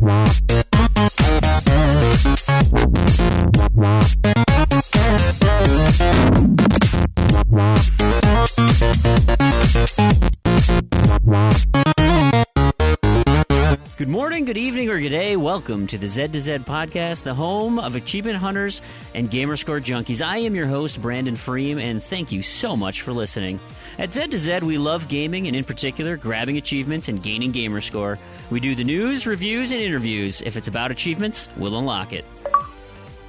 Good morning, good evening, or good day. Welcome to the Z to Z podcast, the home of achievement hunters and gamerscore junkies. I am your host, Brandon Freem, and thank you so much for listening. At Z to Z, we love gaming, and in particular, grabbing achievements and gaining gamerscore. We do the news, reviews, and interviews. If it's about achievements, we'll unlock it.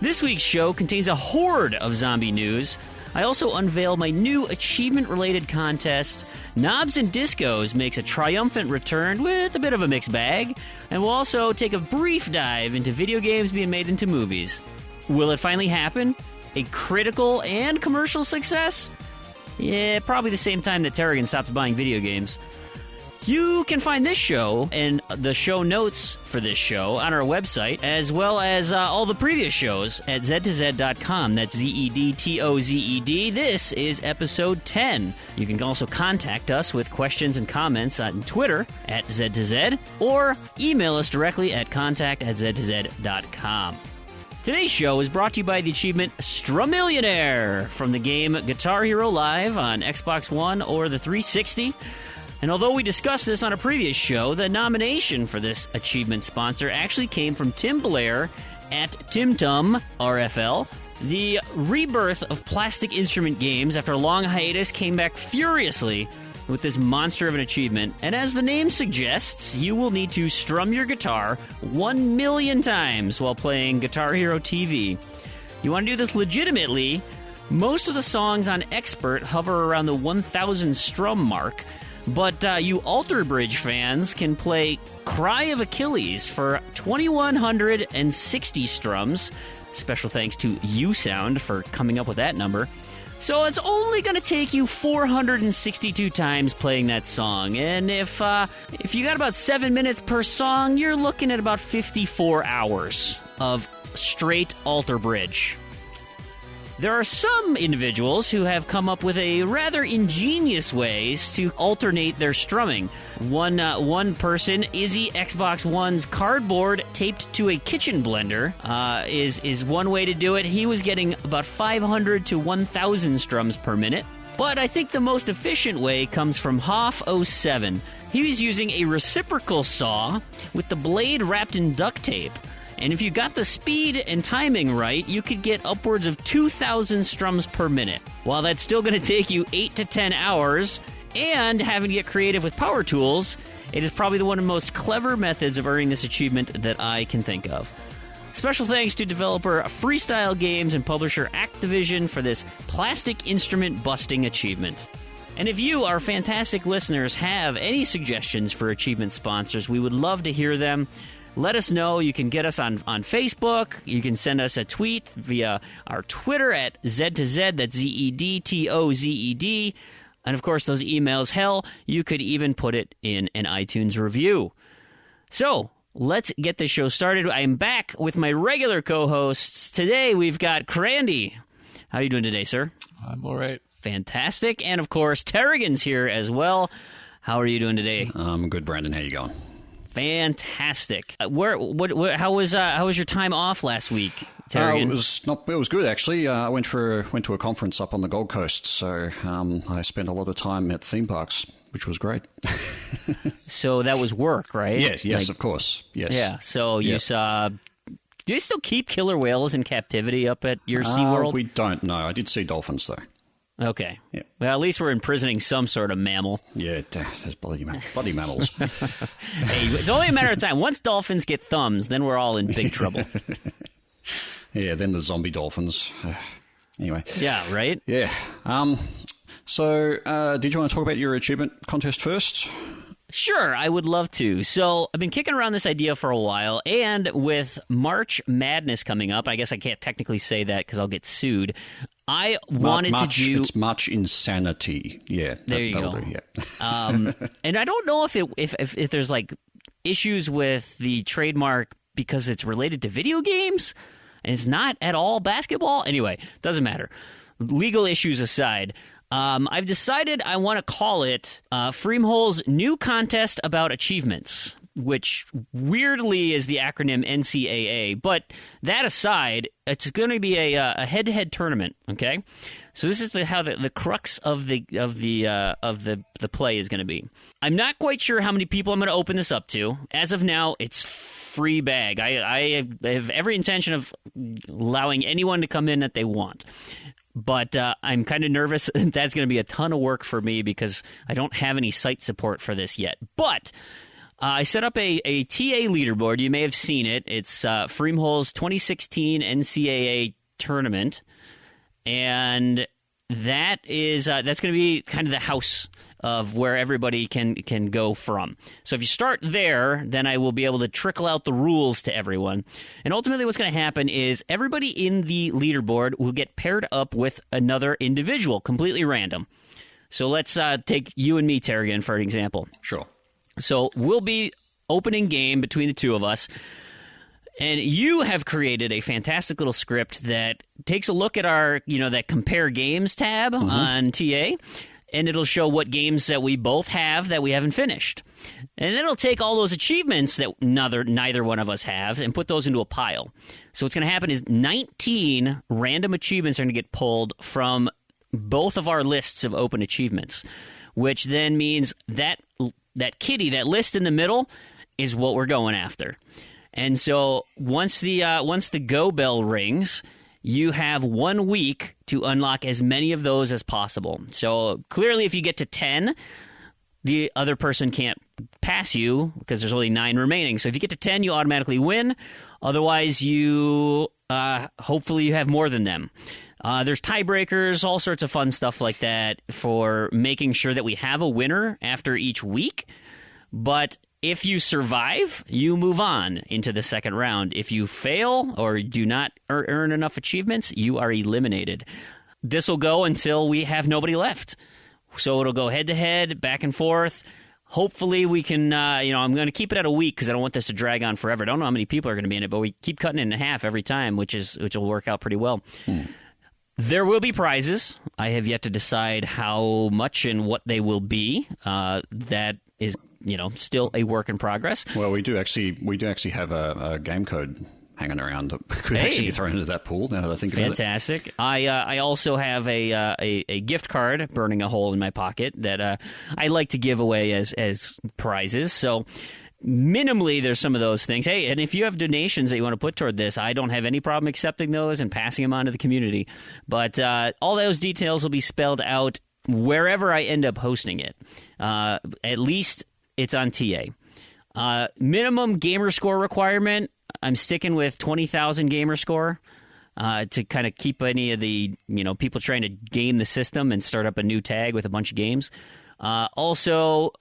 This week's show contains a horde of zombie news. I also unveil my new achievement-related contest. Knobs and Discos makes a triumphant return with a bit of a mixed bag. And we'll also take a brief dive into video games being made into movies. Will it finally happen? A critical and commercial success? Yeah, probably the same time that Terrigan stopped buying video games. You can find this show and the show notes for this show on our website, as well as all the previous shows at ztozed.com. That's ZEDTOZED. This is episode 10. You can also contact us with questions and comments on Twitter at ztozed, or email us directly at contact@ztozed.com. Today's show is brought to you by the achievement Strummillionaire from the game Guitar Hero Live on Xbox One or the 360. And although we discussed this on a previous show, the nomination for this achievement sponsor actually came from Tim Blair at TimTum RFL. The rebirth of Plastic Instrument Games after a long hiatus came back furiously with this monster of an achievement. And as the name suggests, you will need to strum your guitar 1 million times while playing Guitar Hero TV. You want to do this legitimately. Most of the songs on Expert hover around the 1,000 strum mark. But you Alter Bridge fans can play Cry of Achilles for 2,160 strums. Special thanks to USound for coming up with that number. So it's only going to take you 462 times playing that song. And if you got about 7 minutes per song, you're looking at about 54 hours of straight Alter Bridge. There are some individuals who have come up with a rather ingenious ways to alternate their strumming. One person, Izzy Xbox One's cardboard taped to a kitchen blender, is one way to do it. He was getting about 500 to 1,000 strums per minute. But I think the most efficient way comes from Hoff07. He was using a reciprocal saw with the blade wrapped in duct tape. And if you got the speed and timing right, you could get upwards of 2,000 strums per minute. While that's still going to take you 8 to 10 hours, and having to get creative with power tools, it is probably one of the most clever methods of earning this achievement that I can think of. Special thanks to developer Freestyle Games and publisher Activision for this plastic instrument busting achievement. And if you, our fantastic listeners, have any suggestions for achievement sponsors, we would love to hear them. Let us know. You can get us on Facebook. You can send us a tweet via our Twitter at Z2Z. That's ZEDTOZED. And, of course, those emails, hell, you could even put it in an iTunes review. So, let's get the show started. I am back with my regular co-hosts. Today, we've got Crandy. How are you doing today, sir? I'm all right. Fantastic. And, of course, Terrigan's here as well. How are you doing today? I'm good, Brandon. How you going? Fantastic. How was your time off last week, Terrigan? It was good actually. I went to a conference up on the Gold Coast, so I spent a lot of time at theme parks, which was great. So that was work, right? Yes, of course. Yes. Yeah. So you saw. Do you still keep killer whales in captivity up at your SeaWorld? We don't know. I did see dolphins though. Okay. Yeah. Well, at least we're imprisoning some sort of mammal. Yeah, those bloody mammals. Hey, it's only a matter of time. Once dolphins get thumbs, then we're all in big trouble. Yeah, then the zombie dolphins. Anyway. Yeah, right? Yeah. So, did you want to talk about your achievement contest first? Sure, I would love to. So I've been kicking around this idea for a while, and with March Madness coming up, I guess I can't technically say that because I'll get sued. I wanted to do... It's March Insanity. Yeah. There you go. Do, yeah. And I don't know if there's like issues with the trademark because it's related to video games, and it's not at all basketball. Anyway, doesn't matter. Legal issues aside... I've decided I want to call it Freemhole's new contest about achievements. which weirdly is the acronym NCAA. But that aside, it's going to be a head-to-head tournament. Okay, so this is how the crux of the play is going to be. I'm not quite sure how many people I'm going to open this up to. As of now, it's free bag. I have every intention of allowing anyone to come in that they want. But I'm kind of nervous that's going to be a ton of work for me because I don't have any site support for this yet. But I set up a TA leaderboard. You may have seen it. It's Freemhole's 2016 NCAA tournament. And that's going to be kind of the house of where everybody can go from. So if you start there, then I will be able to trickle out the rules to everyone. And ultimately what's going to happen is everybody in the leaderboard will get paired up with another individual, completely random. So let's take you and me, Terrigan, for an example. Sure. So we'll be opening game between the two of us. And you have created a fantastic little script that takes a look at our, that compare games tab on TA. And it'll show what games that we both have that we haven't finished. And then it'll take all those achievements that neither one of us have and put those into a pile. So what's going to happen is 19 random achievements are going to get pulled from both of our lists of open achievements, which then means that kitty, that list in the middle, is what we're going after. And so once the go bell rings, you have 1 week to unlock as many of those as possible. So clearly if you get to 10, the other person can't pass you because there's only 9 remaining. So if you get to 10, you automatically win. Otherwise, hopefully you have more than them. There's tiebreakers, all sorts of fun stuff like that for making sure that we have a winner after each week. But if you survive, you move on into the second round. If you fail or do not earn enough achievements, you are eliminated. This will go until we have nobody left. So it'll go head-to-head, back and forth. Hopefully we can, I'm going to keep it at a week because I don't want this to drag on forever. I don't know how many people are going to be in it, but we keep cutting it in half every time, which will work out pretty well. There will be prizes. I have yet to decide how much and what they will be. That is still a work in progress. Well, we do actually have a game code hanging around that could actually be thrown into that pool. Now that I think about it, fantastic. I also have a gift card burning a hole in my pocket that I like to give away as prizes. So minimally, there's some of those things. Hey, and if you have donations that you want to put toward this, I don't have any problem accepting those and passing them on to the community. But all those details will be spelled out wherever I end up hosting it. At least it's on TA. Minimum gamer score requirement, I'm sticking with 20,000 gamer score to kind of keep any of the people trying to game the system and start up a new tag with a bunch of games. Also,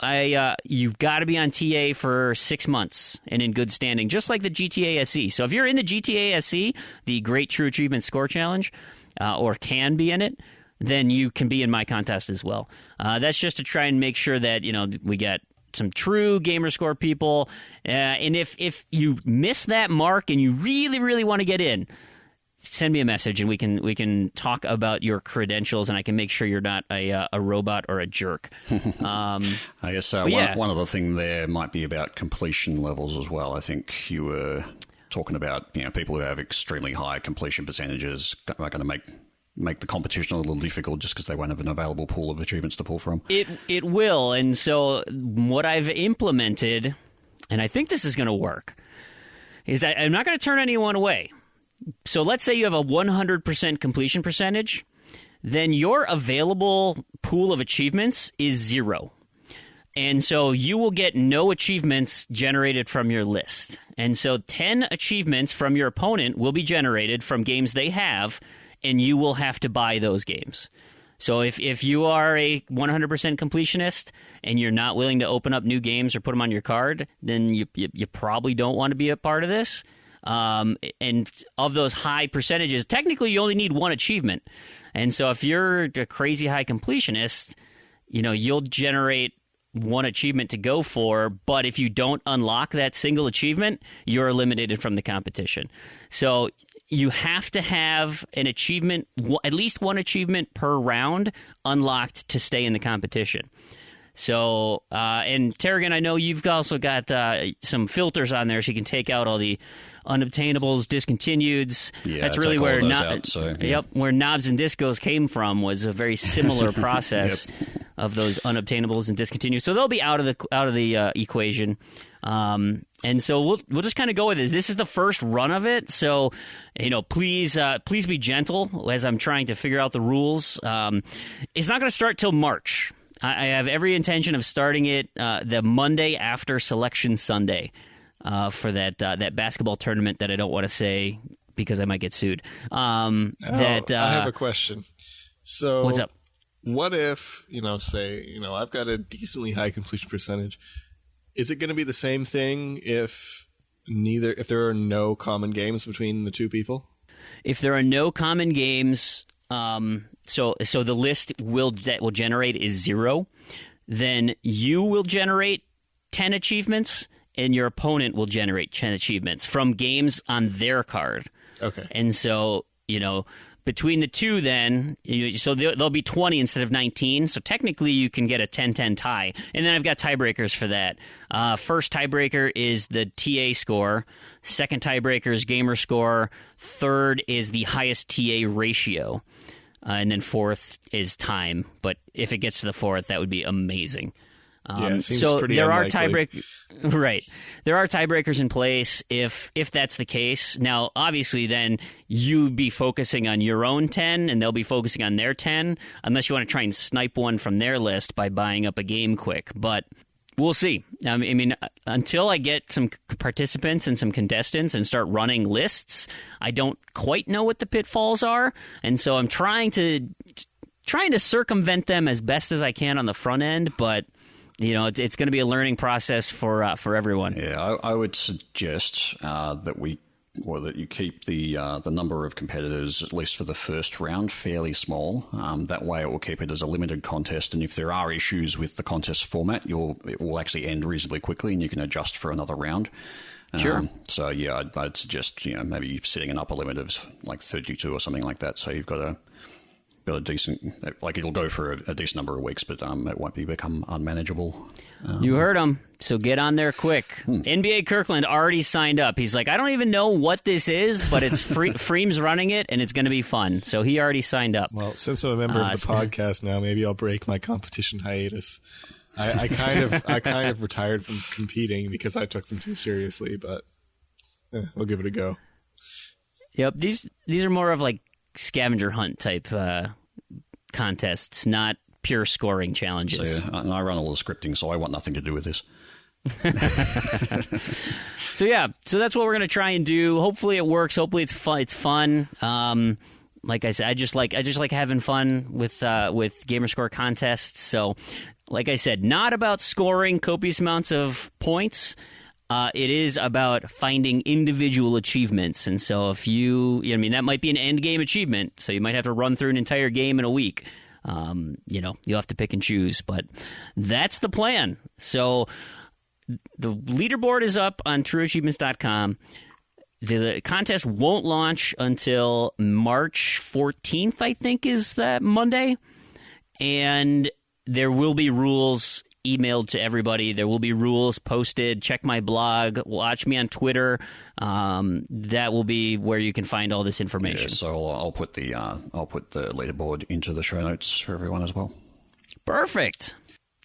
you've got to be on TA for 6 months and in good standing, just like the GTA SE. So if you're in the GTA SE, the Great True Achievement Score Challenge, or can be in it, then you can be in my contest as well. That's just to try and make sure that we get some true gamer score people. And if you miss that mark and you really, really want to get in, send me a message and we can talk about your credentials and I can make sure you're not a robot or a jerk. I guess one other thing there might be about completion levels as well. I think you were talking about people who have extremely high completion percentages are going to make the competition a little difficult just because they won't have an available pool of achievements to pull from. It will, and so what I've implemented, and I think this is going to work, is I'm not going to turn anyone away. So let's say you have a 100% completion percentage, then your available pool of achievements is 0. And so you will get no achievements generated from your list. And so 10 achievements from your opponent will be generated from games they have, and you will have to buy those games. So if you are a 100% completionist and you're not willing to open up new games or put them on your card, then you probably don't want to be a part of this. And of those high percentages, technically you only need 1 achievement. And so if you're a crazy high completionist, you'll generate 1 achievement to go for, but if you don't unlock that single achievement, you're eliminated from the competition. So you have to have an achievement, at least 1 achievement per round, unlocked to stay in the competition. So, and Terrigan, I know you've also got some filters on there so you can take out all the unobtainables, discontinueds. Yeah, that's really where where Knobs and Discos came from, was a very similar process of those unobtainables and discontinued. So they'll be out of the equation. And so we'll just kind of go with this. This is the first run of it, so please be gentle as I'm trying to figure out the rules. It's not going to start till March. I have every intention of starting it the Monday after Selection Sunday for that basketball tournament that I don't want to say because I might get sued. I have a question. So what's up? What if I've got a decently high completion percentage? Is it going to be the same thing if there are no common games between the two people? If there are no common games, so the list that will generate is 0. Then you will generate 10 achievements, and your opponent will generate 10 achievements from games on their card. Okay. And so, between the two then, so there'll be 20 instead of 19. So technically you can get a 10-10 tie. And then I've got tiebreakers for that. First tiebreaker is the TA score. Second tiebreaker is gamer score. Third is the highest TA ratio. And then fourth is time. But if it gets to the fourth, that would be amazing. It seems pretty unlikely. Right. There are tiebreakers in place if that's the case. Now, obviously, then you'd be focusing on your own 10, and they'll be focusing on their 10, unless you want to try and snipe one from their list by buying up a game quick. But we'll see. I mean, until I get some participants and some contestants and start running lists, I don't quite know what the pitfalls are, and so I'm trying to circumvent them as best as I can on the front end, but it's going to be a learning process for everyone. Yeah, I would suggest that you keep the number of competitors, at least for the first round, fairly small. That way, it will keep it as a limited contest. And if there are issues with the contest format, it will actually end reasonably quickly, and you can adjust for another round. Sure. So yeah, I'd suggest maybe setting an upper limit of like 32 or something like that. So you've got a decent, it'll go for a decent number of weeks, but it won't become unmanageable. You heard him, so get on there quick. NBA Kirkland already signed up. He's like, I don't even know what this is, but it's Freem's running it, and it's going to be fun. So he already signed up. Well, since I'm a member of the podcast now, maybe I'll break my competition hiatus. I kind of retired from competing because I took them too seriously, but we'll give it a go. Yep, these are more of like scavenger hunt type contests, not pure scoring challenges. So, and I run all the scripting, so I want nothing to do with this. So that's what we're going to try and do. Hopefully it works. Hopefully it's fun. Like I said, I just like having fun with Gamerscore contests. So, like I said, not about scoring copious amounts of points. It is about finding individual achievements. And so if that might be an end game achievement. So you might have to run through an entire game in a week. You'll have to pick and choose, but that's the plan. So the leaderboard is up on trueachievements.com. The contest won't launch until March 14th, I think, is that Monday. And there will be rules emailed to everybody. There will be rules posted. Check my blog. Watch me on Twitter. That will be where you can find all this information. Yeah, so I'll put the leaderboard into the show notes for everyone as well. Perfect.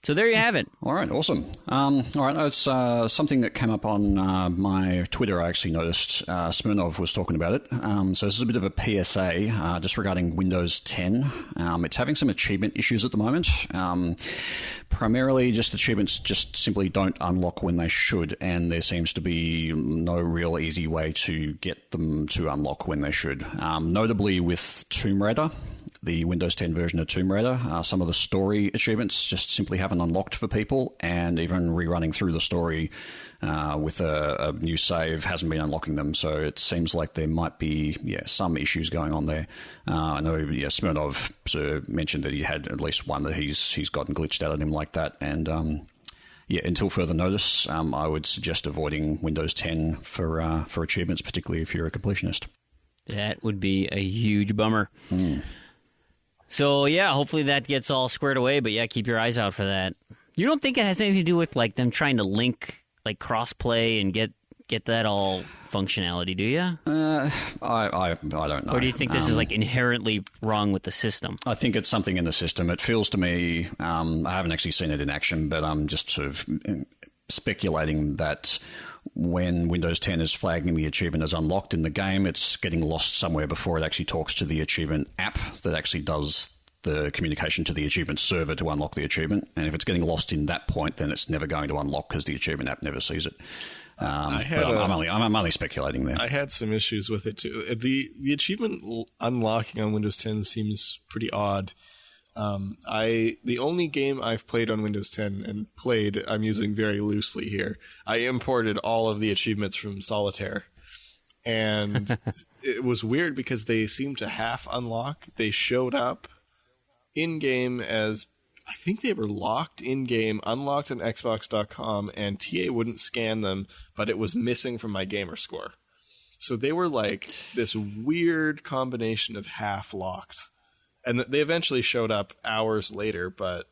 So there you have it. All right, awesome. All right, it's something that came up on my Twitter. I actually noticed Smirnov was talking about it. So this is a bit of a PSA just regarding Windows 10. It's having some achievement issues at the moment. Primarily, just achievements just simply don't unlock when they should, and there seems to be no real easy way to get them to unlock when they should. Notably with Tomb Raider, the Windows 10 version of Tomb Raider, some of the story achievements just simply haven't unlocked for people, and even rerunning through the story with a new save hasn't been unlocking them. So it seems like there might be some issues going on there. I know Smirnov mentioned that he had at least one that he's gotten glitched out at him like that, and until further notice, I would suggest avoiding Windows 10 for achievements, particularly if you're a completionist. That would be a huge bummer. So, hopefully that gets all squared away, but keep your eyes out for that. You don't think it has anything to do with like them trying to link like crossplay and get that all functionality, do you? I don't know. Or do you think this is like inherently wrong with the system? I think it's something in the system. It feels to me, I haven't actually seen it in action, but I'm just sort of speculating that when Windows 10 is flagging the achievement as unlocked in the game, it's getting lost somewhere before it actually talks to the achievement app that actually does the communication to the achievement server to unlock the achievement. And if it's getting lost in that point, then it's never going to unlock because the achievement app never sees it. I'm only speculating there. I had some issues with it too. The achievement unlocking on Windows 10 seems pretty odd. The only game I've played on Windows 10 and played, I'm using very loosely here. I imported all of the achievements from Solitaire, and it was weird because they seemed to half unlock. They showed up in game as, I think they were locked in game, unlocked on Xbox.com, and TA wouldn't scan them, but it was missing from my gamer score. So they were like this weird combination of half locked. And they eventually showed up hours later, but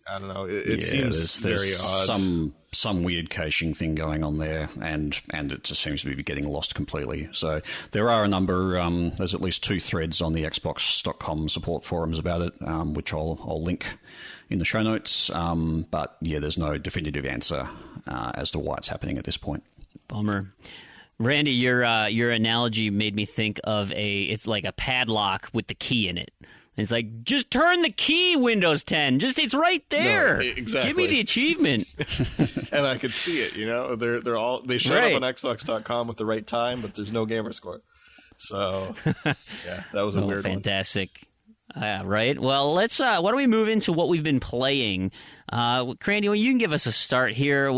I don't know. It seems very odd. Some weird caching thing going on there, and it just seems to be getting lost completely. So there are a number. There's at least 2 threads on the Xbox.com support forums about it, which I'll link in the show notes. But yeah, there's no definitive answer as to why it's happening at this point. Bummer. Randy, your analogy made me think of it's like a padlock with the key in it. It's like, just turn the key, Windows 10. It's right there. No, exactly. Give me the achievement. And I could see it. They showed up on Xbox.com with the right time, but there's no gamer score. So yeah, that was a weird fantastic. Right. Well, let's. Why don't we move into what we've been playing? Crandy, you can give us a start here.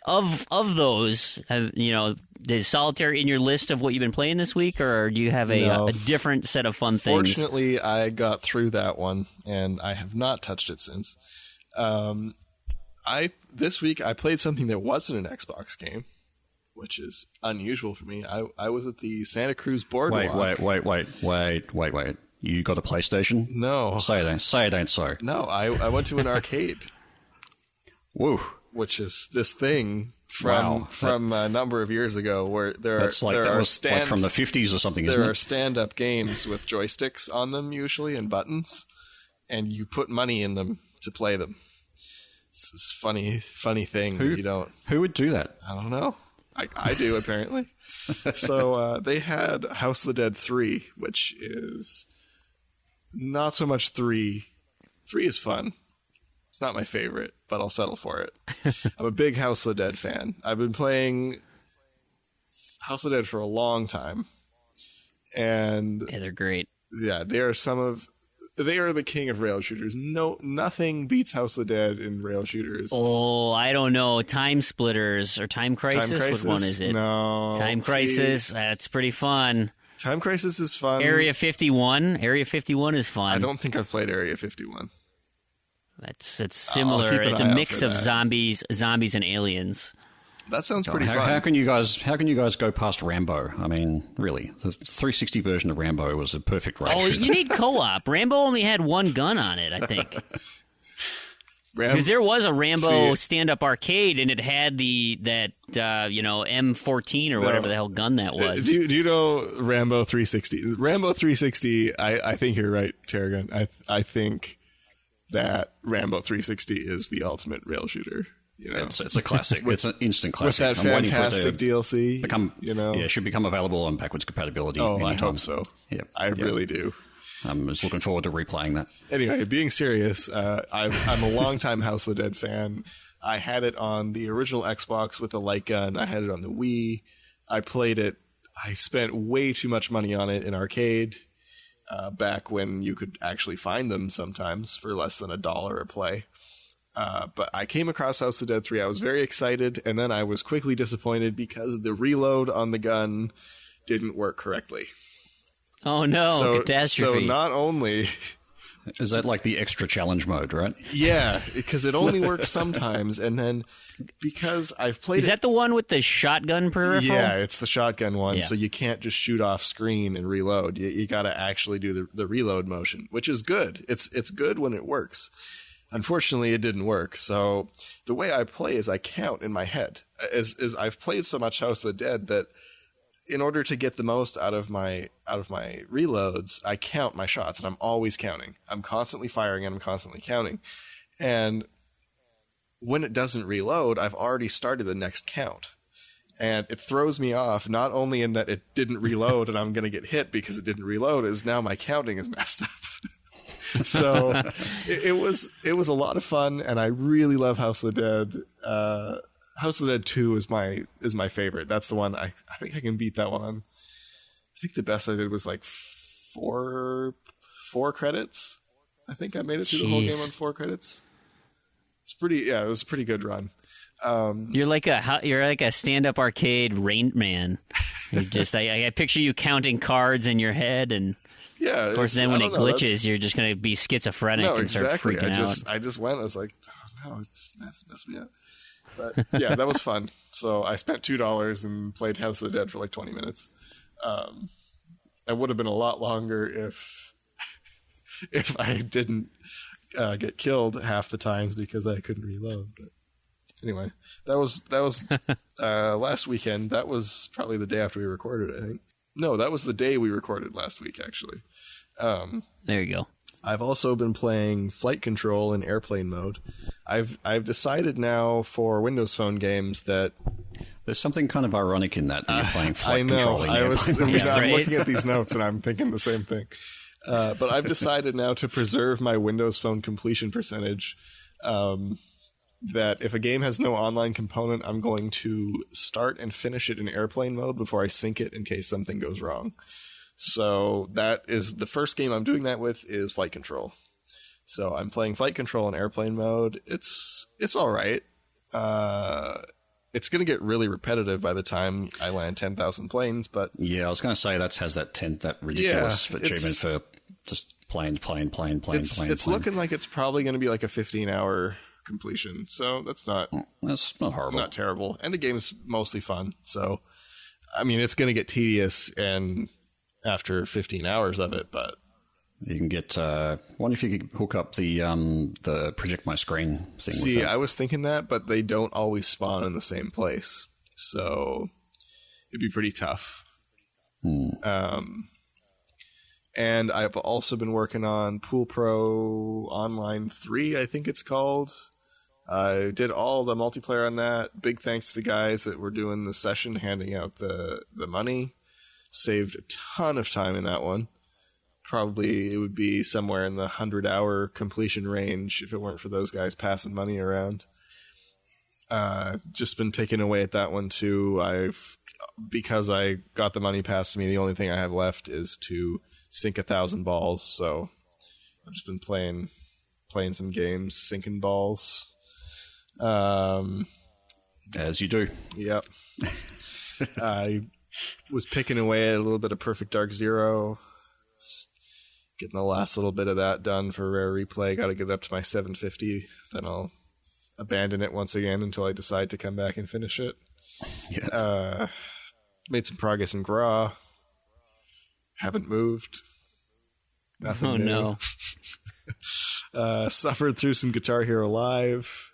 Of those, is Solitaire in your list of what you've been playing this week, or do you have a different set of fun things? Fortunately, I got through that one, and I have not touched it since. This week, I played something that wasn't an Xbox game, which is unusual for me. I was at the Santa Cruz Boardwalk. Wait. You got a PlayStation? No. Say it ain't so. No, I went to an arcade. Woo. Which is this thing from a number of years ago where like from the 50s or something, isn't it? There are stand-up games with joysticks on them usually and buttons, and you put money in them to play them. It's this funny thing. Who would do that? I don't know. I do, apparently. So they had House of the Dead 3, which is not so much 3. 3 is fun. It's not my favorite, but I'll settle for it. I'm a big House of the Dead fan. I've been playing House of the Dead for a long time. And yeah, they're great. Yeah, they are the king of rail shooters. Nothing beats House of the Dead in rail shooters. Oh, I don't know. Time Splitters or Time Crisis? Which one is it? No. Time Crisis. That's pretty fun. Time Crisis is fun. Area 51. Area 51 is fun. I don't think I've played Area 51. It's similar. It's a mix of zombies and aliens. That sounds pretty fun. How can you guys go past Rambo? I mean, really, the 360 version of Rambo was a perfect race. Oh, you need co-op. Rambo only had one gun on it, I think. Because there was a Rambo stand-up arcade, and it had that M14 or whatever the hell gun that was. Do you know Rambo 360? Rambo 360. I think you're right, Tarragon. I think that Rambo 360 is the ultimate rail shooter. It's a classic. It's an instant classic. With that fantastic DLC. It should become available on backwards compatibility. I hope so. Yeah, I really do. I'm just looking forward to replaying that. Anyway, being serious, I'm a longtime House of the Dead fan. I had it on the original Xbox with a light gun. I had it on the Wii. I played it. I spent way too much money on it in arcade. Back when you could actually find them sometimes for less than $1 a play. But I came across House of the Dead 3. I was very excited, and then I was quickly disappointed because the reload on the gun didn't work correctly. Oh, no, catastrophe. So not only... Is that like the extra challenge mode, right? Yeah, because it only works sometimes, and then because I've played Is that the one with the shotgun peripheral? Yeah, it's the shotgun one, so you can't just shoot off screen and reload. You got to actually do the reload motion, which is good. It's good when it works. unfortunately, it didn't work. So the way I play is I count in my head. As I've played so much House of the Dead that in order to get the most out of my reloads, I count my shots, and I'm always counting. I'm constantly firing and I'm constantly counting. And when it doesn't reload, I've already started the next count. And it throws me off, not only in that it didn't reload and I'm going to get hit because it didn't reload, is now my counting is messed up. So it was a lot of fun, and I really love House of the Dead. House of the Dead 2 is my favorite. That's the one I think I can beat that one on. I think the best I did was like four credits. I think I made it through the whole game on 4 credits. It was a pretty good run. You're like a stand-up arcade Rain Man. You just I picture you counting cards in your head, and of course then when it glitches, you're just going to be schizophrenic and start freaking out. I just went. I was like, oh, no, it's messed me up. But yeah, that was fun. So I spent $2 and played House of the Dead for like 20 minutes. It would have been a lot longer if I didn't get killed half the times because I couldn't reload. But anyway, that was last weekend. That was probably the day after we recorded, I think. No, that was the day we recorded last week, actually. There you go. I've also been playing Flight Control in airplane mode. I've decided now for Windows Phone games that there's something kind of ironic in that you're playing Flight Control in airplane mode. I'm looking at these notes and I'm thinking the same thing. But I've decided now to preserve my Windows Phone completion percentage. That if a game has no online component, I'm going to start and finish it in airplane mode before I sync it in case something goes wrong. So that is the first game I'm doing that with is Flight Control. So I'm playing Flight Control in airplane mode. It's all right. It's going to get really repetitive by the time I land 10,000 planes. But yeah, I was going to say that has that ridiculous achievement for just plane. It's looking like it's probably going to be like a 15-hour completion. So that's not horrible, not terrible, and the game's mostly fun. So I mean, it's going to get tedious and after 15 hours of it, but you can get wonder if you could hook up the project my screen thing. See, with I was thinking that, but they don't always spawn in the same place, so it'd be pretty tough. And I've also been working on Pool Pro Online 3, I think it's called. I did all the multiplayer on that. Big thanks to the guys that were doing the session, handing out the money. Saved a ton of time in that one. Probably it would be somewhere in the 100-hour completion range if it weren't for those guys passing money around. Just been picking away at that one too. Because I got the money passed to me, the only thing I have left is to sink 1,000 balls. So I've just been playing some games, sinking balls. As you do. Yep. I was picking away at a little bit of Perfect Dark Zero. Getting the last little bit of that done for Rare Replay. Got to get it up to my 750. Then I'll abandon it once again until I decide to come back and finish it. Yeah. Made some progress in Gra. Haven't moved. Nothing new. No. Suffered through some Guitar Hero Live.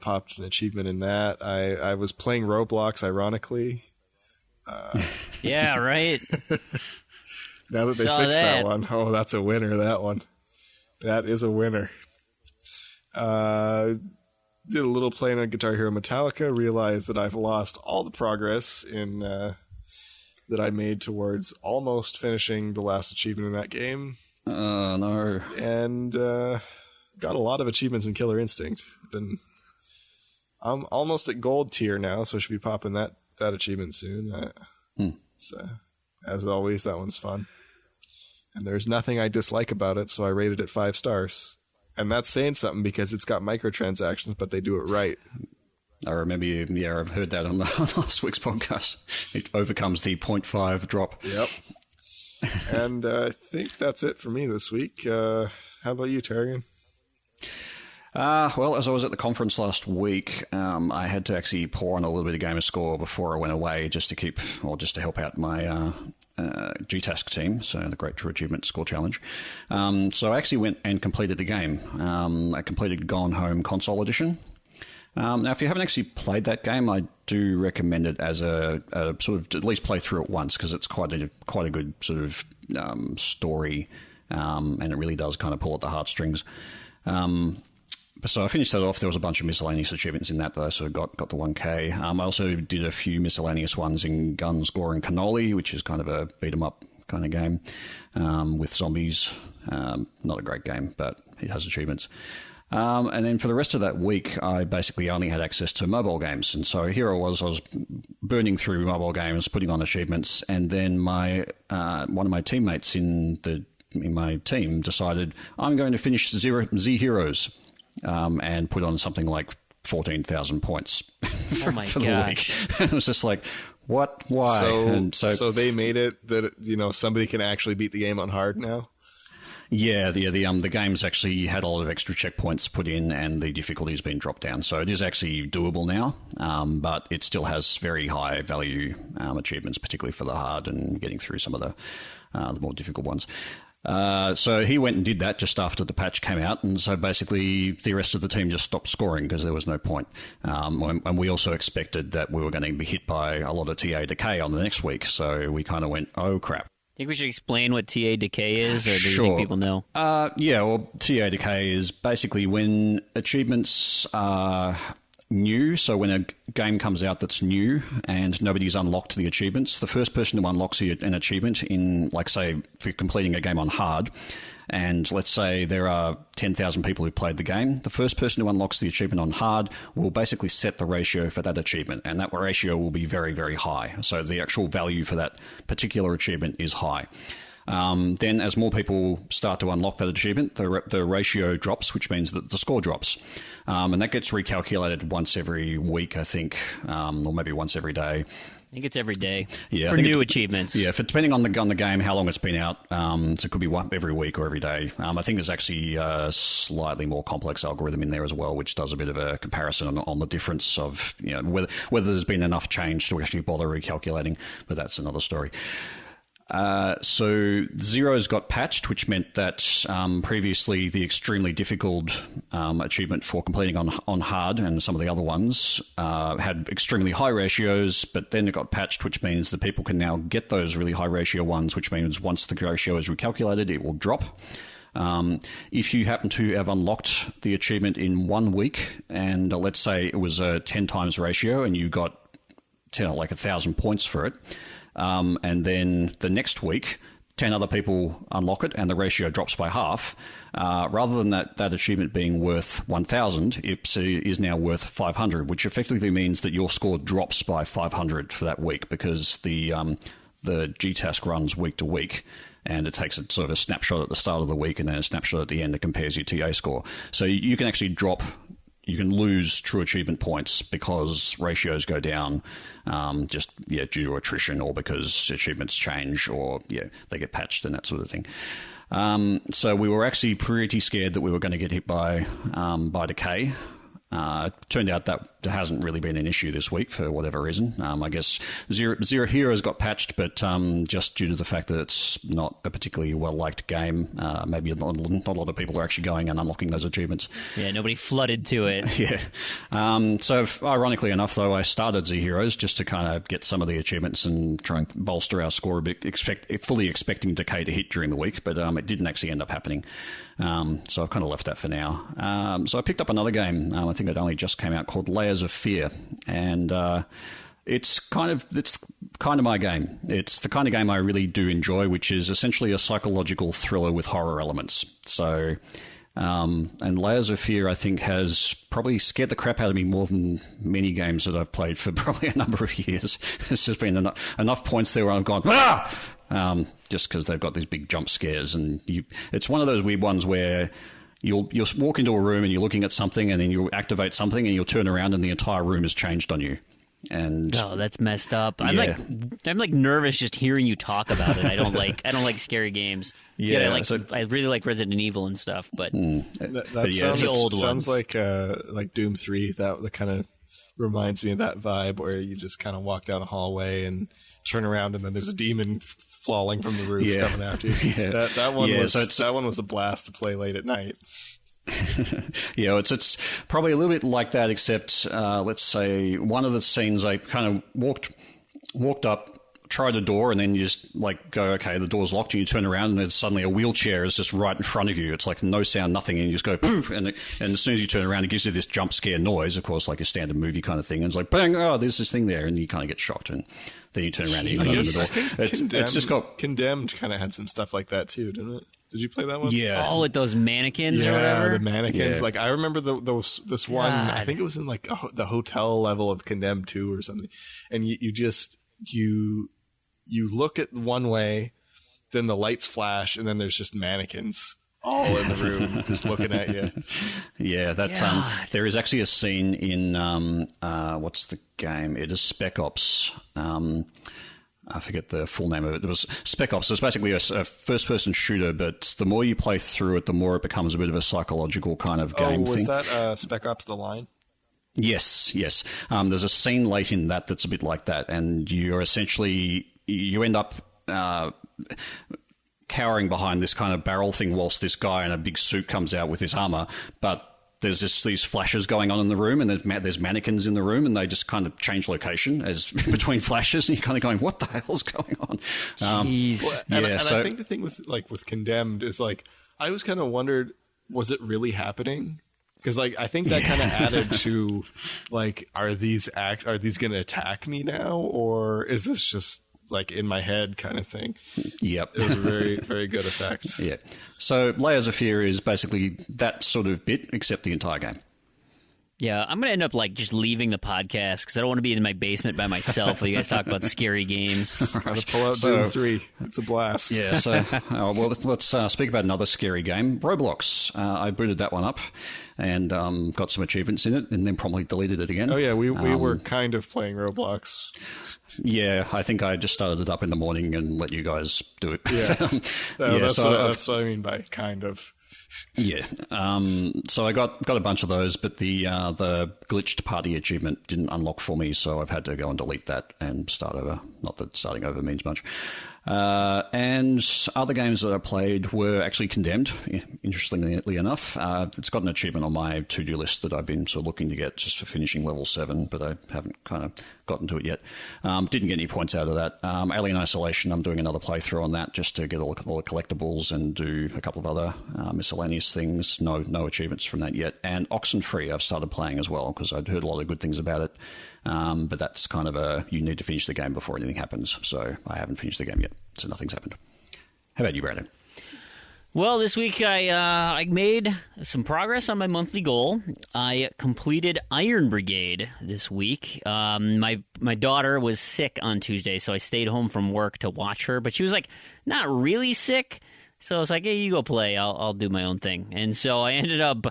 Popped an achievement in that. I was playing Roblox, ironically. Yeah, right. Now that they fixed that one. Oh, that's a winner, that one. That is a winner. Did a little playing on Guitar Hero Metallica. Realized that I've lost all the progress in that I made towards almost finishing the last achievement in that game. No. And got a lot of achievements in Killer Instinct. I'm almost at gold tier now, so I should be popping that achievement soon. So, as always, that one's fun. And there's nothing I dislike about it, so I rated it 5 stars. And that's saying something because it's got microtransactions, but they do it right. I remember I've heard that on last week's podcast. It overcomes the 0.5 drop. Yep. And I think that's it for me this week. How about you, Targan? Well, as I was at the conference last week, I had to actually pour on a little bit of Gamerscore before I went away just to help out my GTASC team, so the Great True Achievement Score Challenge. So I actually went and completed the game. I completed Gone Home Console Edition. Now, if you haven't actually played that game, I do recommend it as a sort of at least play through it once, because it's quite a good sort of story, and it really does kind of pull at the heartstrings. So I finished that off. There was a bunch of miscellaneous achievements in that, though, so got the 1K. I also did a few miscellaneous ones in Guns, Gore, and Cannoli, which is kind of a beat-em-up kind of game with zombies. Not a great game, but it has achievements. And then for the rest of that week, I basically only had access to mobile games. And so here I was burning through mobile games, putting on achievements, and then one of my teammates in my team decided, I'm going to finish Z Heroes. And put on something like 14,000 points for the week. It was just like, what? Why? So they made it that somebody can actually beat the game on hard now. Yeah, the game's actually had a lot of extra checkpoints put in, and the difficulty has been dropped down. So it is actually doable now, but it still has very high value achievements, particularly for the hard and getting through some of the more difficult ones. So he went and did that just after the patch came out, and so basically the rest of the team just stopped scoring because there was no point. And we also expected that we were going to be hit by a lot of TA decay on the next week, so we kind of went, oh crap. Think we should explain what TA decay is, or do you think people know? Yeah, well, TA decay is basically when achievements are new, so when a game comes out that's new and nobody's unlocked the achievements, the first person who unlocks an achievement in, like, say, for completing a game on hard, and let's say there are 10,000 people who played the game, the first person who unlocks the achievement on hard will basically set the ratio for that achievement, and that ratio will be very, very high. So the actual value for that particular achievement is high. Then as more people start to unlock that achievement, the ratio drops, which means that the score drops. And that gets recalculated once every week, I think, or maybe once every day. I think it's every day for new achievements. Yeah, depending on the game, how long it's been out. So it could be every week or every day. I think there's actually a slightly more complex algorithm in there as well, which does a bit of a comparison on the difference of whether there's been enough change to actually bother recalculating, but that's another story. So Zeros got patched, which meant that previously the extremely difficult achievement for completing on hard and some of the other ones had extremely high ratios, but then it got patched, which means that people can now get those really high ratio ones, which means once the ratio is recalculated, it will drop. If you happen to have unlocked the achievement in 1 week, and let's say it was a 10 times ratio and you got 1,000 points for it, and then the next week, 10 other people unlock it and the ratio drops by half. Rather than that achievement being worth 1,000, it is now worth 500, which effectively means that your score drops by 500 for that week, because the GTASC runs week to week, and it takes a sort of a snapshot at the start of the week and then a snapshot at the end that compares your TA score. So you can actually you can lose true achievement points because ratios go down due to attrition, or because achievements change, or they get patched and that sort of thing. So we were actually pretty scared that we were going to get hit by decay. Turned out that hasn't really been an issue this week for whatever reason. I guess Zero Heroes got patched, but just due to the fact that it's not a particularly well-liked game, maybe not a lot of people are actually going and unlocking those achievements. Yeah, nobody flooded to it. Yeah. So ironically enough, though, I started Z Heroes just to kind of get some of the achievements and try and bolster our score a bit, fully expecting Decay to hit during the week, but it didn't actually end up happening. So I've kind of left that for now. So I picked up another game, I think it only just came out, called Layers of Fear, and it's kind of my game. It's the kind of game I really do enjoy, which is essentially a psychological thriller with horror elements. So, and Layers of Fear, I think, has probably scared the crap out of me more than many games that I've played for probably a number of years. There's just been enough points there where I've gone, just because they've got these big jump scares, and it's one of those weird ones where you'll walk into a room and you're looking at something, and then you'll activate something and you'll turn around and the entire room has changed on you. And that's messed up. I'm like nervous just hearing you talk about it. I don't like scary games. Yeah, I really like Resident Evil and stuff, but that sounds like Doom 3. That kind of reminds me of that vibe where you just kind of walk down a hallway and turn around and then there's a demon falling from the roof coming after you. That one was a blast to play late at night. Yeah, it's probably a little bit like that, except let's say one of the scenes I kind of walked up, tried the door, and then you just like go, okay, the door's locked, and you turn around and there's suddenly a wheelchair is just right in front of you. It's like no sound, nothing, and you just go poof, and as soon as you turn around, it gives you this jump scare noise, of course, like a standard movie kind of thing, and it's like bang, oh, there's this thing there, and you kind of get shocked, and then you turn around and you open the door. It's just got Condemned kind of had some stuff like that too, didn't it? Did you play that one? Yeah. Oh, with those mannequins or whatever? Yeah, the mannequins. Yeah. Like, I remember this one, I think it was in, like, the hotel level of Condemned 2 or something. And you look at one way, then the lights flash, and then there's just mannequins all in the room just looking at you. Yeah, there is actually a scene in, what's the game? It is Spec Ops. I forget the full name of it. It was Spec Ops. So it's basically a first-person shooter, but the more you play through it, the more it becomes a bit of a psychological kind of game thing. Was that Spec Ops The Line? Yes. There's a scene late in that's a bit like that, and you end up cowering behind this kind of barrel thing whilst this guy in a big suit comes out with his armor, but there's these flashes going on in the room, and there's mannequins in the room, and they just kind of change location as between flashes, and you're kind of going, "What the hell's going on?" I think the thing with Condemned is like I always kind of wondered, was it really happening? Because like I think that kind of added to like, are these going to attack me now, or is this just like in my head kind of thing? Yep. It was a very, very good effect. Yeah. So Layers of Fear is basically that sort of bit, except the entire game. Yeah, I'm going to end up like just leaving the podcast because I don't want to be in my basement by myself while you guys talk about scary games. Gotta pull out Doom 3. It's a blast. Yeah, so let's speak about another scary game, Roblox. I booted that one up and got some achievements in it and then promptly deleted it again. Oh yeah, we were kind of playing Roblox. Yeah, I think I just started it up in the morning and let you guys do it. Yeah, that's what I mean by kind of. Yeah, so I got a bunch of those, but the glitched party achievement didn't unlock for me, so I've had to go and delete that and start over. Not that starting over means much. And other games that I played were actually Condemned, interestingly enough. It's got an achievement on my to-do list that I've been sort of looking to get just for finishing level 7, but I haven't kind of gotten to it yet. Didn't get any points out of that. Alien Isolation, I'm doing another playthrough on that just to get all the collectibles and do a couple of other miscellaneous things. No achievements from that yet. And Oxenfree I've started playing as well because I'd heard a lot of good things about it. But that's kind of you need to finish the game before anything happens. So I haven't finished the game yet. So nothing's happened. How about you, Brandon? Well, this week I made some progress on my monthly goal. I completed Iron Brigade this week. My daughter was sick on Tuesday, so I stayed home from work to watch her. But she was like not really sick, so I was like, "Hey, you go play. I'll do my own thing." And so I ended up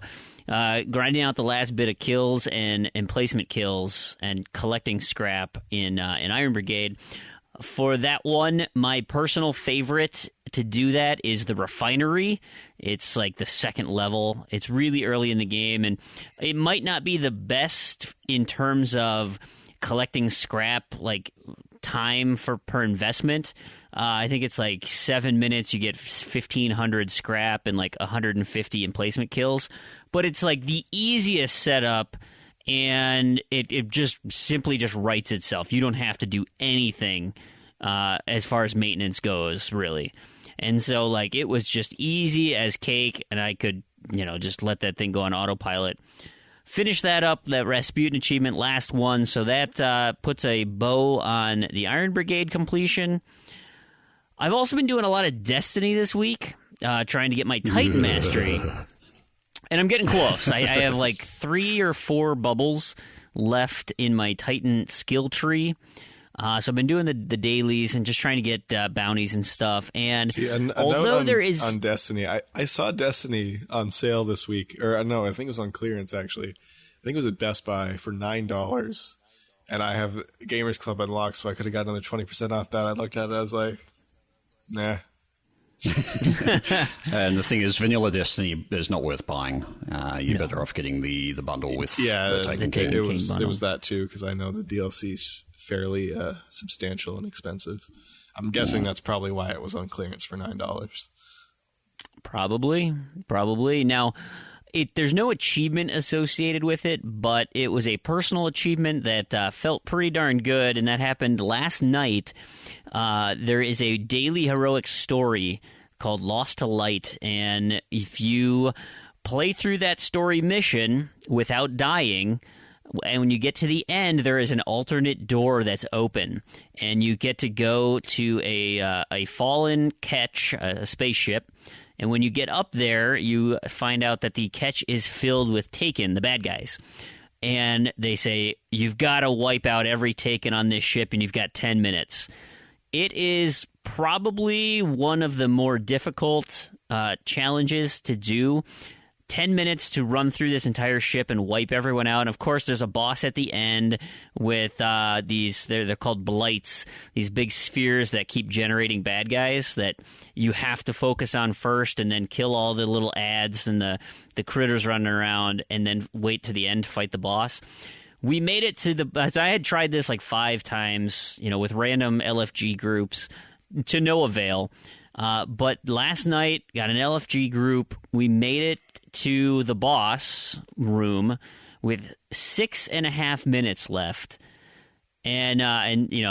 grinding out the last bit of kills and placement kills and collecting scrap in Iron Brigade. For that one, my personal favorite to do that is the refinery. It's like the second level. It's really early in the game, and it might not be the best in terms of collecting scrap, like time per investment. I think it's like 7 minutes, you get 1,500 scrap and like 150 emplacement kills. But it's like the easiest setup, and it just simply just writes itself. You don't have to do anything as far as maintenance goes, really. And so like it was just easy as cake, and I could, just let that thing go on autopilot. Finish that up, that Rasputin achievement, last one. So that puts a bow on the Iron Brigade completion. I've also been doing a lot of Destiny this week, trying to get my Titan mastery. And I'm getting close. I have like 3 or 4 bubbles left in my Titan skill tree. So I've been doing the dailies and just trying to get bounties and stuff. And although there is on Destiny, I saw Destiny on sale this week, or no, I think it was on clearance actually. I think it was at Best Buy for $9, and I have Gamers Club unlocked, so I could have gotten another 20% off that. I looked at it, I was like, nah. And the thing is, Vanilla Destiny is not worth buying. You're better off getting the bundle with the Taken King. It was that too, because I know the DLC is fairly substantial and expensive. I'm guessing that's probably why it was on clearance for $9. Probably. Now, there's no achievement associated with it, but it was a personal achievement that felt pretty darn good, and that happened last night. There is a daily heroic story called Lost to Light, and if you play through that story mission without dying, and when you get to the end, there is an alternate door that's open, and you get to go to a fallen Ketch, a spaceship. And when you get up there, you find out that the Ketch is filled with Taken, the bad guys. And they say, you've got to wipe out every Taken on this ship, and you've got 10 minutes. It is probably one of the more difficult challenges to do. 10 minutes to run through this entire ship and wipe everyone out. And of course, there's a boss at the end with they're called blights, these big spheres that keep generating bad guys that you have to focus on first and then kill all the little ads and the critters running around and then wait to the end to fight the boss. We made it to as I had tried this like 5 times, with random LFG groups to no avail. But last night, got an LFG group. We made it to the boss room with 6.5 minutes left. And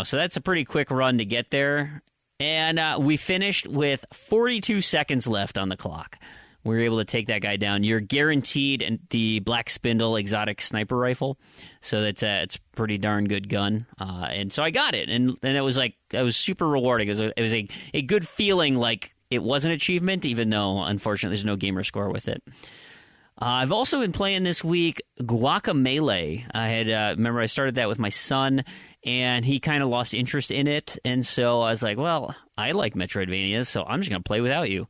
so that's a pretty quick run to get there. And we finished with 42 seconds left on the clock. We were able to take that guy down. You're guaranteed the Black Spindle exotic sniper rifle, so it's a pretty darn good gun. And so I got it, and it was super rewarding. It was a good feeling, like it was an achievement, even though unfortunately there's no gamer score with it. I've also been playing this week Guacamelee. I started that with my son, and he kind of lost interest in it, and so I was like, well, I like Metroidvanias, so I'm just going to play without you.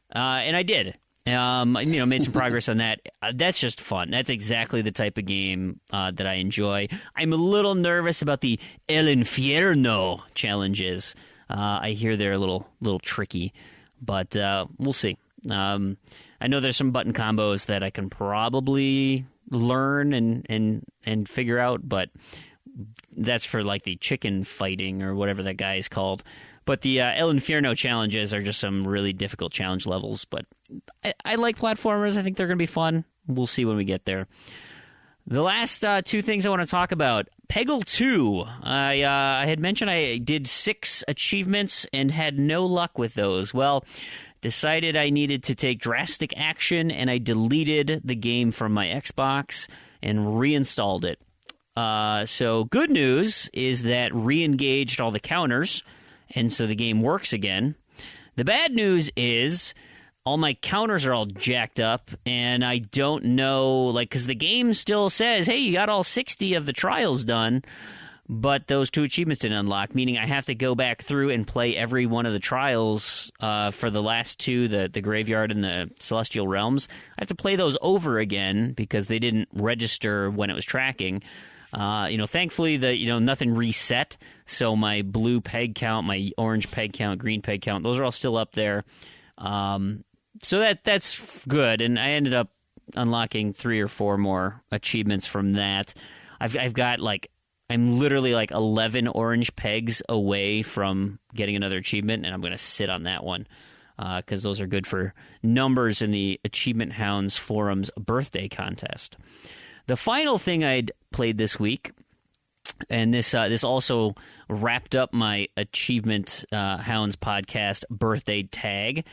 And I did. Made some progress on that. That's just fun. That's exactly the type of game that I enjoy. I'm a little nervous about the El Infierno challenges. I hear they're a little tricky, but we'll see. I know there's some button combos that I can probably learn and figure out, but that's for like the chicken fighting or whatever that guy is called. But the El Infierno challenges are just some really difficult challenge levels. But I like platformers. I think they're going to be fun. We'll see when we get there. The last 2 things I want to talk about. Peggle 2. I had mentioned I did 6 achievements and had no luck with those. Well, decided I needed to take drastic action, and I deleted the game from my Xbox and reinstalled it. So good news is that re-engaged all the counters, and so the game works again. The bad news is all my counters are all jacked up, and I don't know, because the game still says, hey, you got all 60 of the trials done, but those 2 achievements didn't unlock, meaning I have to go back through and play every one of the trials for the last 2, the Graveyard and the Celestial Realms. I have to play those over again because they didn't register when it was tracking. Thankfully, nothing reset, so my blue peg count, my orange peg count, green peg count, those are all still up there. So that's good, and I ended up unlocking 3 or 4 more achievements from that. I've got, I'm literally 11 orange pegs away from getting another achievement, and I'm going to sit on that one because those are good for numbers in the Achievement Hounds Forum's birthday contest. The final thing I'd played this week, and this also wrapped up my Achievement Hounds podcast birthday tag,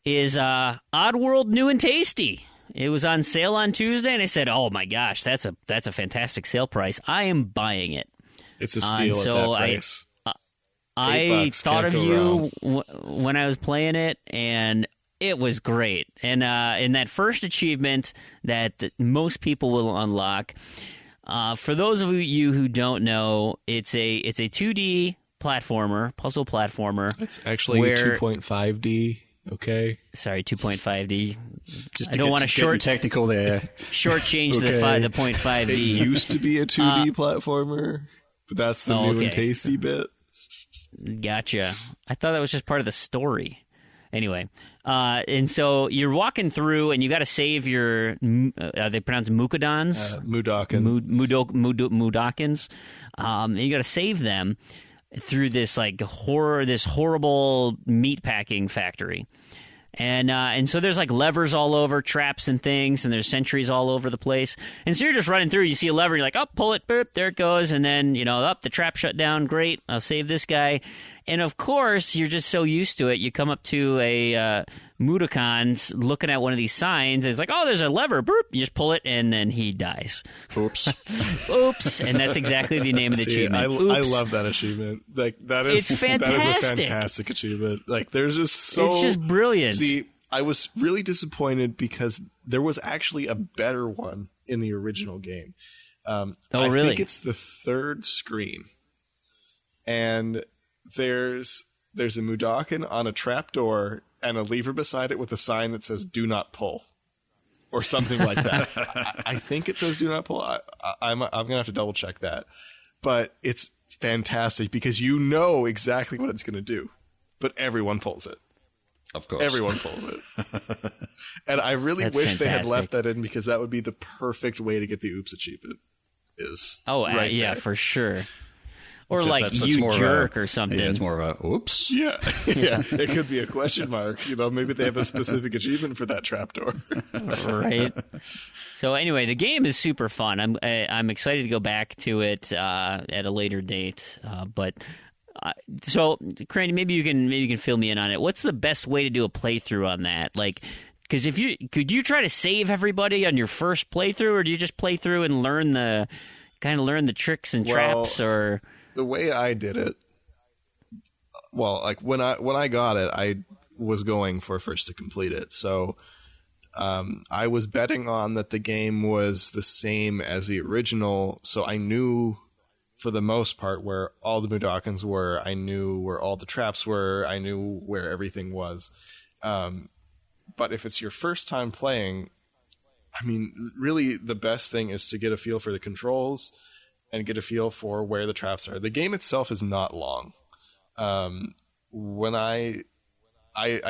is Oddworld New and Tasty. It was on sale on Tuesday, and I said, "Oh my gosh, that's a fantastic sale price. I am buying it." It's a steal at that price. I thought of you when I was playing it, and it was great. And in that first achievement that most people will unlock, for those of you who don't know, it's a 2D platformer, puzzle platformer. It's actually 2.5D. Okay. Sorry, 2.5D. I don't want to technical there. Shortchange the 0.5D. It used to be a 2D platformer, but that's the new and tasty bit. Gotcha. I thought that was just part of the story. Anyway, and so you're walking through, and you got to save your. They pronounce Mukadons, Mudokons, and you got to save them through this this horrible meat packing factory. And so there's levers all over, traps and things, and there's sentries all over the place. And so you're just running through, you see a lever, you're like, oh, pull it, boop, there it goes. And then, the trap shut down, great, I'll save this guy. And of course, you're just so used to it, you come up to a Mudokons looking at one of these signs, and it's like, oh, there's a lever, boop, you just pull it, and then he dies. Oops. Oops, and that's exactly the name of the achievement. I love that achievement. It's fantastic. That is a fantastic achievement. There's just it's just brilliant. See, I was really disappointed because there was actually a better one in the original game. Really? I think it's the third screen, and there's a Mudokon on a trapdoor and a lever beside it with a sign that says "Do not pull," or something like that. I think it says "Do not pull." I'm gonna have to double check that, but it's fantastic because you know exactly what it's gonna do, but everyone pulls it. Of course, everyone pulls it, and I really wish they had left that in because that would be the perfect way to get the Oops achievement. Yeah, for sure. Or that's you jerk or something. Yeah, it's more of a oops. Yeah. It could be a question mark. Maybe they have a specific achievement for that trapdoor. Right. So anyway, the game is super fun. I'm excited to go back to it at a later date. So, Cranny, maybe you can fill me in on it. What's the best way to do a playthrough on that? Because could you try to save everybody on your first playthrough, or do you just play through and learn the tricks and traps? Or the way I did it, when I got it, I was going for first to complete it. So I was betting on that the game was the same as the original, so I knew for the most part where all the Mudokons were. I knew where all the traps were. I knew where everything was. But if it's your first time playing, really the best thing is to get a feel for the controls and get a feel for where the traps are. The game itself is not long. When I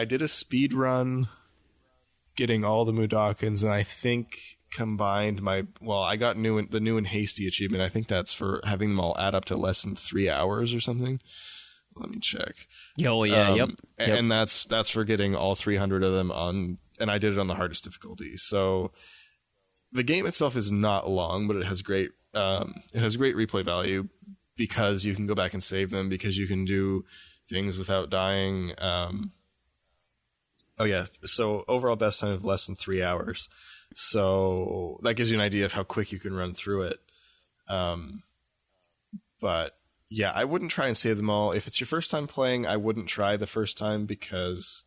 did a speed run getting all the Mudokons, and I think combined I got the new and hasty achievement. I think that's for having them all add up to less than 3 hours or something. Let me check. Oh yeah, yep. And that's for getting all 300 of them on, and I did it on the hardest difficulty. So the game itself is not long, but it has great replay value because you can go back and save them, because you can do things without dying. So overall best time of less than 3 hours. So that gives you an idea of how quick you can run through it. But yeah, I wouldn't try and save them all. If it's your first time playing, I wouldn't try the first time because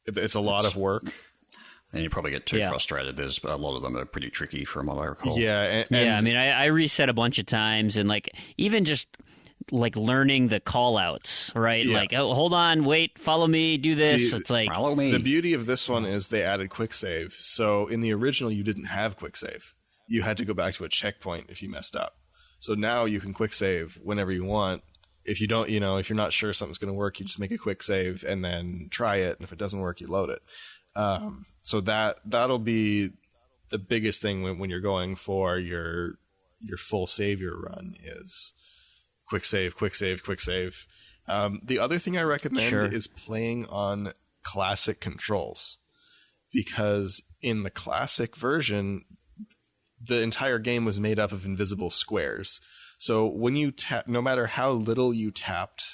it's a lot of work. And you probably get too frustrated. There's a lot of them are pretty tricky from what I recall. Yeah. I reset a bunch of times, and even just learning the call outs, right? Yeah. Oh, hold on, wait, follow me, do this. See, it's follow me. The beauty of this one is they added quick save. So in the original, you didn't have quick save. You had to go back to a checkpoint if you messed up. So now you can quick save whenever you want. If you don't, if you're not sure something's going to work, you just make a quick save and then try it. And if it doesn't work, you load it. So that'll be the biggest thing when you're going for your full savior run is quick save, quick save, quick save. The other thing I recommend is playing on classic controls, because in the classic version, the entire game was made up of invisible squares. So when you tap, no matter how little you tapped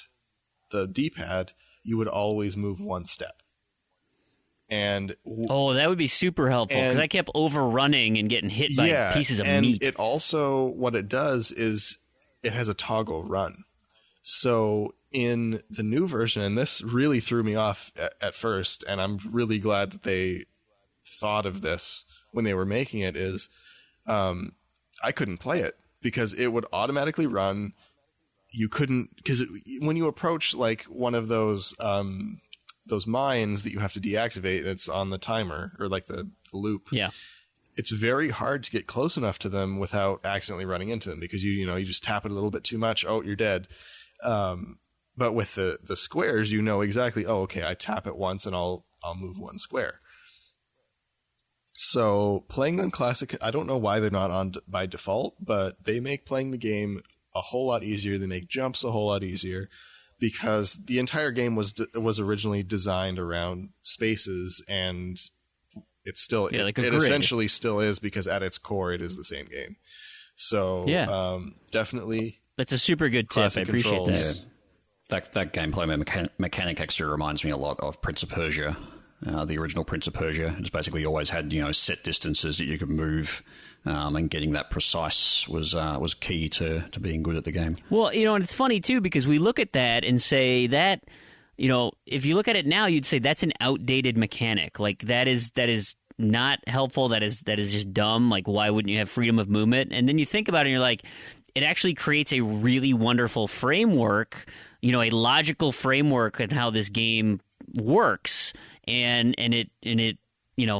the D-pad, you would always move one step. And that would be super helpful, because I kept overrunning and getting hit by pieces of meat. And it also, what it does is it has a toggle run. So in the new version, and this really threw me off at first, and I'm really glad that they thought of this when they were making it, is I couldn't play it because it would automatically run. You couldn't, because when you approach one of those mines that you have to deactivate, it's on the timer or the loop. Yeah. It's very hard to get close enough to them without accidentally running into them, because you just tap it a little bit too much. Oh, you're dead. But with the squares, you know exactly, oh, okay, I tap it once and I'll move one square. So playing on Classic, I don't know why they're not on by default, but they make playing the game a whole lot easier. They make jumps a whole lot easier because the entire game was originally designed around spaces, and it's still it essentially still is, because at its core it is the same game. So definitely, that's a super good tip. I appreciate that. Yeah. That gameplay mechanic actually reminds me a lot of Prince of Persia. The original Prince of Persia. It's basically always had set distances that you could move, and getting that precise was key to being good at the game. Well, and it's funny too, because we look at that and say that, if you look at it now, you'd say that's an outdated mechanic. Like that is not helpful. That is just dumb. Like, why wouldn't you have freedom of movement? And then you think about it and you're like, it actually creates a really wonderful framework, a logical framework on how this game works. And it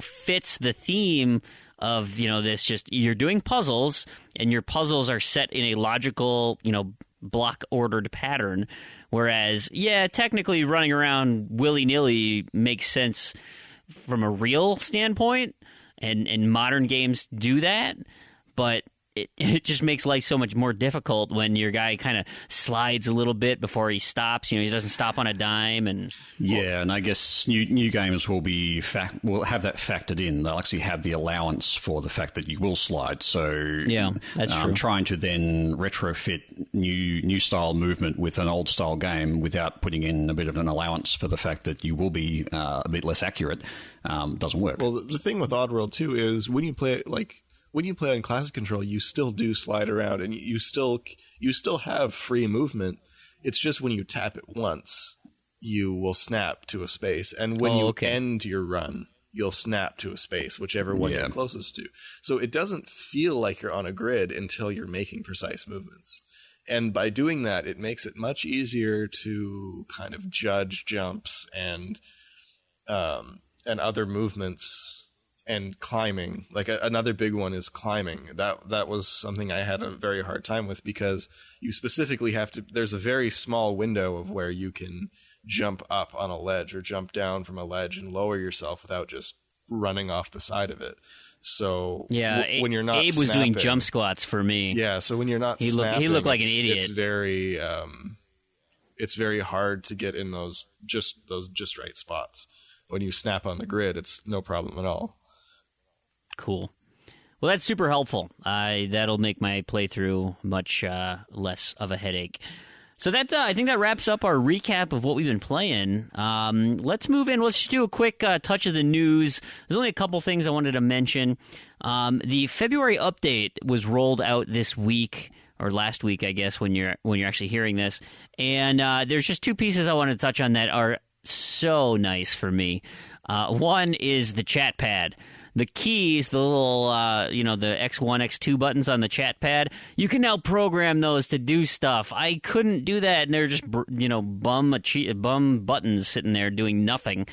fits the theme of this, just you're doing puzzles, and your puzzles are set in a logical block ordered pattern, whereas technically running around willy-nilly makes sense from a real standpoint, and modern games do that, but it just makes life so much more difficult when your guy kind of slides a little bit before he stops. He doesn't stop on a dime. And I guess new games will have that factored in. They'll actually have the allowance for the fact that you will slide. So that's true. Trying to then retrofit new style movement with an old style game without putting in a bit of an allowance for the fact that you will be a bit less accurate doesn't work. Well, the thing with Oddworld too is when you play when you play on Classic Control, you still do slide around, and you still have free movement. It's just when you tap it once, you will snap to a space, and when you end your run, you'll snap to a space, whichever one you're closest to. So it doesn't feel like you're on a grid until you're making precise movements. And by doing that, it makes it much easier to kind of judge jumps and other movements. And climbing, like another big one is climbing. That was something I had a very hard time with, because you specifically have to. There's a very small window of where you can jump up on a ledge or jump down from a ledge and lower yourself without just running off the side of it. So when you're not, Abe was doing jump squats for me. Yeah, so when you're not, he looked like an idiot. It's very hard to get in those just right spots. When you snap on the grid, it's no problem at all. Cool. Well, that's super helpful. That'll make my playthrough much less of a headache. So that I think that wraps up our recap of what we've been playing. Let's move in. Let's just do a quick touch of the news. There's only a couple things I wanted to mention. The February update was rolled out this week, or last week, I guess, when you're actually hearing this. And there's just two pieces I want to touch on that are so nice for me. One is the chat pad. The keys, the little, the X1, X2 buttons on the chat pad, you can now program those to do stuff. I couldn't do that, and they're just, bum buttons sitting there doing nothing.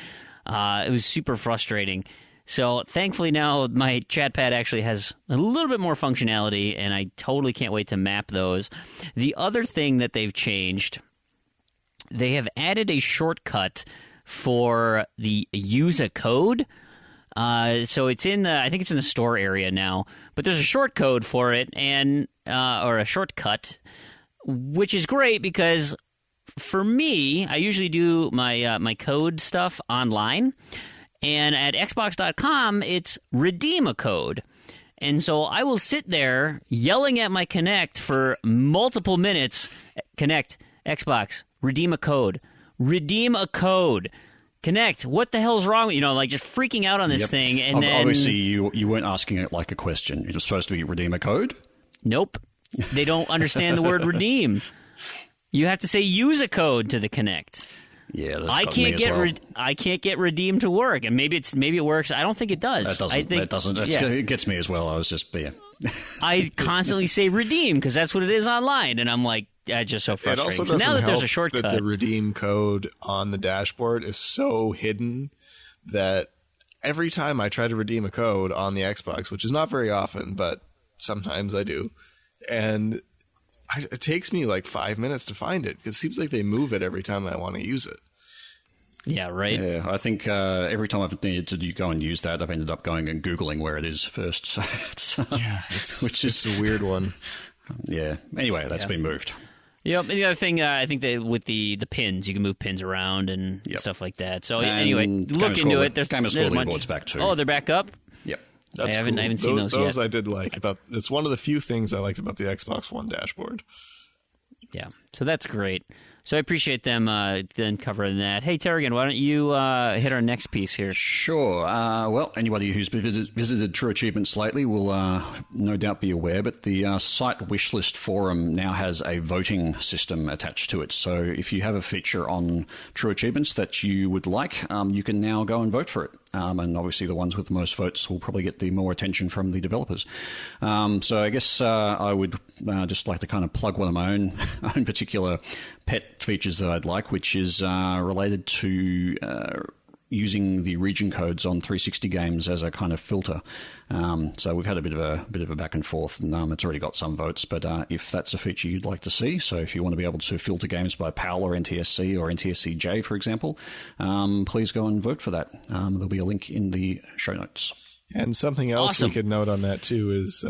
It was super frustrating. So thankfully now my chat pad actually has a little bit more functionality, and I totally can't wait to map those. The other thing that they've changed, they have added a shortcut for the use a code. So it's I think it's in the store area now, but there's a short code for it, and or a shortcut, which is great because for me, I usually do my code stuff online, and at Xbox.com, it's redeem a code. And so I will sit there yelling at my Kinect for multiple minutes. Kinect, Xbox, redeem a code. Redeem a code. Kinect, what the hell's wrong with just freaking out on this thing. And then obviously you weren't asking it like a question. It was supposed to be redeem a code? Nope. They don't understand the word redeem. You have to say use a code to the Kinect. Yeah, that's I can't get redeem to work, and maybe it works. I don't think it does. That doesn't. It gets me as well. I was just I constantly say redeem because that's what it is online, and I'm like, that's just so frustrating. It also doesn't now that help there's a shortcut, that the redeem code on the dashboard is so hidden that every time I try to redeem a code on the Xbox, which is not very often, but sometimes I do, and it takes me like 5 minutes to find it because it seems like they move it every time I want to use it. Yeah, right. Yeah, I think every time I've needed to go and use that, I've ended up going and Googling where it is first. So Which is a weird one. Yeah. Anyway, that's been moved. Yep. And the other thing, I think that with the pins, you can move pins around and stuff like that. So anyway, look into it. There's Gamerscore leaderboards back too. Oh, they're back up? Yep. That's I haven't seen those yet. Those I did like. It's one of the few things I liked about the Xbox One dashboard. Yeah, so that's great. So I appreciate them then covering that. Hey, Terrigan, why don't you hit our next piece here? Sure. Well, anybody who's visited True Achievements lately will no doubt be aware, but the site wishlist forum now has a voting system attached to it. So if you have a feature on True Achievements that you would like, you can now go and vote for it. And obviously the ones with the most votes will probably get the more attention from the developers. So I guess I would just like to kind of plug one of my own particular pet features that I'd like, which is related to using the region codes on 360 games as a kind of filter. So we've had a bit of a back and forth, and it's already got some votes. But if that's a feature you'd like to see, so if you want to be able to filter games by PAL or NTSC or NTSCJ, for example, please go and vote for that. There'll be a link in the show notes. And something else we could note on that too is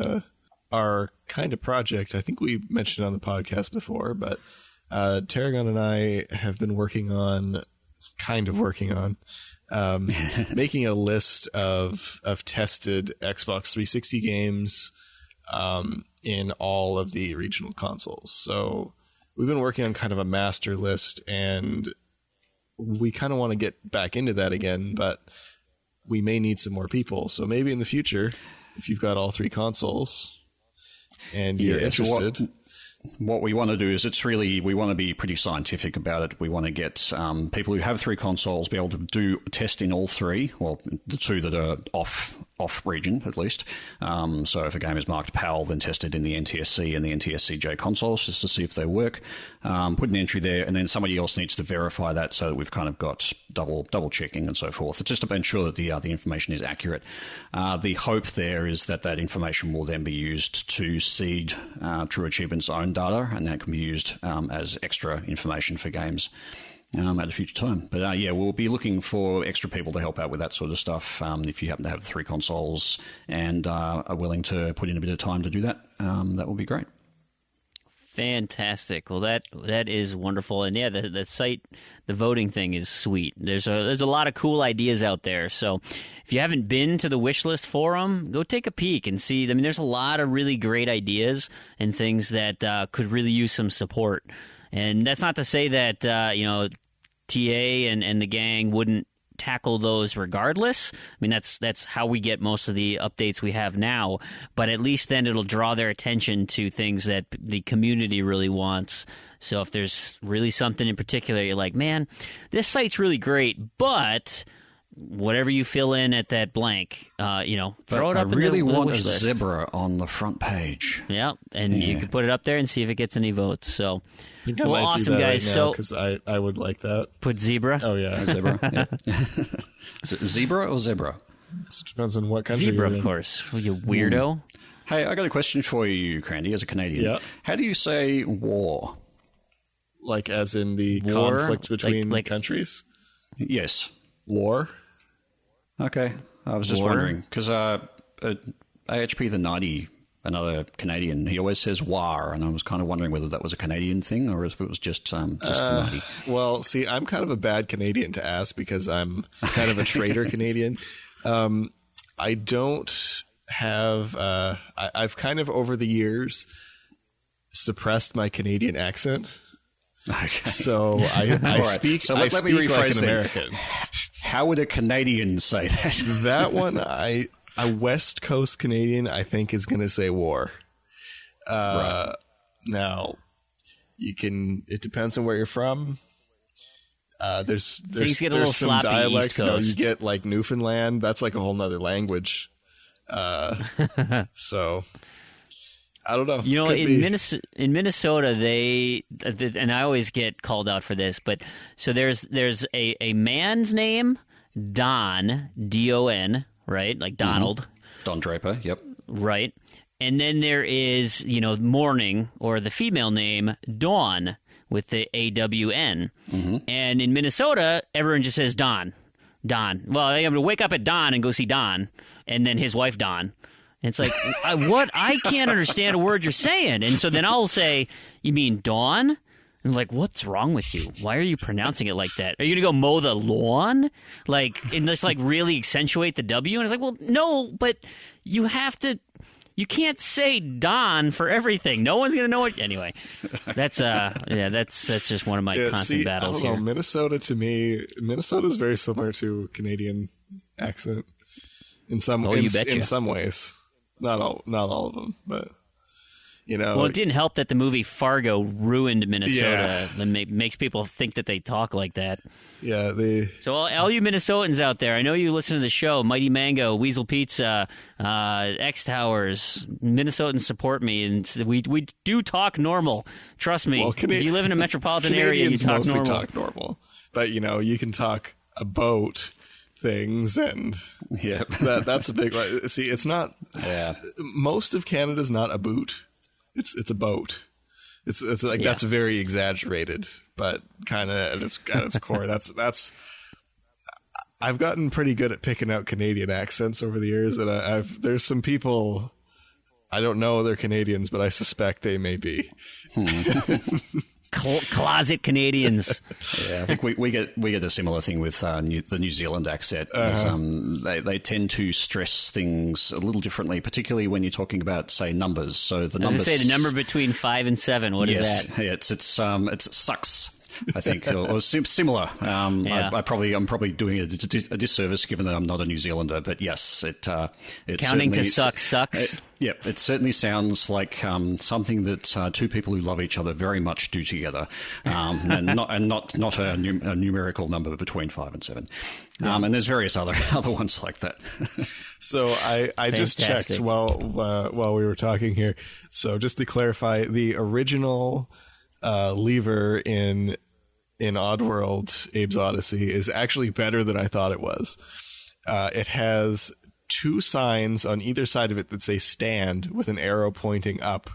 our kind of project. I think we mentioned on the podcast before, but Tarragon and I have been working on making a list of tested Xbox 360 games in all of the regional consoles. So we've been working on kind of a master list, and we kind of want to get back into that again, but we may need some more people. So maybe in the future, if you've got all 3 consoles and you're interested... So what we want to do is we want to be pretty scientific about it. We want to get people who have 3 consoles be able to do test in all 3, well, the 2 that are off region at least. So if a game is marked PAL, then test it in the NTSC and the NTSCJ consoles just to see if they work. Put an entry there, and then somebody else needs to verify that so that we've kind of got double checking and so forth. It's just to ensure that the information is accurate. The hope there is that information will then be used to seed True Achievements' own data, and that can be used as extra information for games at a future time. But we'll be looking for extra people to help out with that sort of stuff. If you happen to have 3 consoles and are willing to put in a bit of time to do that, that will be great. Fantastic. Well, that is wonderful, and the site, the voting thing is sweet. There's a lot of cool ideas out there. So, if you haven't been to the Wishlist forum, go take a peek and see. I mean, there's a lot of really great ideas and things that could really use some support. And that's not to say that TA and the gang wouldn't tackle those regardless. I mean, that's how we get most of the updates we have now, but at least then it'll draw their attention to things that the community really wants. So if there's really something in particular you're like, man, this site's really great, but whatever you fill in at that blank, throw it up. I really want a list. Zebra on the front page. Yeah, and you can put it up there and see if it gets any votes. So, I think I might awesome, do that guys. Right now, because I would like that. Put zebra. Oh yeah, zebra. Yeah. Is it zebra or zebra? It depends on what country. Zebra, you're in. of course. You weirdo. Hey, I got a question for you, Crandy, as a Canadian. Yeah. How do you say war? Like as in the War? conflict between Like- countries? Yes. War? Okay. I was just War? wondering, because AHP the 90, another Canadian, he always says war, and I was kind of wondering whether that was a Canadian thing or if it was just the 90. Well, see, I'm kind of a bad Canadian to ask because I'm kind of a traitor Canadian. I don't have... I've kind of, over the years, suppressed my Canadian accent. Okay. So I right. speak. So I let me speak like rephrase an that. American. How would a Canadian say that? That one, a West Coast Canadian, I think, is going to say war. Right. Now, you can. It depends on where you're from. There's Things get a little some sloppy dialects. East You know, Coast. you get like Newfoundland. That's like a whole nother language. So. I don't know. In Could be. Minnesota, they and I always get called out for this, but so there's a man's name, Don, D-O-N, right? Like Donald. Don Draper, yep. Right. And then there is, morning, or the female name, Dawn, with the AWN. Mm-hmm. And in Minnesota, everyone just says Dawn. Don. Well, I'm going to wake up at dawn and go see Don, and then his wife Dawn. And it's like, what? I can't understand a word you're saying. And so then I'll say, you mean Dawn? And I'm like, what's wrong with you? Why are you pronouncing it like that? Are you going to go mow the lawn? And just really accentuate the W? And it's like, well, no, but you have to. You can't say Don for everything. No one's going to know it. Anyway, that's just one of my constant battles here. Minnesota, to me, Minnesota's very similar to Canadian accent in some ways. Not all of them, but Well, it didn't help that the movie Fargo ruined Minnesota. Yeah. That makes people think that they talk like that. Yeah, So all you Minnesotans out there, I know you listen to the show, Mighty Mango, Weasel Pizza, X Towers, Minnesotans support me, and we do talk normal. Trust me. Well, if you live in a metropolitan area, you talk normal. Talk normal. But, you can talk about things, and that's a big one. See, it's not... Yeah. Most of Canada's not a boot. It's a boat. It's that's very exaggerated, but kind of at its core, that's. I've gotten pretty good at picking out Canadian accents over the years, and there's some people I don't know they're Canadians, but I suspect they may be. Closet Canadians. Yeah, I think we get a similar thing with the New Zealand accent. They tend to stress things a little differently, particularly when you're talking about, say, numbers. So the numbers. Say the number between 5 and 7. What is that? Yeah, it's sucks. I think, or similar. I'm probably doing a disservice given that I'm not a New Zealander, but yes, it counting to sucks. It certainly sounds like something that two people who love each other very much do together, and not a numerical number between 5 and 7. And there's various other ones like that. So I just checked while we were talking here. So just to clarify, the original lever in Oddworld, Abe's Odyssey, is actually better than I thought it was. It has 2 signs on either side of it that say stand with an arrow pointing up,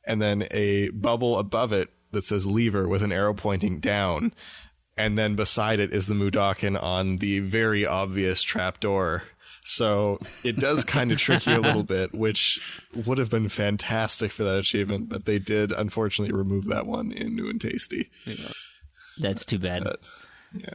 and then a bubble above it that says lever with an arrow pointing down, and then beside it is the Mudokon on the very obvious trapdoor. So it does kind of trick you a little bit, which would have been fantastic for that achievement, but they did unfortunately remove that one in New and Tasty. Yeah. That's too bad. Yeah.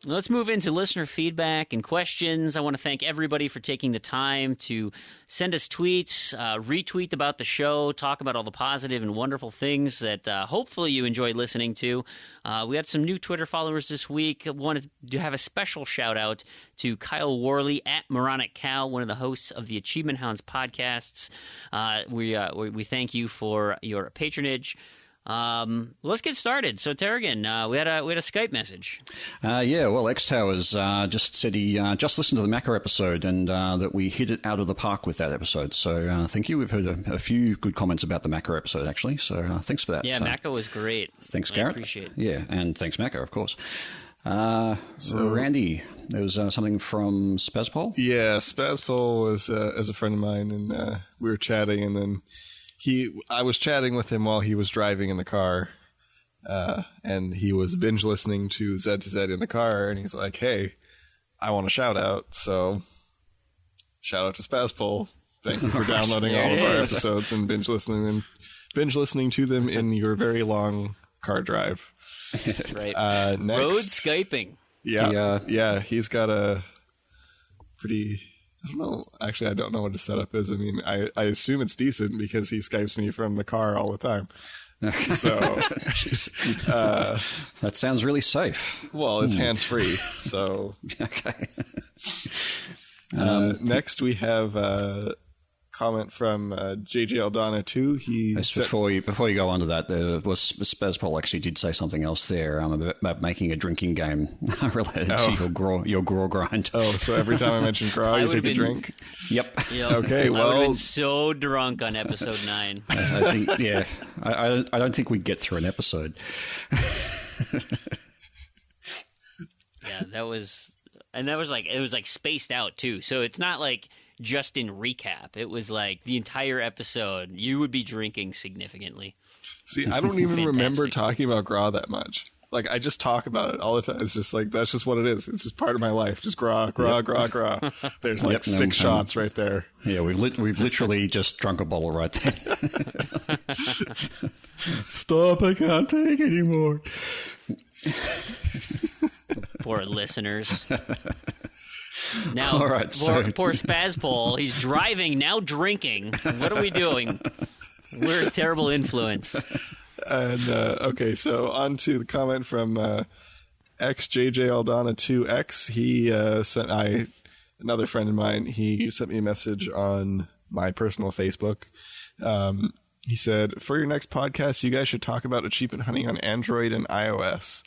Let's move into listener feedback and questions. I want to thank everybody for taking the time to send us tweets, retweet about the show, talk about all the positive and wonderful things that hopefully you enjoyed listening to. We had some new Twitter followers this week. I wanted to have a special shout-out to Kyle Worley at Moronic Cal, one of the hosts of the Achievement Hounds podcasts. We thank you for your patronage. Let's get started. So, Terrigan, we had a Skype message. Well, X Towers just said he just listened to the Macca episode and that we hit it out of the park with that episode. So, thank you. We've heard a few good comments about the Macca episode, actually. So, thanks for that. Yeah, Macca was great. Thanks, Garrett. I appreciate it. Yeah, and thanks, Macca, of course. So, Randy, there was something from Spazpol? Yeah, Spazpol was a friend of mine, and we were chatting, and then I was chatting with him while he was driving in the car, and he was binge listening to Z to Z in the car, and he's like, "Hey, I want a shout out." So, shout out to Spazpol. Thank you for downloading all of our episodes and binge listening to them in your very long car drive. Right. Next, road Skyping. Yeah. He's got a pretty. I don't know. Actually, I don't know what his setup is. I mean, I assume it's decent because he Skypes me from the car all the time. So that sounds really safe. Well, it's hands-free. So okay. Next, we have a comment from JJ Aldana too. Before you go on to that, Spazpol actually did say something else there about making a drinking game related to your Graw grind. Oh, so every time I mention Graw, you take a drink? Yep. Okay, well, I would have been so drunk on episode 9. I think, yeah. I don't think we'd get through an episode. Yeah, that was And that was it was spaced out too. So it's not just in recap. It was the entire episode. You would be drinking significantly. See, I don't even remember talking about Gra that much. I just talk about it all the time. It's just that's just what it is. It's just part of my life. Just Gra. There's 6 shots right there. Yeah, we've literally just drunk a bottle right there. Stop, I can't take anymore. Poor listeners. Now, all right, poor Spazpole, he's driving, now drinking. What are we doing? We're a terrible influence. And, okay, so on to the comment from XJJAldana2X. He sent another friend of mine, he sent me a message on my personal Facebook. He said, for your next podcast, you guys should talk about achievement hunting on Android and iOS.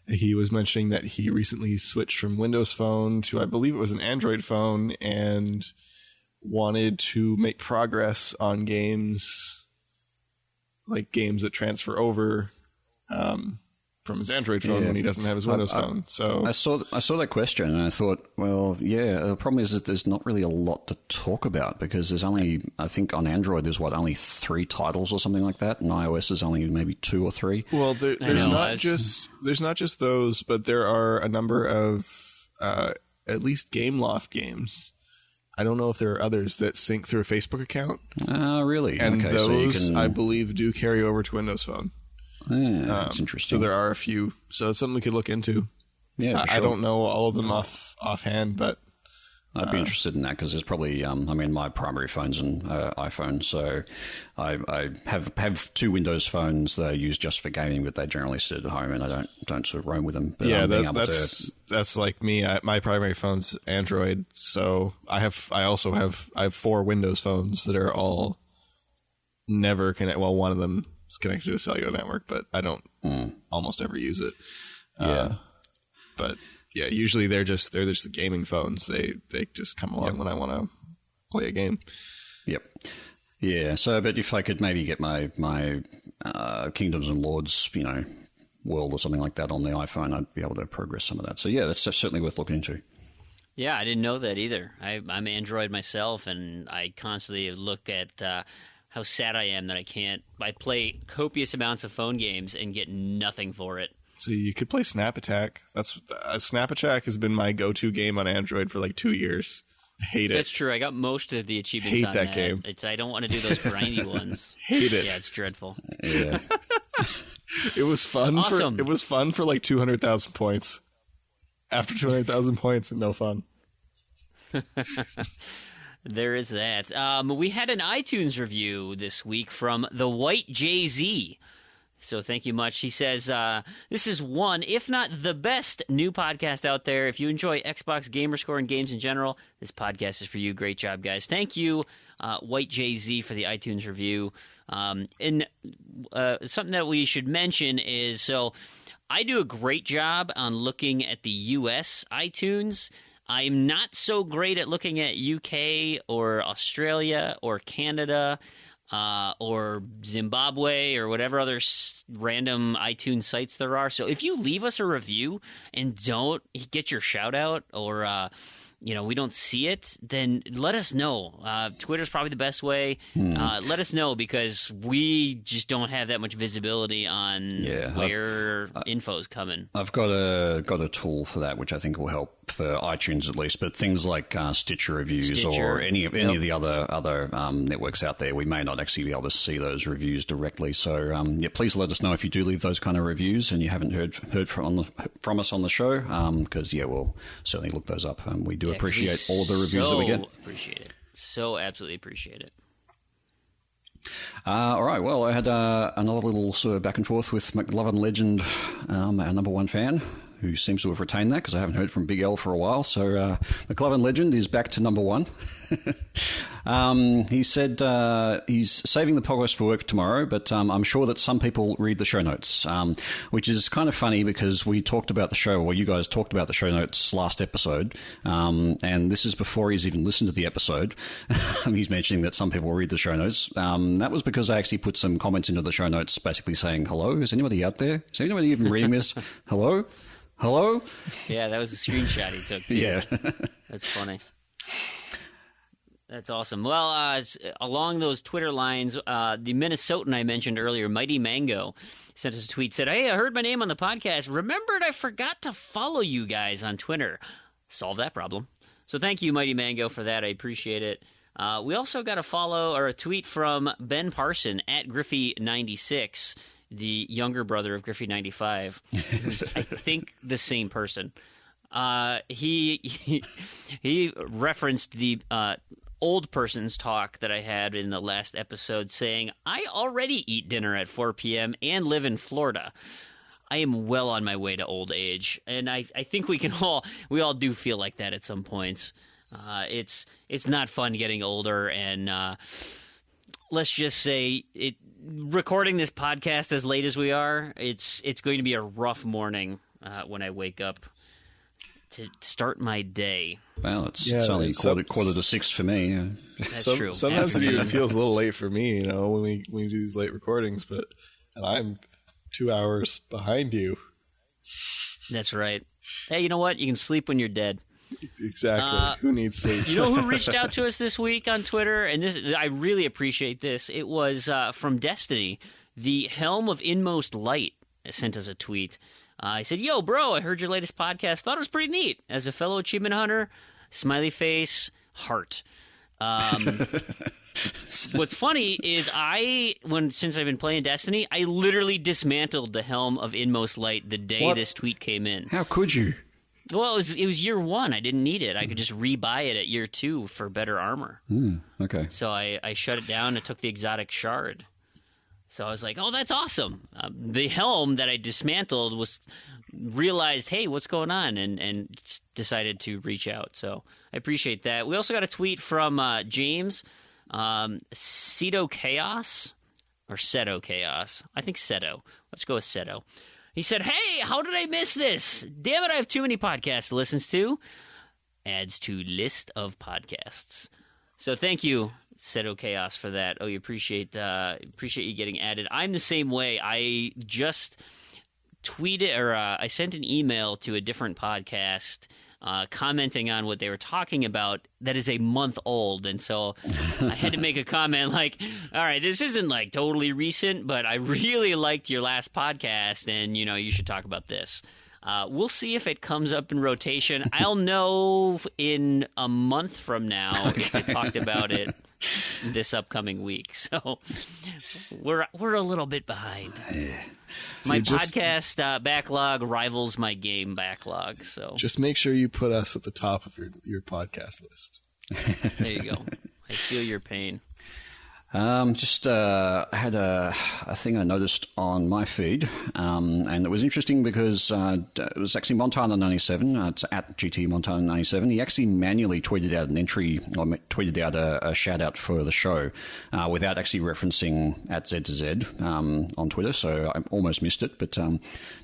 He was mentioning that he recently switched from Windows Phone to, I believe it was an Android phone, and wanted to make progress on games, games that transfer over from his Android phone when he doesn't have his Windows phone. So I saw that question and I thought, well, yeah, the problem is that there's not really a lot to talk about because there's only, I think on Android there's only 3 titles or something like that, and iOS is only maybe 2 or 3. Well, there's not just those, but there are a number of at least Gameloft games. I don't know if there are others that sync through a Facebook account. Really? And okay, those, so I believe, do carry over to Windows Phone. Yeah, that's interesting. So there are a few. So it's something we could look into. Yeah, for sure. I don't know all of them offhand, but I'd be interested in that because there's probably, my primary phone's an iPhone, so I have 2 Windows phones that I use just for gaming, but they generally sit at home and I don't sort of roam with them. But yeah, that's like me. My primary phone's Android, so I have 4 Windows phones that are all never connect. Well, one of them is connected to a cellular network, but I don't almost ever use it. But yeah, usually they're just the gaming phones. They just come along when I want to play a game. Yep. Yeah. So, but if I could maybe get my Kingdoms and Lords, world or something like that on the iPhone, I'd be able to progress some of that. So yeah, that's certainly worth looking into. Yeah, I didn't know that either. I'm Android myself, and I constantly look at how sad I am that I play copious amounts of phone games and get nothing for it. So you could play Snap Attack. Snap Attack has been my go-to game on Android for 2 years. I hate it. That's true. I got most of the achievements on that game. I don't want to do those grindy ones. Hate it. Yeah, it's dreadful. Yeah. It was fun. Awesome. It was fun for 200,000 points. After 200,000 points, no fun. There is that. We had an iTunes review this week from the White Jay-Z. So thank you much. He says, this is one, if not the best new podcast out there. If you enjoy Xbox Gamerscore and games in general, this podcast is for you. Great job, guys. Thank you, White Jay-Z, for the iTunes review. And something that we should mention is, so I do a great job on looking at the U.S. iTunes. I'm not so great at looking at UK or Australia or Canada or Zimbabwe or whatever other random iTunes sites there are. So if you leave us a review and don't get your shout out or we don't see it, then let us know. Twitter's probably the best way. Let us know because we just don't have that much visibility on where info's coming. I've got a tool for that, which I think will help for iTunes at least. But things like Stitcher reviews or any of the other networks out there, we may not actually be able to see those reviews directly. So please let us know if you do leave those kind of reviews and you haven't heard from us on the show, because we'll certainly look those up. We do appreciate all of the reviews that we get. Appreciate it. So absolutely appreciate it. All right. Well, I had another little sort of back and forth with McLovin Legend, our number 1 fan, who seems to have retained that because I haven't heard from Big L for a while. So McLovin Legend is back to number 1. He said he's saving the podcast for work tomorrow, but I'm sure that some people read the show notes, which is kind of funny because we talked about the show, or you guys talked about the show notes last episode, and this is before he's even listened to the episode. He's mentioning that some people read the show notes. That was because I actually put some comments into the show notes basically saying, hello, is anybody out there? Is anybody even reading this? Hello? Hello? Yeah, that was a screenshot he took, too. Yeah. That's funny. That's awesome. Well, along those Twitter lines, the Minnesotan I mentioned earlier, Mighty Mango, sent us a tweet, said, "Hey, I heard my name on the podcast. Remembered I forgot to follow you guys on Twitter. Solve that problem." So thank you, Mighty Mango, for that. I appreciate it. We also got a tweet from Ben Parson at Griffey96, the younger brother of Griffey95, who's, I think, the same person. He referenced the old person's talk that I had in the last episode, saying, "I already eat dinner at 4 p.m. and live in Florida. I am well on my way to old age," and I think we all do feel like that at some points. It's not fun getting older, and let's just say recording this podcast as late as we are, it's going to be a rough morning when I wake up to start my day. Well, it's only quarter to 6 for me. That's true. Sometimes it even feels a little late for me, when we do these late recordings, and I'm 2 hours behind you. That's right. Hey, you know what? You can sleep when you're dead. Exactly. Who needs sleep? You know who reached out to us this week on Twitter? And I really appreciate this. It was from Destiny. The Helm of Inmost Light sent us a tweet. I said, "Yo, bro, I heard your latest podcast. Thought it was pretty neat. As a fellow achievement hunter, smiley face, heart." What's funny is since I've been playing Destiny, I literally dismantled the Helm of Inmost Light the day this tweet came in. How could you? Well, it was year 1. I didn't need it. I could just rebuy it at year 2 for better armor. Okay. So I shut it down and took the exotic shard. So I was like, "Oh, that's awesome." The helm that I dismantled realized, hey, what's going on, and decided to reach out. So I appreciate that. We also got a tweet from James, Ceto Chaos, or Seto Chaos. I think Seto. Let's go with Seto. He said, "Hey, how did I miss this? Damn it, I have too many podcasts to listen to." Adds to list of podcasts. So thank you, Seto Chaos, for that. Oh, you appreciate you getting added. I'm the same way. I just tweeted, or I sent an email to a different podcast commenting on what they were talking about that is a month old, and so I had to make a comment like, "All right, this isn't like totally recent, but I really liked your last podcast, and you should talk about this." We'll see if it comes up in rotation. I'll know in a month from now if I talked about it this upcoming week. So we're a little bit behind. So my podcast backlog rivals my game backlog. So just make sure you put us at the top of your podcast list. There you go. I feel your pain. I had a thing I noticed on my feed, and it was interesting because it was actually Montana97. It's at GT Montana97. He actually manually tweeted out an entry, or tweeted out a shout out for the show, without actually referencing at Z2Z on Twitter. So I almost missed it, but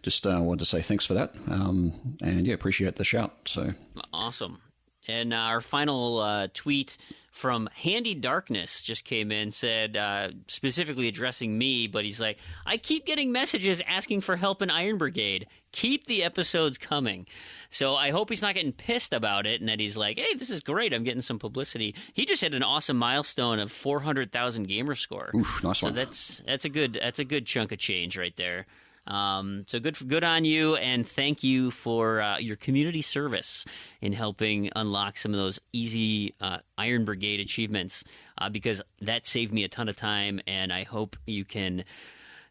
just wanted to say thanks for that, and yeah, appreciate the shout. So awesome. And our final tweet from Handy Darkness just came in, said, specifically addressing me, but he's like, "I keep getting messages asking for help in Iron Brigade. Keep the episodes coming." So I hope he's not getting pissed about it and that he's like, "Hey, this is great. I'm getting some publicity." He just hit an awesome milestone of 400,000 gamer score. Oof, nice one. So that's a good chunk of change right there. So good on you, and thank you for your community service in helping unlock some of those easy Iron Brigade achievements, because that saved me a ton of time, and I hope you can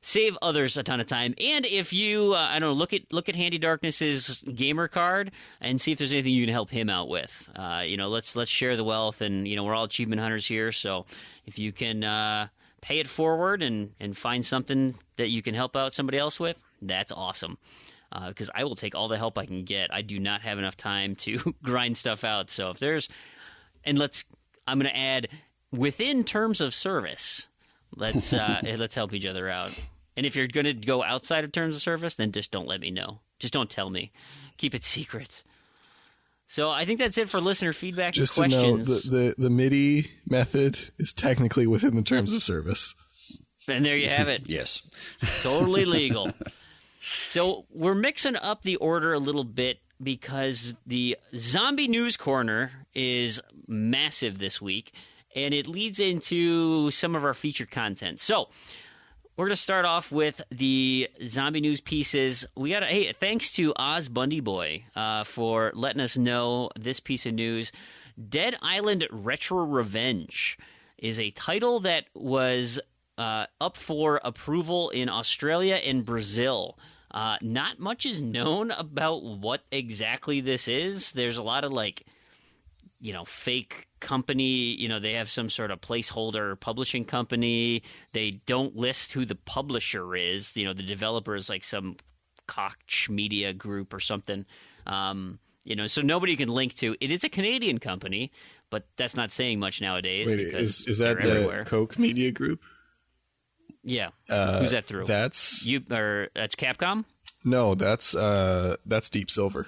save others a ton of time. And if you, look at Handy Darkness's gamer card and see if there's anything you can help him out with. Let's share the wealth, and we're all achievement hunters here, so if you can pay it forward and find something that you can help out somebody else with, that's awesome. Because I will take all the help I can get. I do not have enough time to grind stuff out. So if there's, I'm going to add within terms of service. Let's help each other out. And if you're going to go outside of terms of service, then just don't let me know. Just don't tell me. Keep it secret. So I think that's it for listener feedback and questions. Just to know, the MIDI method is technically within the terms of service. And there you have it. Yes. Totally legal. So we're mixing up the order a little bit because the Zombie News Corner is massive this week, and it leads into some of our feature content. So we're going to start off with the zombie news pieces. Hey, thanks to Oz Bundy Boy for letting us know this piece of news. Dead Island Retro Revenge is a title that was up for approval in Australia and Brazil. Not much is known about what exactly this is. There's a lot of fake company. They have some sort of placeholder publishing company. They don't list who the publisher is. The developer is like some Koch Media Group or something. So nobody can link to. It is a Canadian company, but that's not saying much nowadays. Wait, is that the everywhere. Koch Media Group? Yeah. Who's that through? That's Capcom? No, that's Deep Silver.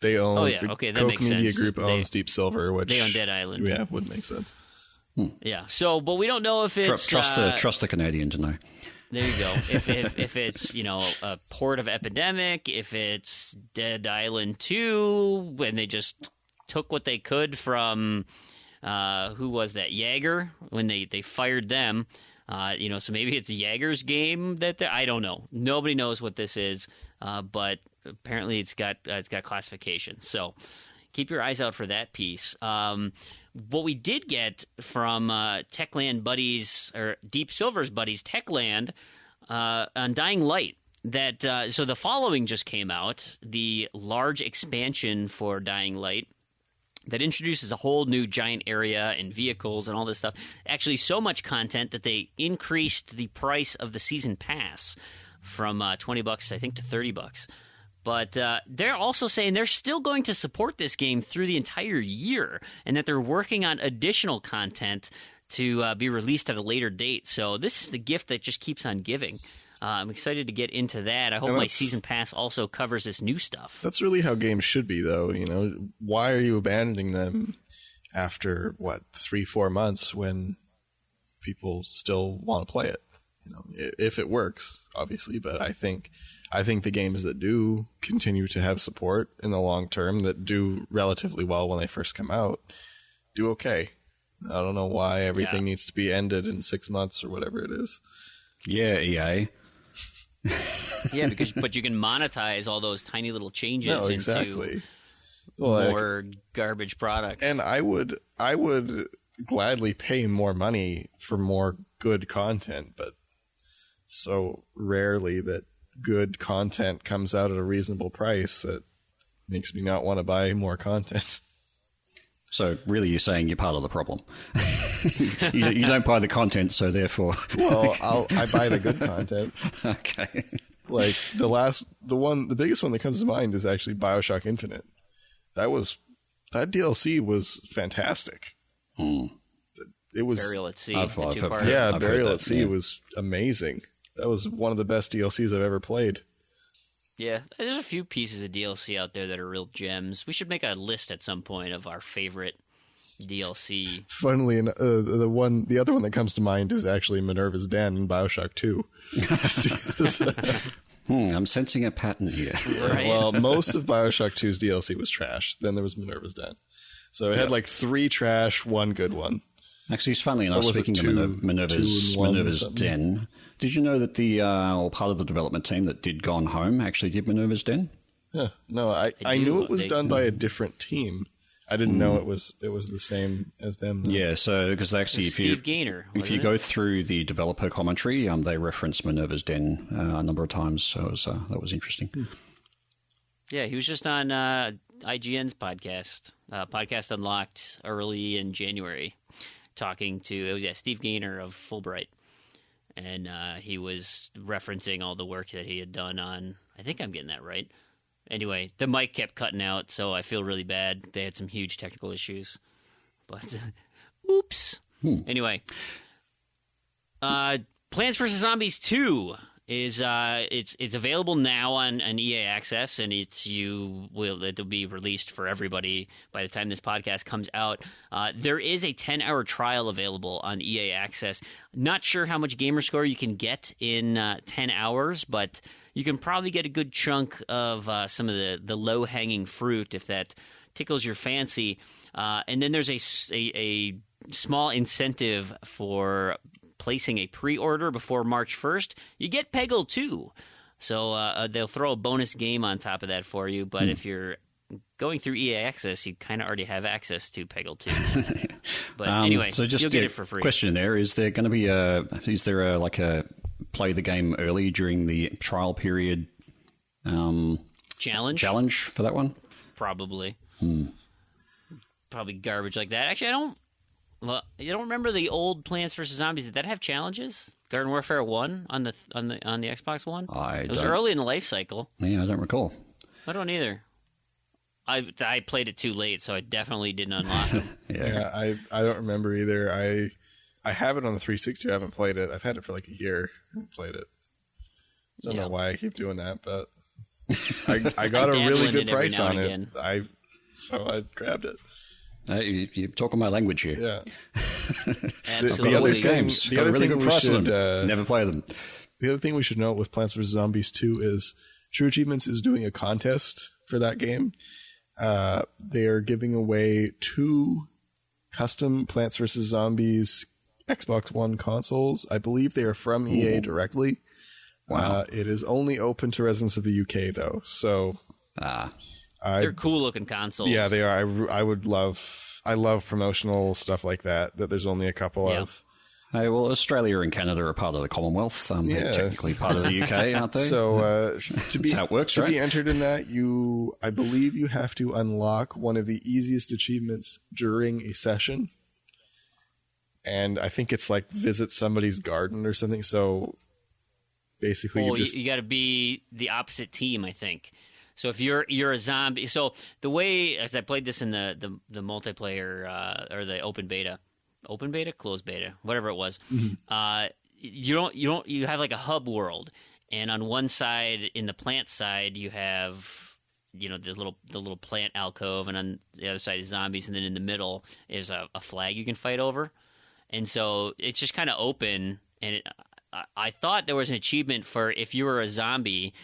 They own. Oh yeah, okay, that Koch makes Media sense. Group owns Deep Silver, which they own Dead Island. Yeah, would make sense. Yeah. So, but we don't know if it's trust the Canadian to know. There you go. If it's a port of Epidemic, if it's Dead Island 2, when they just took what they could from who was that, Jaeger, when they fired them. So maybe it's a Jaeger's game I don't know. Nobody knows what this is, but apparently it's got classification. So keep your eyes out for that piece. What we did get from Techland buddies, or Deep Silver's buddies, Techland, on Dying Light, that so the following just came out, the large expansion for Dying Light, that introduces a whole new giant area and vehicles and all this stuff. Actually, so much content that they increased the price of the season pass from $20, I think, to $30. But they're also saying they're still going to support this game through the entire year, and that they're working on additional content to be released at a later date. So this is the gift that just keeps on giving. I'm excited to get into that. I hope my season pass also covers this new stuff. That's really how games should be, though. Why are you abandoning them after 3-4 months when people still want to play it? If it works, obviously. But I think the games that do continue to have support in the long term, that do relatively well when they first come out, do okay. I don't know why everything needs to be ended in 6 months or whatever it is. Yeah, EA. Yeah, but you can monetize all those tiny little changes into more garbage products. And I would gladly pay more money for more good content, but so rarely that good content comes out at a reasonable price that makes me not want to buy more content. So really you're saying you're part of the problem. you don't buy the content, so therefore... Well, I buy the good content. Okay. Like the biggest one that comes to mind is actually BioShock Infinite. That DLC was fantastic. It was Burial at Sea. Burial at Sea was amazing. That was one of the best DLCs I've ever played. Yeah, there's a few pieces of DLC out there that are real gems. We should make a list at some point of our favorite DLC. Funnily, the other one that comes to mind is actually Minerva's Den in BioShock 2. I'm sensing a pattern here. Right. Well, most of BioShock 2's DLC was trash. Then there was Minerva's Den. So it had 3 trash, 1 good one. Actually, it's funnily enough, speaking of Minerva's Den, did you know that the part of the development team that did Gone Home actually did Minerva's Den? Yeah, no, I knew it was done by a different team. I didn't know it was the same as them, though. Yeah, so because actually, Steve Gaynor, if you go through the developer commentary, they reference Minerva's Den a number of times. So that was interesting. Yeah, he was just on IGN's podcast, Podcast Unlocked, early in January, talking to Steve Gaynor of Fulbright, and he was referencing all the work that he had done on. I think I'm getting that right. Anyway, the mic kept cutting out, so I feel really bad. They had some huge technical issues, but oops. Anyway, Plants vs. Zombies 2 is it's available now on EA Access, and it'll be released for everybody by the time this podcast comes out. There is a 10-hour trial available on EA Access. Not sure how much gamer score you can get in 10 hours, but you can probably get a good chunk of some of the low-hanging fruit if that tickles your fancy. And then there's a small incentive for placing a pre-order before March 1st. You get Peggle 2. So they'll throw a bonus game on top of that for you. But if you're going through EA Access, you kind of already have access to Peggle 2. But anyway, so just you'll get it for free. Question there, is there going to be a play the game early during the trial period challenge for that one? Probably. Probably garbage like that. Actually, you don't remember the old Plants vs. Zombies? Did that have challenges? Garden Warfare 1 on the Xbox One? It was early in the life cycle. Yeah, I don't recall. I don't either. I played it too late, so I definitely didn't unlock them. Yeah, I don't remember either. I have it on the 360. I haven't played it. I've had it for like a year. I haven't played it. Don't know why I keep doing that, but I got a really good price on it. So I grabbed it. You're talking my language here. Yeah. Absolutely. The other thing we should never play them. The other thing we should note with Plants vs. Zombies 2 is True Achievements is doing a contest for that game. They are giving away 2 custom Plants vs. Zombies Xbox One consoles. I believe they are from EA directly. Wow. It is only open to residents of the UK, though. So they're cool-looking consoles. Yeah, they are. I love promotional stuff like that there's only a couple of. Hey, well, Australia and Canada are part of the Commonwealth. They're technically part of the UK, aren't they? So that's how it works, to right? be entered in that, I believe you have to unlock one of the easiest achievements during a session. And I think it's like visit somebody's garden or something. So basically you got to be the opposite team, I think. So if you're a zombie, so the way, as I played this in the multiplayer or the open beta, closed beta, whatever it was, you have like a hub world, and on one side, in the plant side, you have the little plant alcove, and on the other side is zombies, and then in the middle is a flag you can fight over, and so it's just kind of open. And I thought there was an achievement for if you were a zombie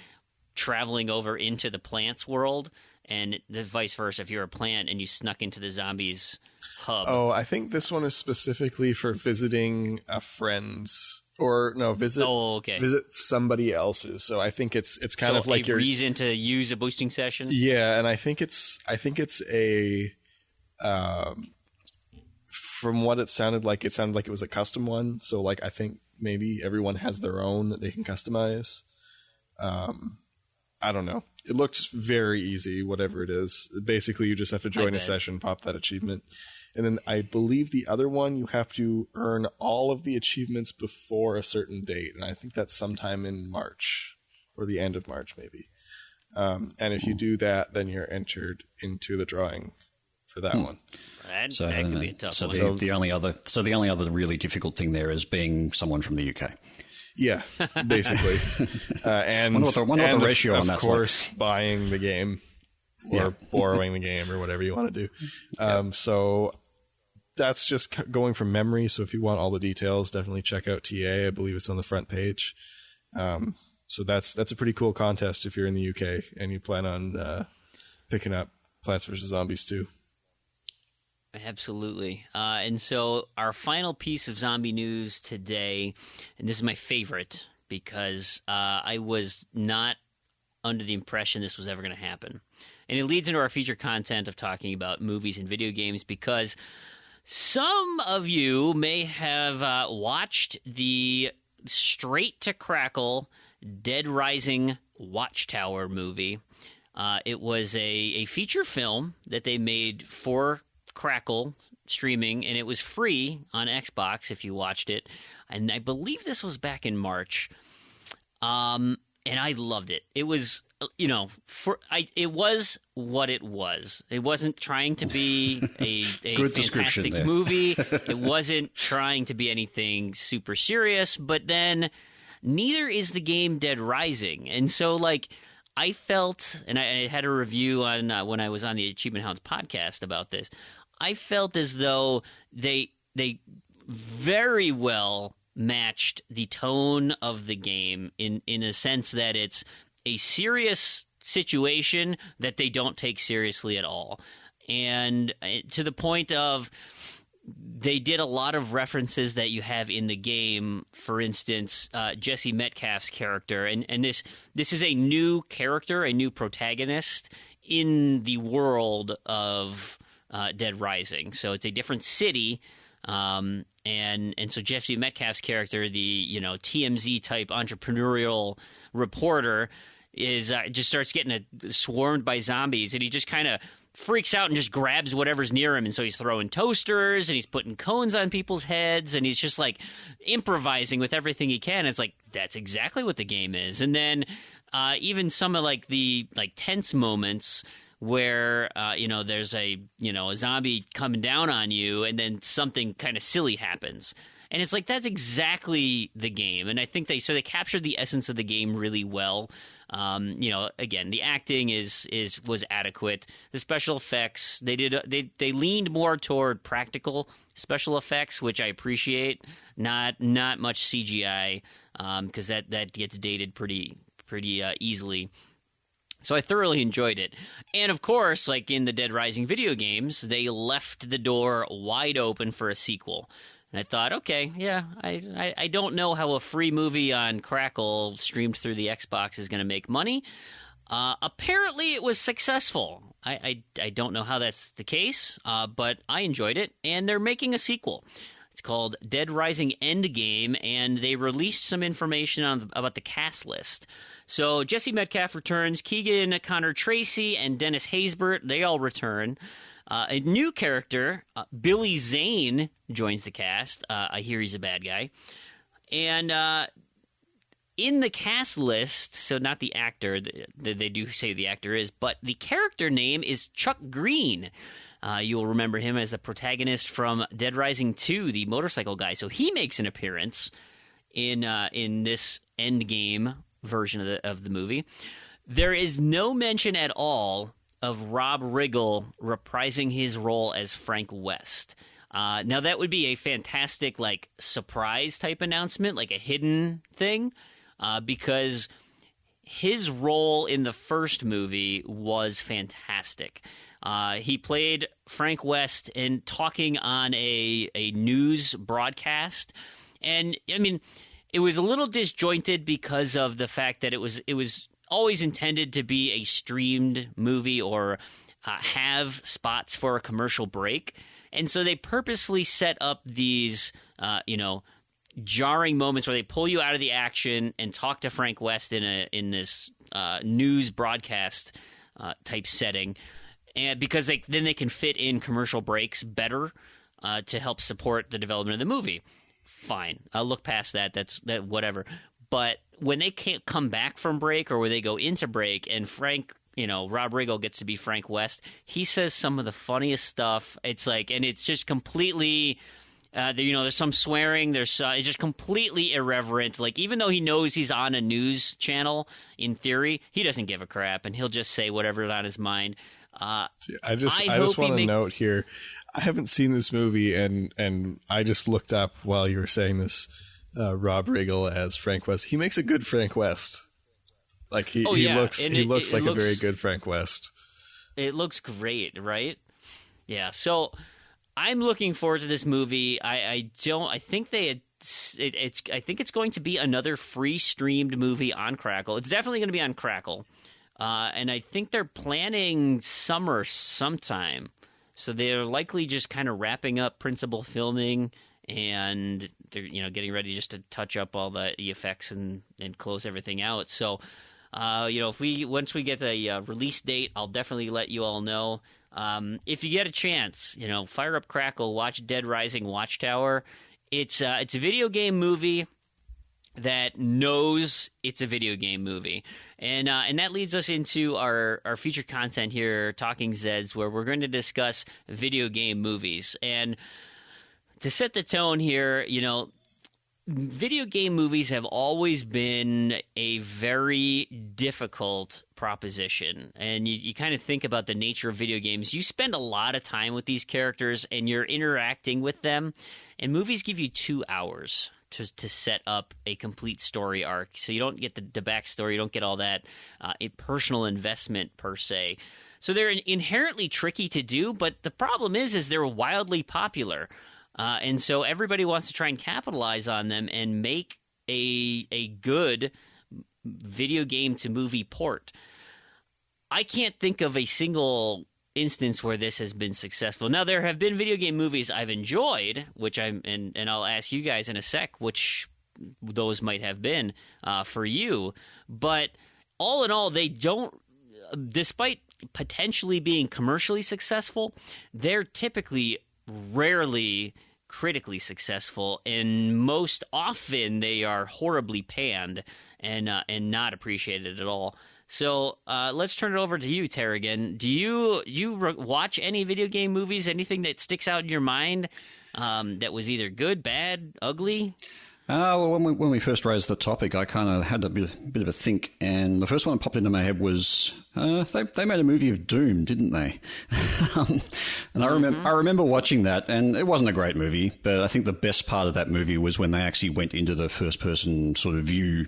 traveling over into the plants world, and the vice versa if you're a plant and you snuck into the zombies hub. Oh, I think this one is specifically for visiting a friend's visit somebody else's. So I think it's kind of like a reason to use a boosting session. Yeah, and I think it's a from what it sounded like it was a custom one. So like I think maybe everyone has their own that they can customize. I don't know. It looks very easy, whatever it is. Basically, you just have to join a session, pop that achievement. And then I believe the other one, you have to earn all of the achievements before a certain date. And I think that's sometime in March or the end of March, maybe. And if you do that, then you're entered into the drawing for that one. That could be a tough one. So the only other really difficult thing there is being someone from the UK. Yeah, basically. And what the ratio on that? Of course, buying the game or borrowing the game or whatever you want to do. So that's just going from memory. So if you want all the details, definitely check out TA. I believe it's on the front page. So that's a pretty cool contest if you're in the UK and you plan on picking up Plants vs. Zombies 2. Absolutely. And so our final piece of zombie news today, and this is my favorite because I was not under the impression this was ever going to happen. And it leads into our feature content of talking about movies and video games because some of you may have watched the straight-to-crackle Dead Rising Watchtower movie. It was a feature film that they made for Crackle streaming, and it was free on Xbox if you watched it. And I believe this was back in March. And I loved it. It was, it was what it was. It wasn't trying to be a fantastic movie. It wasn't trying to be anything super serious. But then neither is the game Dead Rising. And so, like, I felt, and I had a review on when I was on the Achievement Hounds podcast about this, I felt as though they very well matched the tone of the game in a sense that it's a serious situation that they don't take seriously at all. And to the point of they did a lot of references that you have in the game. For instance, Jesse Metcalf's character, and this is a new character, a new protagonist in the world of Dead Rising. So it's a different city, and so Jesse Metcalf's character, the TMZ type entrepreneurial reporter, is just starts getting swarmed by zombies, and he just kind of freaks out and just grabs whatever's near him. And so he's throwing toasters and he's putting cones on people's heads, and he's just like improvising with everything he can. It's like, that's exactly what the game is. And then even some of like the tense moments where there's a zombie coming down on you, and then something kind of silly happens. And it's like, that's exactly the game. And I think they captured the essence of the game really well. Again, the acting was adequate. The special effects, they leaned more toward practical special effects, which I appreciate. Not much CGI, because that gets dated pretty easily. So I thoroughly enjoyed it. And of course, like in the Dead Rising video games, they left the door wide open for a sequel. And I thought, okay, yeah, I don't know how a free movie on Crackle streamed through the Xbox is going to make money. Apparently it was successful. I don't know how that's the case, but I enjoyed it. And they're making a sequel. It's called Dead Rising Endgame, and they released some information about the cast list. So Jesse Metcalf returns, Keegan Connor Tracy, and Dennis Haysbert, they all return. A new character, Billy Zane, joins the cast. I hear he's a bad guy. And in the cast list, so not the actor, they do say who the actor is, but the character name is Chuck Green. You will remember him as the protagonist from Dead Rising 2, the motorcycle guy. So he makes an appearance in this Endgame version of the movie. There is no mention at all of Rob Riggle reprising his role as Frank West. Now, that would be a fantastic, like, surprise type announcement, like a hidden thing, because his role in the first movie was fantastic. He played Frank West in talking on a news broadcast, and, I mean, it was a little disjointed because of the fact that it was always intended to be a streamed movie or have spots for a commercial break. And so they purposely set up these, jarring moments where they pull you out of the action and talk to Frank West in this news broadcast type setting, and because then they can fit in commercial breaks better to help support the development of the movie. Fine, I'll look past that. That's whatever. But when they can't come back from break, or when they go into break, and Rob Riggle gets to be Frank West, he says some of the funniest stuff. It's like, and it's just completely, there's some swearing. It's just completely irreverent. Like, even though he knows he's on a news channel, in theory, he doesn't give a crap, and he'll just say whatever's on his mind. I just want to note here, I haven't seen this movie, and I just looked up while you were saying this. Rob Riggle as Frank West. He makes a good Frank West. Like he looks like a very good Frank West. It looks great, right? Yeah. So I'm looking forward to this movie. I think it's going to be another free streamed movie on Crackle. It's definitely going to be on Crackle, and I think they're planning summer sometime. So they're likely just kind of wrapping up principal filming, and they're getting ready just to touch up all the effects and close everything out. So once we get the release date, I'll definitely let you all know. If you get a chance, fire up Crackle, watch Dead Rising Watchtower. It's a video game movie that knows it's a video game movie, and that leads us into our feature content here, Talking Zeds, where we're going to discuss video game movies. And to set the tone here, video game movies have always been a very difficult proposition. And you kind of think about the nature of video games. You spend a lot of time with these characters and you're interacting with them. And movies give you 2 hours to set up a complete story arc. So you don't get the backstory, you don't get all that personal investment per se. So they're inherently tricky to do, but the problem is they're wildly popular. And so everybody wants to try and capitalize on them and make a good video game to movie port. I can't think of a single instance where this has been successful. Now, there have been video game movies I've enjoyed, which and I'll ask you guys in a sec which those might have been for you. But all in all, they don't, despite potentially being commercially successful, they're typically rarely critically successful, and most often they are horribly panned and not appreciated at all. So let's turn it over to you, Terrigan. Do you watch any video game movies? Anything that sticks out in your mind that was either good, bad, ugly? Well, when we first raised the topic, I kind of had a bit of a think, and the first one that popped into my head was they made a movie of Doom, didn't they? And I remember watching that, and it wasn't a great movie, but I think the best part of that movie was when they actually went into the first person sort of view.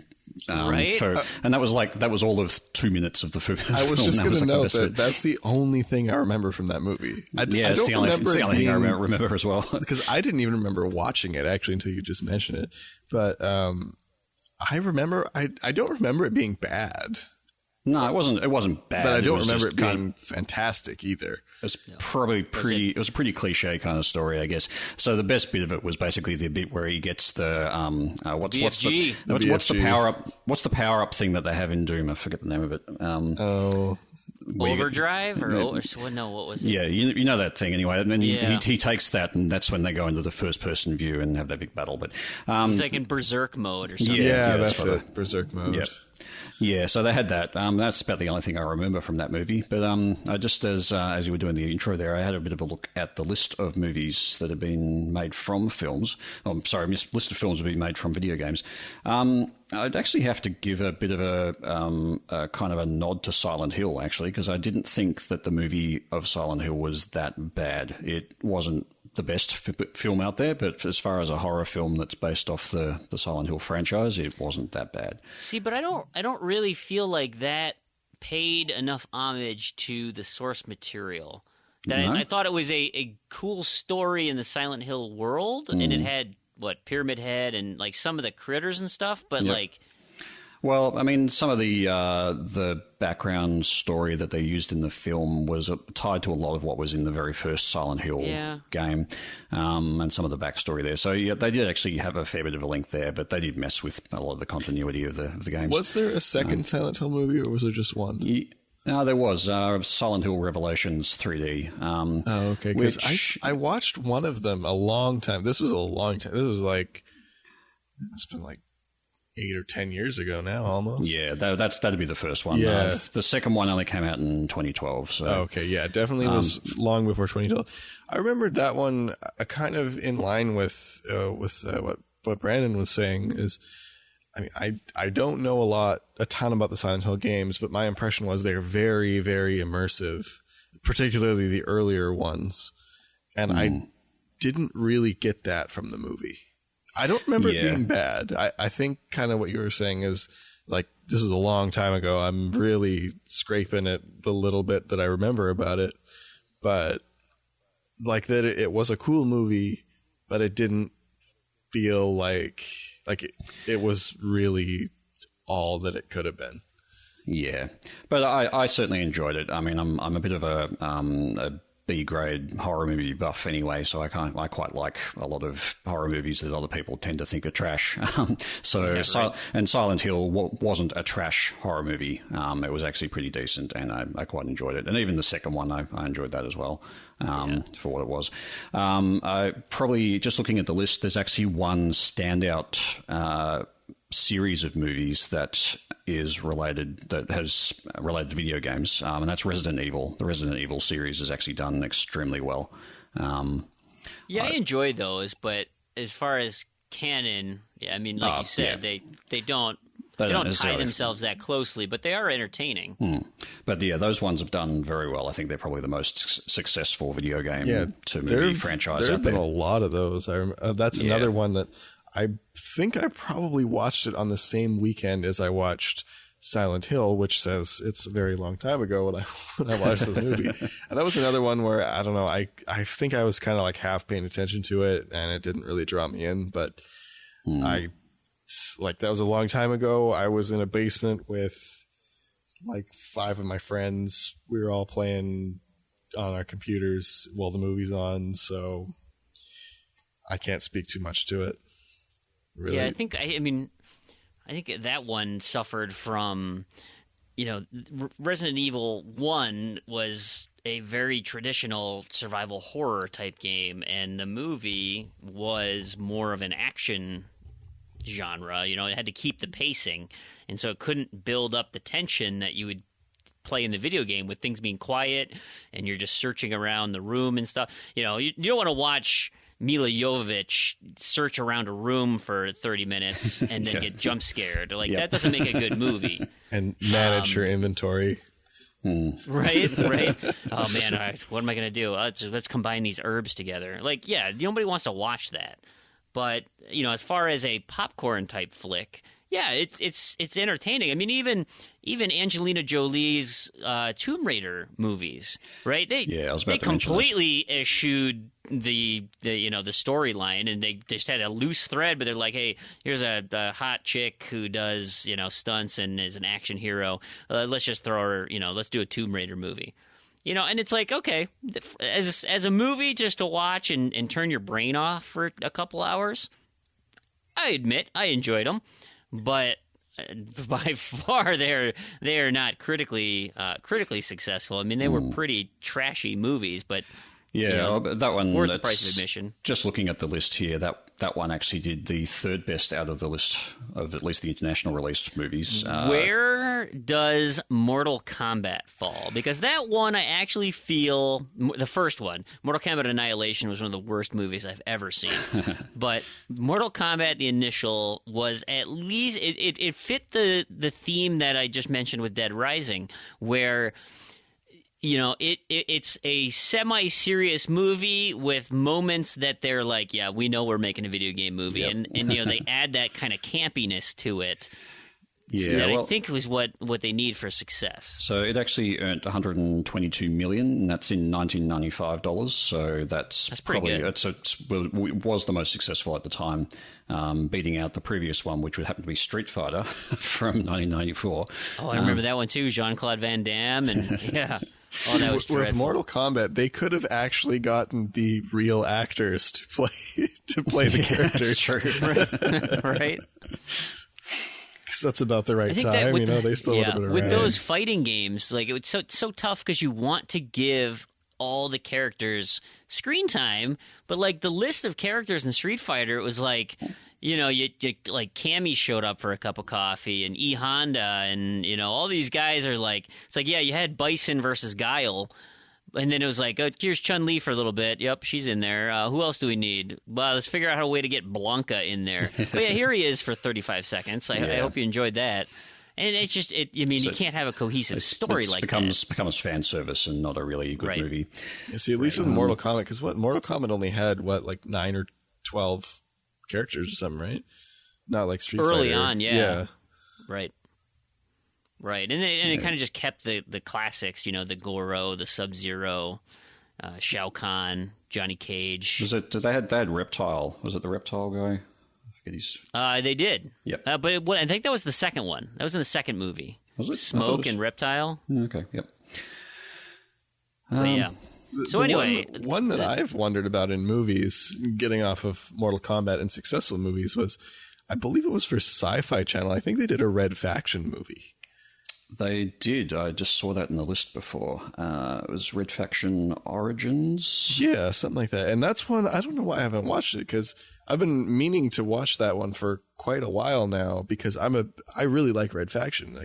Right, and that was all of 2 minutes of the film. I was just going to note that's the only thing I remember from that movie. It's the only thing I remember as well. Because I didn't even remember watching it actually until you just mentioned it. But I remember I don't remember it being bad. No, it wasn't bad. But I don't remember it being fantastic either. It was probably it was a pretty cliche kind of story, I guess. So the best bit of it was basically the bit where he gets the what's the power up thing that they have in Doom? I forget the name of it. Overdrive no, what was it? Yeah, you know that thing anyway. And he takes that, and that's when they go into the first person view and have that big battle. But it's like in Berserk mode or something. Yeah, that's it. Berserk mode. Yep. Yeah, so they had that. That's about the only thing I remember from that movie. But I just as you were doing the intro there, I had a bit of a look at the list of movies that have been made from films. List of films that have been made from video games. I'd actually have to give a bit of a kind of a nod to Silent Hill, actually, because I didn't think that the movie of Silent Hill was that bad. It wasn't the best film out there, but as far as a horror film that's based off the Silent Hill franchise, it wasn't that bad. See, but I don't really feel like that paid enough homage to the source material. I thought it was a cool story in the Silent Hill world, and it had Pyramid Head and like some of the critters and stuff, but like. Well, I mean, some of the background story that they used in the film was tied to a lot of what was in the very first Silent Hill game, and some of the backstory there. So yeah, they did actually have a fair bit of a link there, but they did mess with a lot of the continuity of the games. Was there a second Silent Hill movie, or was there just one? No, there was Silent Hill Revelations 3D. Okay, because I watched one of them a long time. This was a long time. This was it's been like 8 or 10 years ago now, almost. Yeah, that'd be the first one. Yeah. The second one only came out in 2012. So. Okay, yeah, definitely was long before 2012. I remember that one kind of in line with what Brandon was saying is, I mean, I don't know a ton about the Silent Hill games, but my impression was they're very, very immersive, particularly the earlier ones. And I didn't really get that from the movie. I don't remember it being bad. I think kind of what you were saying is like, this was a long time ago. I'm really scraping at the little bit that I remember about it. But like that it was a cool movie, but it didn't feel like it was really all that it could have been. Yeah, but I certainly enjoyed it. I mean, I'm a bit of a B-grade horror movie buff anyway, so I quite like a lot of horror movies that other people tend to think are trash. And Silent Hill wasn't a trash horror movie. It was actually pretty decent, and I quite enjoyed it. And even the second one, I enjoyed that as well, for what it was. I probably, just looking at the list, there's actually one standout series of movies that has related to video games, and that's Resident Evil. The Resident Evil series has actually done extremely well. I enjoy those, but as far as canon. Yeah, I mean, like you said, they don't tie themselves that closely, but they are entertaining. But yeah, those ones have done very well. I think they're probably the most successful video game to movie franchise out there. There have been a lot of those. That's another one that I think I probably watched it on the same weekend as I watched Silent Hill, which says it's a very long time ago when I watched this movie. And that was another one where, I don't know, I think I was kind of like half paying attention to it and it didn't really draw me in, but that was a long time ago. I was in a basement with like 5 of my friends. We were all playing on our computers while the movie's on, so I can't speak too much to it. Really. Yeah, I think that one suffered from, Resident Evil 1 was a very traditional survival horror type game, and the movie was more of an action genre. It had to keep the pacing, and so it couldn't build up the tension that you would play in the video game with things being quiet and you're just searching around the room and stuff. You don't want to watch Mila Jovovich search around a room for 30 minutes and then get jump scared. That doesn't make a good movie. And manage your inventory. Right. Oh, man, all right, what am I going to do? Let's combine these herbs together. Nobody wants to watch that. But, as far as a popcorn-type flick, yeah, it's entertaining. I mean, even Angelina Jolie's Tomb Raider movies, right? They completely eschewed the storyline, and they just had a loose thread. But they're like, hey, here's a hot chick who does stunts and is an action hero. Let's just throw her. Let's do a Tomb Raider movie. And it's like, okay, as a movie just to watch and turn your brain off for a couple hours, I admit I enjoyed them. But by far, they are not critically successful. I mean, they were pretty trashy movies, but that one worth the price of admission. Just looking at the list here, that one actually did the third best out of the list of at least the international released movies. Where does Mortal Kombat fall? Because that one, I actually feel the first one, Mortal Kombat Annihilation, was one of the worst movies I've ever seen. But Mortal Kombat, the initial, was at least it fit the theme that I just mentioned with Dead Rising, where it's a semi-serious movie with moments that they're like, yeah, we know we're making a video game movie, and they add that kind of campiness to it. Yeah, I think was what they need for success. So it actually earned $122 million, and that's in $1995. So that's pretty probably good. It was the most successful at the time, beating out the previous one, which would happen to be Street Fighter from 1994. Oh, I remember that one too, Jean-Claude Van Damme, and yeah. Oh, that was with Mortal Kombat, they could have actually gotten the real actors to play the characters. That's true. Right. Because that's about the right time. They still would have been around. With those fighting games, it's so tough because you want to give all the characters screen time, but the list of characters in Street Fighter, it was like, you like Cammy showed up for a cup of coffee, and E Honda, and all these guys are like, it's like, yeah, you had Bison versus Guile, and then it was like, oh, here's Chun-Li for a little bit. Yep, she's in there. Who else do we need? Well, let's figure out a way to get Blanca in there. But yeah, here he is for 35 seconons. I hope you enjoyed that. And it's just, you can't have a cohesive story like that. Becomes fan service and not a really good movie. Yeah, see, at least with Mortal Kombat, because Mortal Kombat only had 9 or 12 characters or something, right? Not like Street Fighter. Early on, yeah. Right. And it kind of just kept the classics, the Goro, the Sub-Zero, Shao Kahn, Johnny Cage. They had Reptile. Was it the Reptile guy? I forget his... They did. Yep. But I think that was the second one. That was in the second movie. Was it? Smoke and Reptile. Okay, yep. But yeah. So anyway, one that I've wondered about in movies, getting off of Mortal Kombat and successful movies, was, I believe it was for Sci-Fi Channel. I think they did a Red Faction movie. They did. I just saw that in the list before. It was Red Faction Origins. Yeah, something like that. And that's one, I don't know why I haven't watched it, because I've been meaning to watch that one for quite a while now, because I really like Red Faction.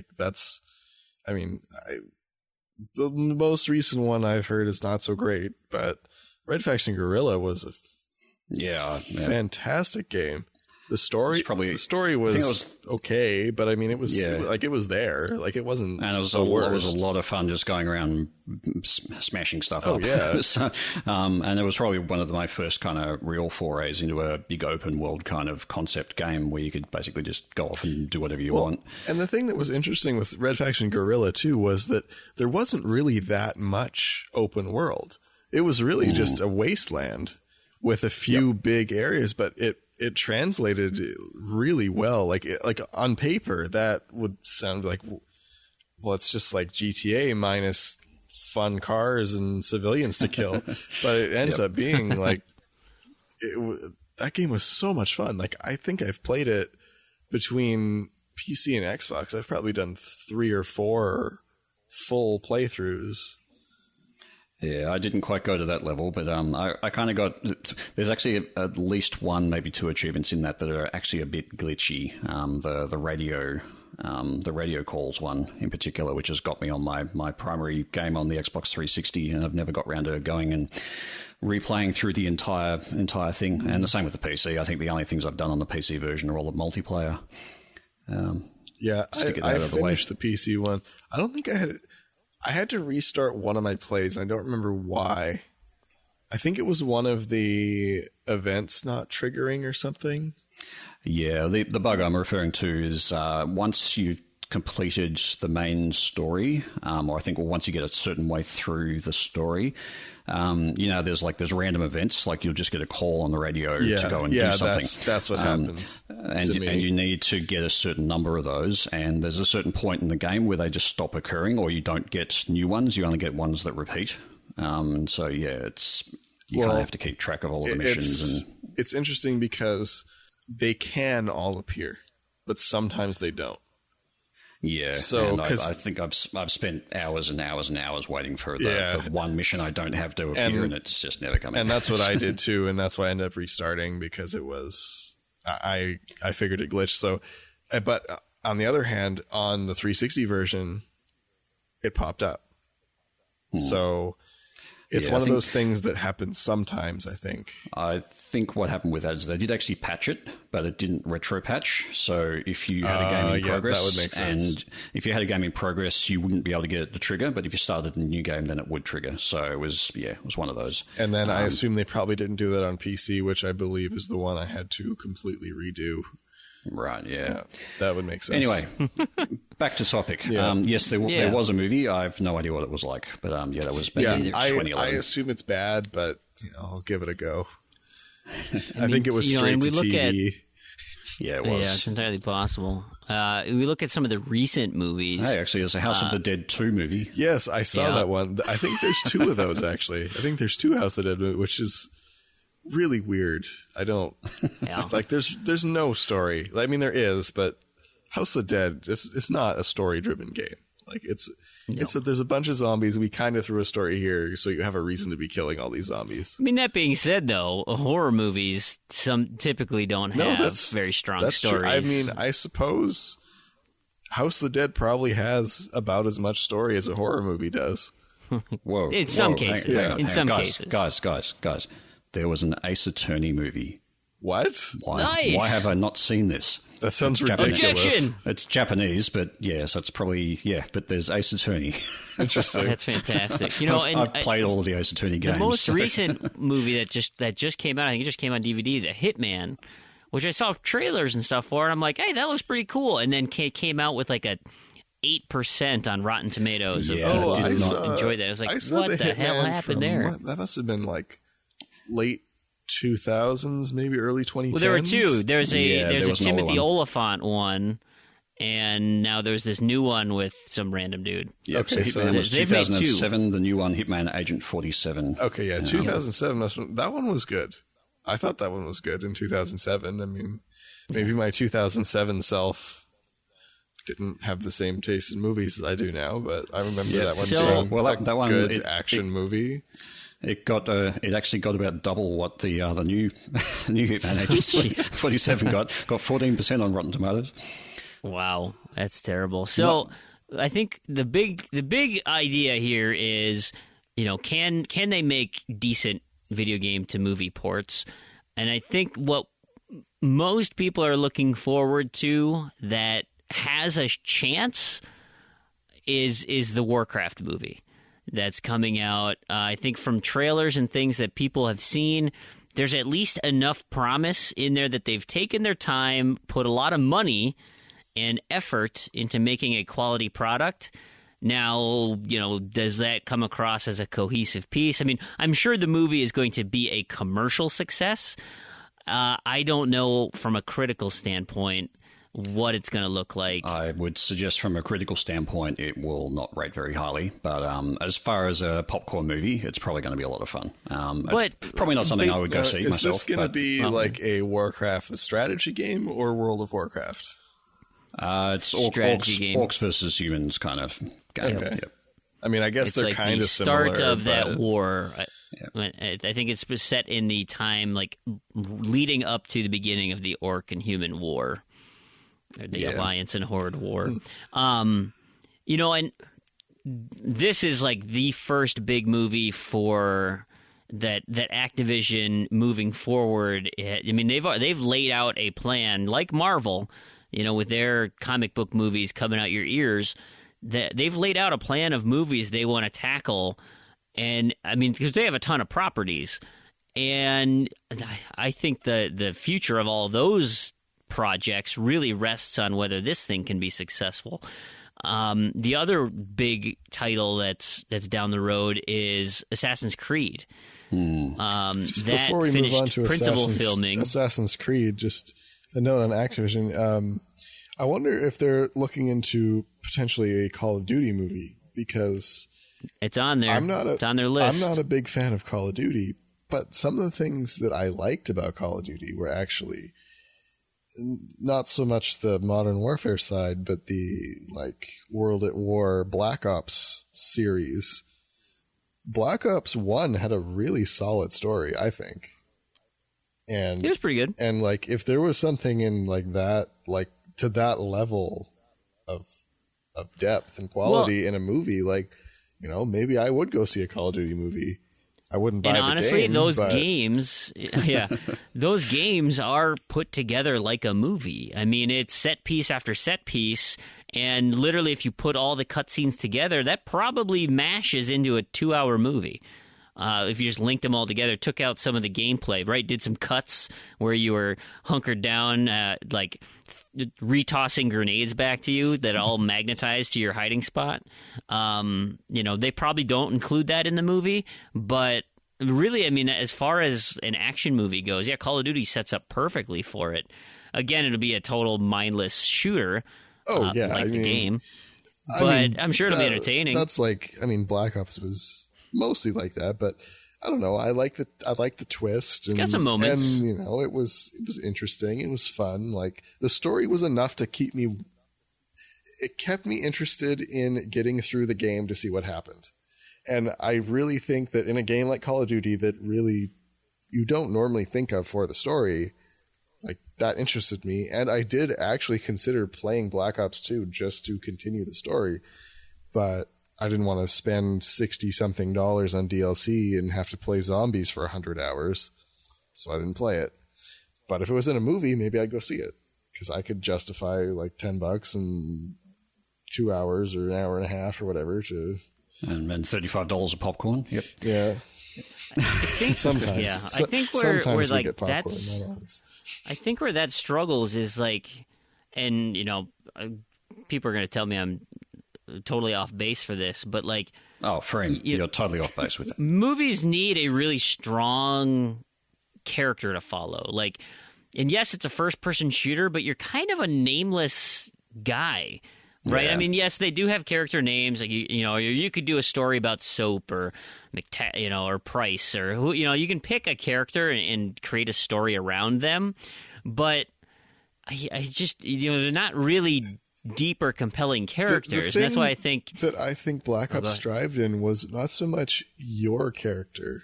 The most recent one I've heard is not so great, but Red Faction Guerrilla was a fantastic game. The story was okay, but I mean, it was it was there. Like it wasn't. And it was a lot of fun just going around smashing stuff up. Yeah. So, and it was probably one of my first kind of real forays into a big open world kind of concept game where you could basically just go off and do whatever you want. And the thing that was interesting with Red Faction Guerrilla too was that there wasn't really that much open world. It was really just a wasteland with a few big areas, but it translated really well. Like on paper, that would sound like, well, it's just like GTA minus fun cars and civilians to kill. But it ends up being like, that game was so much fun. Like, I think I've played it between PC and Xbox. I've probably done 3 or 4 full playthroughs. Yeah, I didn't quite go to that level, but I kind of got. There's actually at least 1, maybe 2 achievements in that are actually a bit glitchy. The radio calls one in particular, which has got me on my primary game on the Xbox 360, and I've never got around to going and replaying through the entire thing. And the same with the PC. I think the only things I've done on the PC version are all the multiplayer. I finished the PC one. I don't think I had to restart one of my plays. I don't remember why. I think it was one of the events not triggering or something. Yeah, the bug I'm referring to is once you've completed the main story, or I think once you get a certain way through the story, there's random events, like you'll just get a call on the radio to go and do something. That's what happens. And you need to get a certain number of those, and there's a certain point in the game where they just stop occurring, or you don't get new ones, you only get ones that repeat. And so, you kind of have to keep track of all the missions. It's interesting because they can all appear, but sometimes they don't. Yeah, so I think I've spent hours and hours and hours waiting for the one mission I don't have to appear, and it's just never coming. And that's what I did too, and that's why I ended up restarting, because it was I figured it glitched. So, but on the other hand, on the 360 version, it popped up. So it's one of those things that happens sometimes, I think. I think what happened with that is they did actually patch it, but it didn't retro patch. So if you had a game in progress, that would make sense. And if you had a game in progress, you wouldn't be able to get it to trigger. But if you started a new game, then it would trigger. So it was one of those. And then I assume they probably didn't do that on PC, which I believe is the one I had to completely redo. Right, yeah. That would make sense. Anyway, back to topic. Yes, there was a movie. I have no idea what it was like. But that was back in 2011. I assume it's bad, but I'll give it a go. I think it was straight to TV. Yeah, it was. Yeah, it's entirely possible. We look at some of the recent movies. Hey, actually, there's a House of the Dead 2 movie. Yes, I saw that one. I think there's 2 of those, actually. I think there's 2 House of the Dead movies, which is really weird. I don't like. There's no story. I mean, there is, but House of the Dead, it's not a story-driven game. Like there's a bunch of zombies. We kind of threw a story here, so you have a reason to be killing all these zombies. I mean, that being said, though, horror movies typically don't have very strong stories. True. I mean, I suppose House of the Dead probably has about as much story as a horror movie does. Whoa! In some cases, guys. There was an Ace Attorney movie. What? Why have I not seen this? That sounds ridiculous. Objection! It's Japanese, but so it's probably but there's Ace Attorney. Interesting. That's fantastic. I've played all of the Ace Attorney games. The most recent movie that just came out, I think it just came on DVD, The Hitman, which I saw trailers and stuff for, and I'm like, hey, that looks pretty cool. And then came out with like a 8% on Rotten Tomatoes. Yeah, I did not enjoy that. I was like, what the hell happened there? That must have been like late 2000s, maybe early 2010s. Well, there were 2. There's a Timothy one. Oliphant one, and now there's this new one with some random dude. Yeah, okay, so Hitman was 2007. The new one, Hitman Agent 47. Okay, yeah, 2007. That one was good. I thought that one was good in 2007. I mean, maybe my 2007 self didn't have the same taste in movies as I do now, but I remember that one. That one, good action movie. It actually got about double what the new Hitman Agent 47 got 14% on Rotten Tomatoes. Wow, that's terrible. So I think the big idea here is, can they make decent video game to movie ports? And I think what most people are looking forward to that has a chance is the Warcraft movie that's coming out. I think from trailers and things that people have seen, there's at least enough promise in there that they've taken their time, put a lot of money and effort into making a quality product. Now, does that come across as a cohesive piece? I mean, I'm sure the movie is going to be a commercial success. I don't know from a critical standpoint what it's going to look like. I would suggest from a critical standpoint it will not rate very highly. But as far as a popcorn movie, it's probably going to be a lot of fun. But it's probably not something I would go see myself. Is this going to be like a Warcraft, the strategy game, or World of Warcraft? It's orcs versus humans kind of game. Okay. Yep. I mean, I guess it's they're like kind the of similar. Start of that war. Yeah. I think it's set in the time like leading up to the beginning of the Orc and Human War, or the Alliance and Horde War. And this is like the first big movie for that Activision moving forward. I mean, they've laid out a plan like Marvel, with their comic book movies coming out your ears. That they've laid out a plan of movies they want to tackle. And I mean, because they have a ton of properties, and I think the future of all of those projects really rests on whether this thing can be successful. The other big title that's down the road is Assassin's Creed. Just that before we move on to filming. Assassin's Creed, just a note on Activision. I wonder if they're looking into potentially a Call of Duty movie, because it's on there. It's on their list. I'm not a big fan of Call of Duty, but some of the things that I liked about Call of Duty were actually not so much the Modern Warfare side, but the World at War Black Ops series. Black Ops 1 had a really solid story, I think. And it was pretty good. And if there was something in that, to that level of depth and quality in a movie, maybe I would go see a Call of Duty movie. I wouldn't buy the game. And honestly, those games are put together like a movie. I mean, it's set piece after set piece, and literally if you put all the cutscenes together, that probably mashes into a 2-hour movie. If you just linked them all together, took out some of the gameplay, right? Did some cuts where you were hunkered down, retossing grenades back to you that all magnetized to your hiding spot. They probably don't include that in the movie, but really, I mean, as far as an action movie goes, Call of Duty sets up perfectly for it. Again, it'll be a total mindless shooter. The game. But I'm sure it'll be entertaining. That's Black Ops was mostly like that, but I don't know. I like the twist. It's got some moments, and it was interesting. It was fun. The story was enough to keep me. It kept me interested in getting through the game to see what happened, and I really think that in a game like Call of Duty, that really you don't normally think of for the story, that interested me, and I did actually consider playing Black Ops 2 just to continue the story, but I didn't want to spend $60-something on DLC and have to play zombies for 100 hours, so I didn't play it. But if it was in a movie, maybe I'd go see it, because I could justify $10 and 2 hours or an hour and a half or whatever to... And $35 of popcorn. Yep. Yeah. I think sometimes. Yeah, I think where we get popcorn, that's. not always. I think where that struggles is and people are going to tell me I'm totally off base for this, but Frame, you're totally off base with it. Movies need a really strong character to follow. And yes, it's a first-person shooter, but you're kind of a nameless guy. Right, yeah. I mean, yes, they do have character names. You could do a story about Soap or or Price or who. You can pick a character and create a story around them. But I just they're not really deep or compelling characters. And that's why I think Black Ops strived in was not so much your character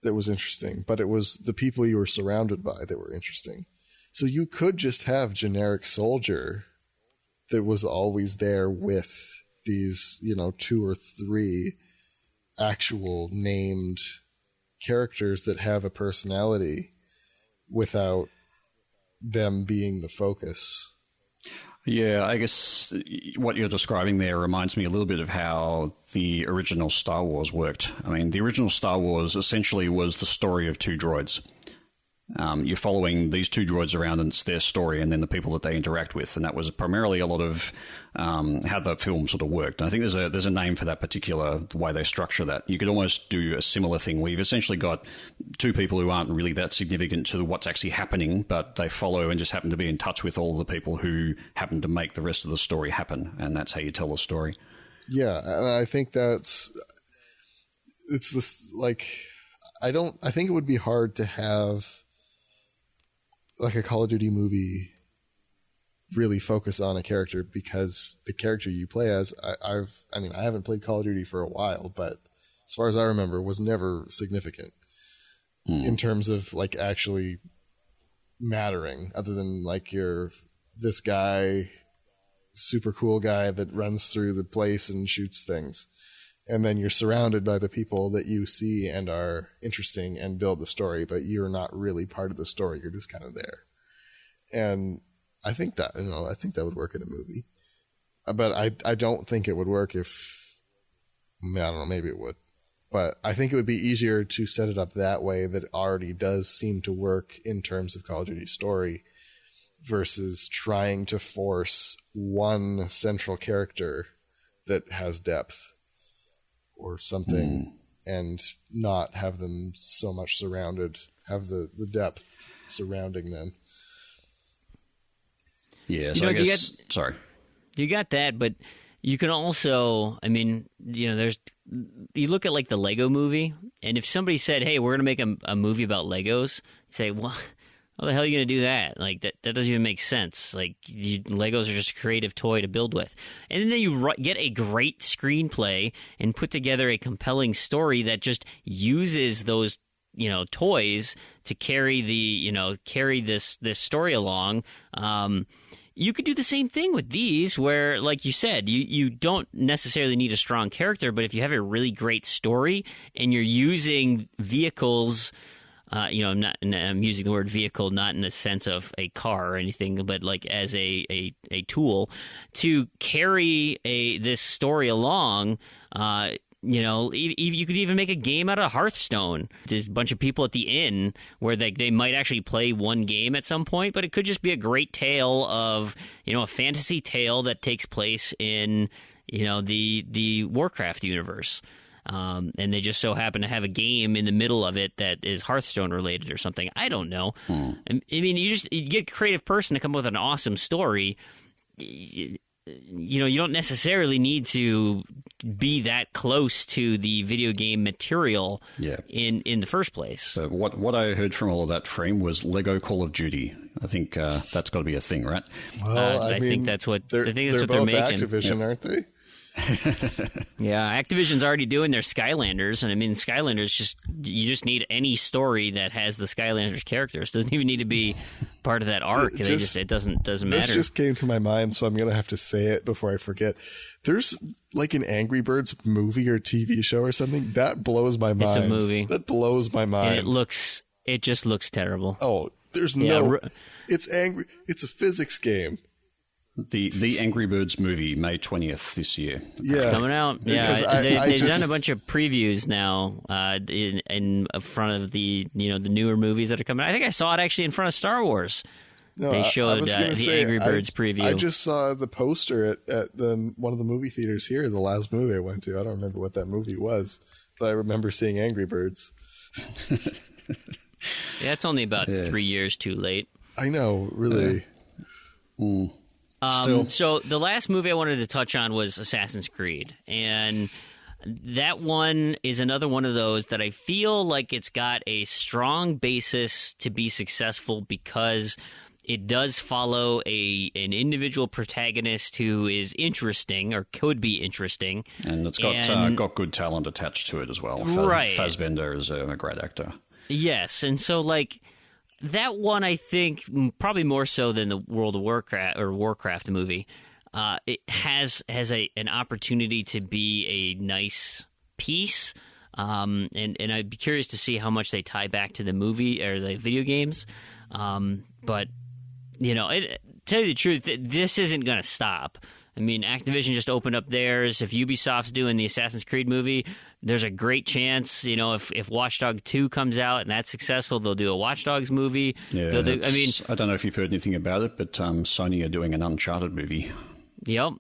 that was interesting, but it was the people you were surrounded by that were interesting. So you could just have generic soldier that was always there with these, 2 or 3 actual named characters that have a personality without them being the focus. Yeah, I guess what you're describing there reminds me a little bit of how the original Star Wars worked. I mean, the original Star Wars essentially was the story of two droids. You're following these two droids around, and it's their story and then the people that they interact with. And that was primarily a lot of how the film sort of worked. And I think there's a name for that particular way they structure that. You could almost do a similar thing where you've essentially got two people who aren't really that significant to what's actually happening, but they follow and just happen to be in touch with all the people who happen to make the rest of the story happen. And that's how you tell the story. Yeah, and I think I think it would be hard to have like a Call of Duty movie really focus on a character, because the character you play as, I haven't played Call of Duty for a while, but as far as I remember, was never significant in terms of like actually mattering, other than like you're this guy, super cool guy that runs through the place and shoots things. And then you're surrounded by the people that you see and are interesting and build the story, but you're not really part of the story. You're just kind of there. And I think that would work in a movie. But I don't think it would work if, I don't know, maybe it would. But I think it would be easier to set it up that way that already does seem to work in terms of Call of Duty story, versus trying to force one central character that has depth or something and not have them so much surrounded, have the depth surrounding them. Yeah, so I guess... sorry. You got that, but you can also, I mean, you look at like the Lego movie, and if somebody said, hey, we're going to make a movie about Legos, you say, well, how the hell are you going to do that? Like, that doesn't even make sense. Like, Legos are just a creative toy to build with. And then you get a great screenplay and put together a compelling story that just uses those, toys to carry this story along. You could do the same thing with these, where, like you said, you don't necessarily need a strong character, but if you have a really great story and you're using vehicles... I'm using the word vehicle not in the sense of a car or anything, but like as a tool to carry this story along. You could even make a game out of Hearthstone. There's a bunch of people at the inn where they might actually play one game at some point, but it could just be a great tale of, a fantasy tale that takes place in, the Warcraft universe. And they just so happen to have a game in the middle of it that is Hearthstone related or something. I don't know. I mean, you get a creative person to come up with an awesome story. You don't necessarily need to be that close to the video game material in the first place. So what I heard from all of that frame was Lego Call of Duty. I think that's got to be a thing, right? Well, I think that's what they're making. Activision, aren't they? Yeah, Activision's already doing their Skylanders, and I mean, Skylanders you just need any story that has the Skylanders characters. It doesn't even need to be part of that arc. It doesn't matter. This just came to my mind, so I'm gonna have to say it before I forget. There's like an Angry Birds movie or TV show or something that blows my mind. It's a movie that blows my mind. And it just looks terrible. Oh, it's angry. It's a physics game. The Angry Birds movie, May 20th this year. Yeah, it's coming out. Yeah, they've done a bunch of previews now in front of the the newer movies that are coming out. I think I saw it actually in front of Star Wars. No, they showed the Angry Birds preview. I just saw the poster at one of the movie theaters here. The last movie I went to. I don't remember what that movie was, but I remember seeing Angry Birds. Yeah, it's only about 3 years too late. I know, really. So the last movie I wanted to touch on was Assassin's Creed, and that one is another one of those that I feel like it's got a strong basis to be successful because it does follow an individual protagonist who is interesting or could be interesting. And it's got good talent attached to it as well. Right. Fassbender is a great actor. Yes, and so like that one, I think probably more so than the World of Warcraft or Warcraft movie, it has an opportunity to be a nice piece, and I'd be curious to see how much they tie back to the movie or the video games. But tell you the truth, this isn't going to stop. I mean, Activision just opened up theirs. If Ubisoft's doing the Assassin's Creed movie, there's a great chance, if Watch Dogs 2 comes out and that's successful, they'll do a Watch Dogs movie. Yeah, I don't know if you've heard anything about it, but Sony are doing an Uncharted movie. Yep,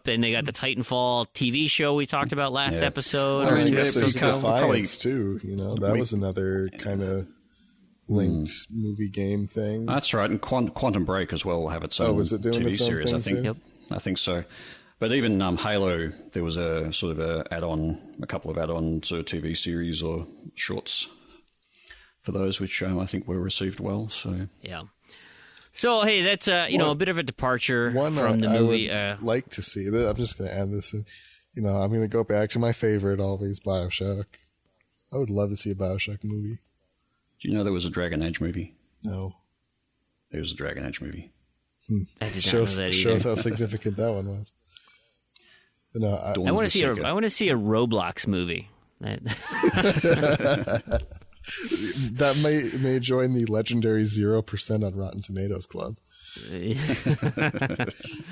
and they got the Titanfall TV show we talked about last episode. I mean, there's Defiance, too. That was another kind of linked movie game thing. That's right, and Quantum Break as well will have its own TV series, I think. Yep. I think so. But even Halo, there was a sort of a couple of add-on sort of TV series or shorts for those, which I think were received well. So yeah. So hey, that's a bit of a departure from the movie. I would like to see. I'm just going to add this. I'm going to go back to my favorite always, BioShock. I would love to see a BioShock movie. Do you know there was a Dragon Age movie? No. There was a Dragon Age movie. I did not know that either. Shows how significant that one was. I want to see a Roblox movie. That may join the legendary 0% on Rotten Tomatoes club.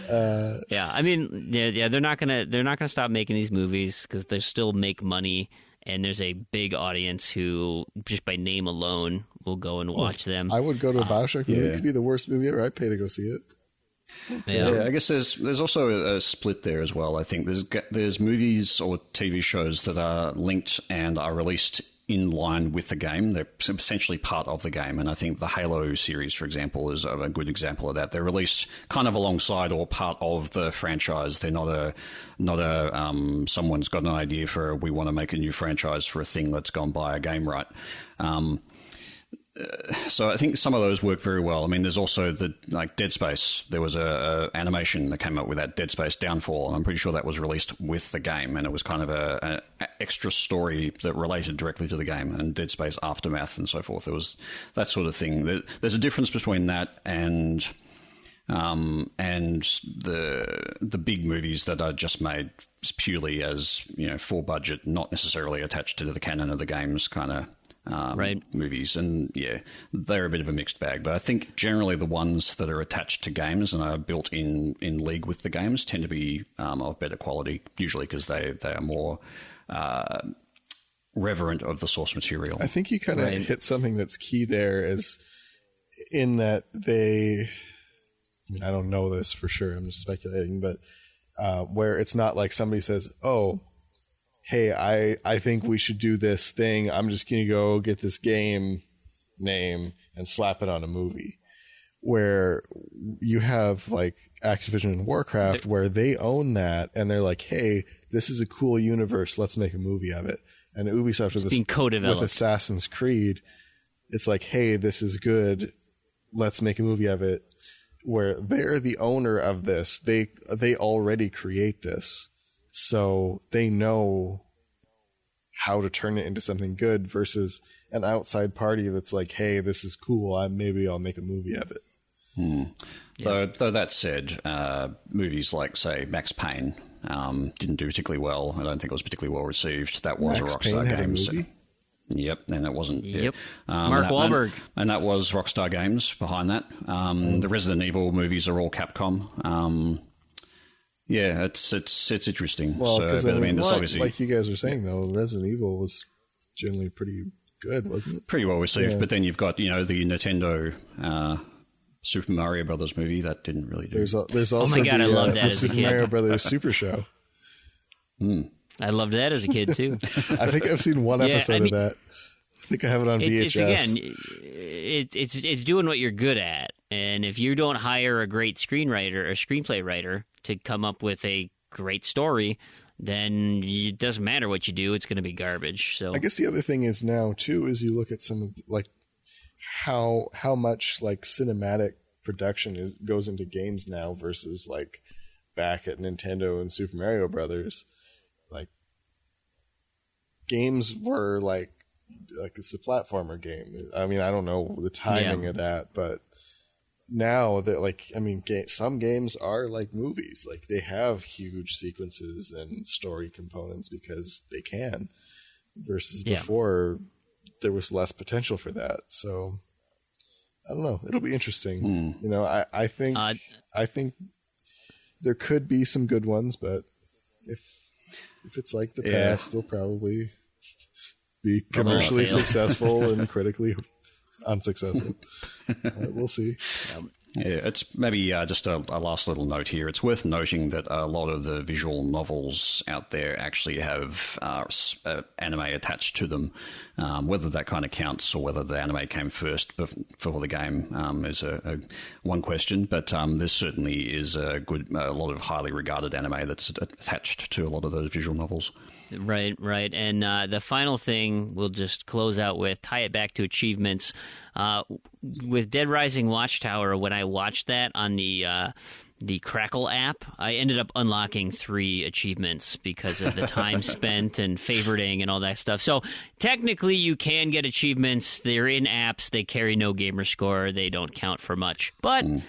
I mean, they're not gonna stop making these movies because they still make money, and there's a big audience who just by name alone will go and watch them. I would go to a BioShock movie. It could be the worst movie ever. I'd pay to go see it. Yeah, I guess there's also a split there as well. I think there's movies or TV shows that are linked and are released in line with the game. They're essentially part of the game, and I think the Halo series, for example, is a good example of that. They're released kind of alongside or part of the franchise. They're not a someone's got an idea for we want to make a new franchise for a thing that's gone by a game, right? So I think some of those work very well. I mean, there's also Dead Space. There was a animation that came up with that, Dead Space Downfall, and I'm pretty sure that was released with the game, and it was kind of an extra story that related directly to the game, and Dead Space Aftermath and so forth. It was that sort of thing. There's a difference between that and the big movies that are just made purely as full budget, not necessarily attached to the canon of the games kind of. Movies, and they're a bit of a mixed bag, but I think generally the ones that are attached to games and are built in league with the games tend to be of better quality, usually because they are more reverent of the source material. I think you kind of hit something that's key there, is in that I don't know this for sure, I'm just speculating, but where it's not like somebody says, hey, I think we should do this thing. I'm just going to go get this game name and slap it on a movie. Where you have like Activision and Warcraft where they own that and they're like, hey, this is a cool universe. Let's make a movie of it. And Ubisoft with Assassin's Creed, it's like, hey, this is good. Let's make a movie of it. Where they're the owner of this. They already create this. So they know how to turn it into something good versus an outside party that's like, hey, this is cool. Maybe I'll make a movie of it. Though that said, movies like, say, Max Payne didn't do particularly well. I don't think it was particularly well received. That was Max a Rockstar Payne Games. Had a movie? Yep, and it wasn't. Yep. Mark Wahlberg. And that was Rockstar Games behind that. The Resident Evil movies are all Capcom. Yeah, it's interesting. Well, there's obviously, like you guys were saying, though, Resident Evil was generally pretty good, wasn't it? Pretty well received, but then you've got the Nintendo Super Mario Brothers movie that didn't really do. There's also I loved that the as a Super kid. Mario Brothers Super Show. I loved that as a kid too. I think I've seen one episode of that. I think I have it on VHS. It's doing what you're good at, and if you don't hire a great screenwriter or screenplay writer to come up with a great story, then it doesn't matter what you do; it's going to be garbage. So I guess the other thing is now too is you look at some of how much like cinematic production goes into games now versus like back at Nintendo and Super Mario Brothers. Like games were like it's a platformer game. I mean, I don't know the timing of that, but now that some games are like movies. Like they have huge sequences and story components because they can. Versus before, there was less potential for that. So I don't know. It'll be interesting. You know, I think there could be some good ones, but if it's like the past, they'll probably be commercially successful and critically unsuccessful. We'll see. Yeah, it's maybe just a last little note here. It's worth noting that a lot of the visual novels out there actually have anime attached to them. Whether that kind of counts or whether the anime came first before the game is one question. But there certainly is a lot of highly regarded anime that's attached to a lot of those visual novels. Right. And the final thing we'll just close out with, tie it back to achievements. With Dead Rising Watchtower, when I watched that on the Crackle app, I ended up unlocking 3 achievements because of the time spent and favoriting and all that stuff. So technically you can get achievements. They're in apps. They carry no gamer score. They don't count for much. But you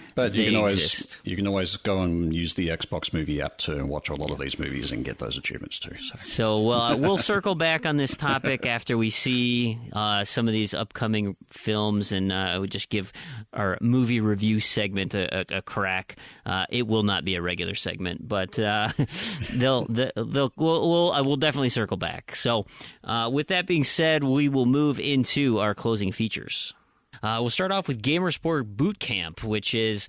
can always go and use the Xbox Movie app to watch a lot of these movies and get those achievements too. So we'll circle back on this topic after we see some of these upcoming films, and I would just give our movie review segment a crack. It will not be a regular segment, but we'll definitely circle back. So with that being said, we will move into our closing features. We'll start off with Gamersport Boot Camp, which is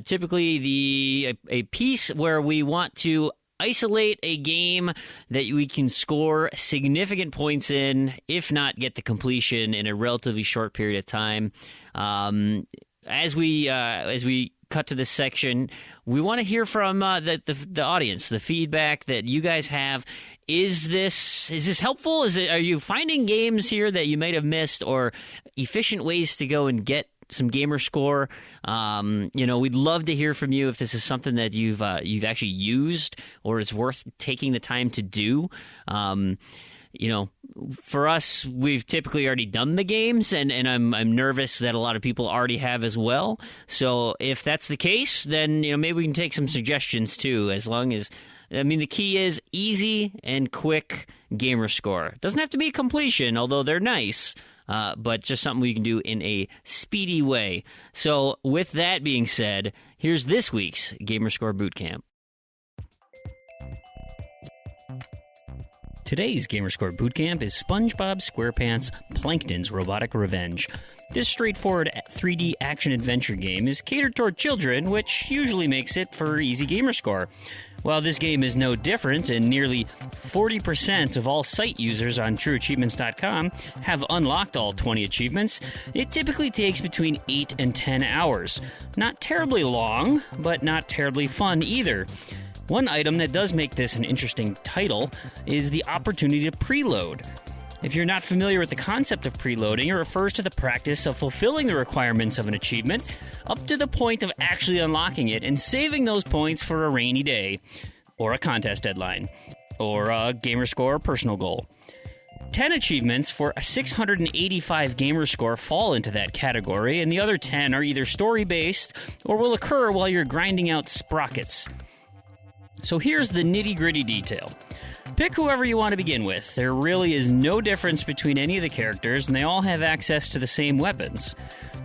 typically a piece where we want to isolate a game that we can score significant points in, if not get the completion in a relatively short period of time. As we cut to this section, we want to hear from the audience, the feedback that you guys have. Is this helpful? Are you finding games here that you might have missed, or efficient ways to go and get some gamer score? We'd love to hear from you if this is something that you've actually used or is worth taking the time to do. For us, we've typically already done the games, and I'm nervous that a lot of people already have as well. So if that's the case, then maybe we can take some suggestions too. As long as, the key is easy and quick gamer score. Doesn't have to be completion, although they're nice. But just something we can do in a speedy way. So with that being said, here's this week's Gamerscore Bootcamp. Today's Gamerscore Bootcamp is SpongeBob SquarePants Plankton's Robotic Revenge. This straightforward 3D action-adventure game is catered toward children, which usually makes it for easy gamerscore. While this game is no different, and nearly 40% of all site users on TrueAchievements.com have unlocked all 20 achievements, it typically takes between 8 and 10 hours. Not terribly long, but not terribly fun either. One item that does make this an interesting title is the opportunity to preload. If you're not familiar with the concept of preloading, it refers to the practice of fulfilling the requirements of an achievement up to the point of actually unlocking it and saving those points for a rainy day, or a contest deadline, or a gamerscore personal goal. 10 achievements for a 685 gamerscore fall into that category, and the other 10 are either story-based or will occur while you're grinding out sprockets. So here's the nitty-gritty detail. Pick whoever you want to begin with. There really is no difference between any of the characters, and they all have access to the same weapons.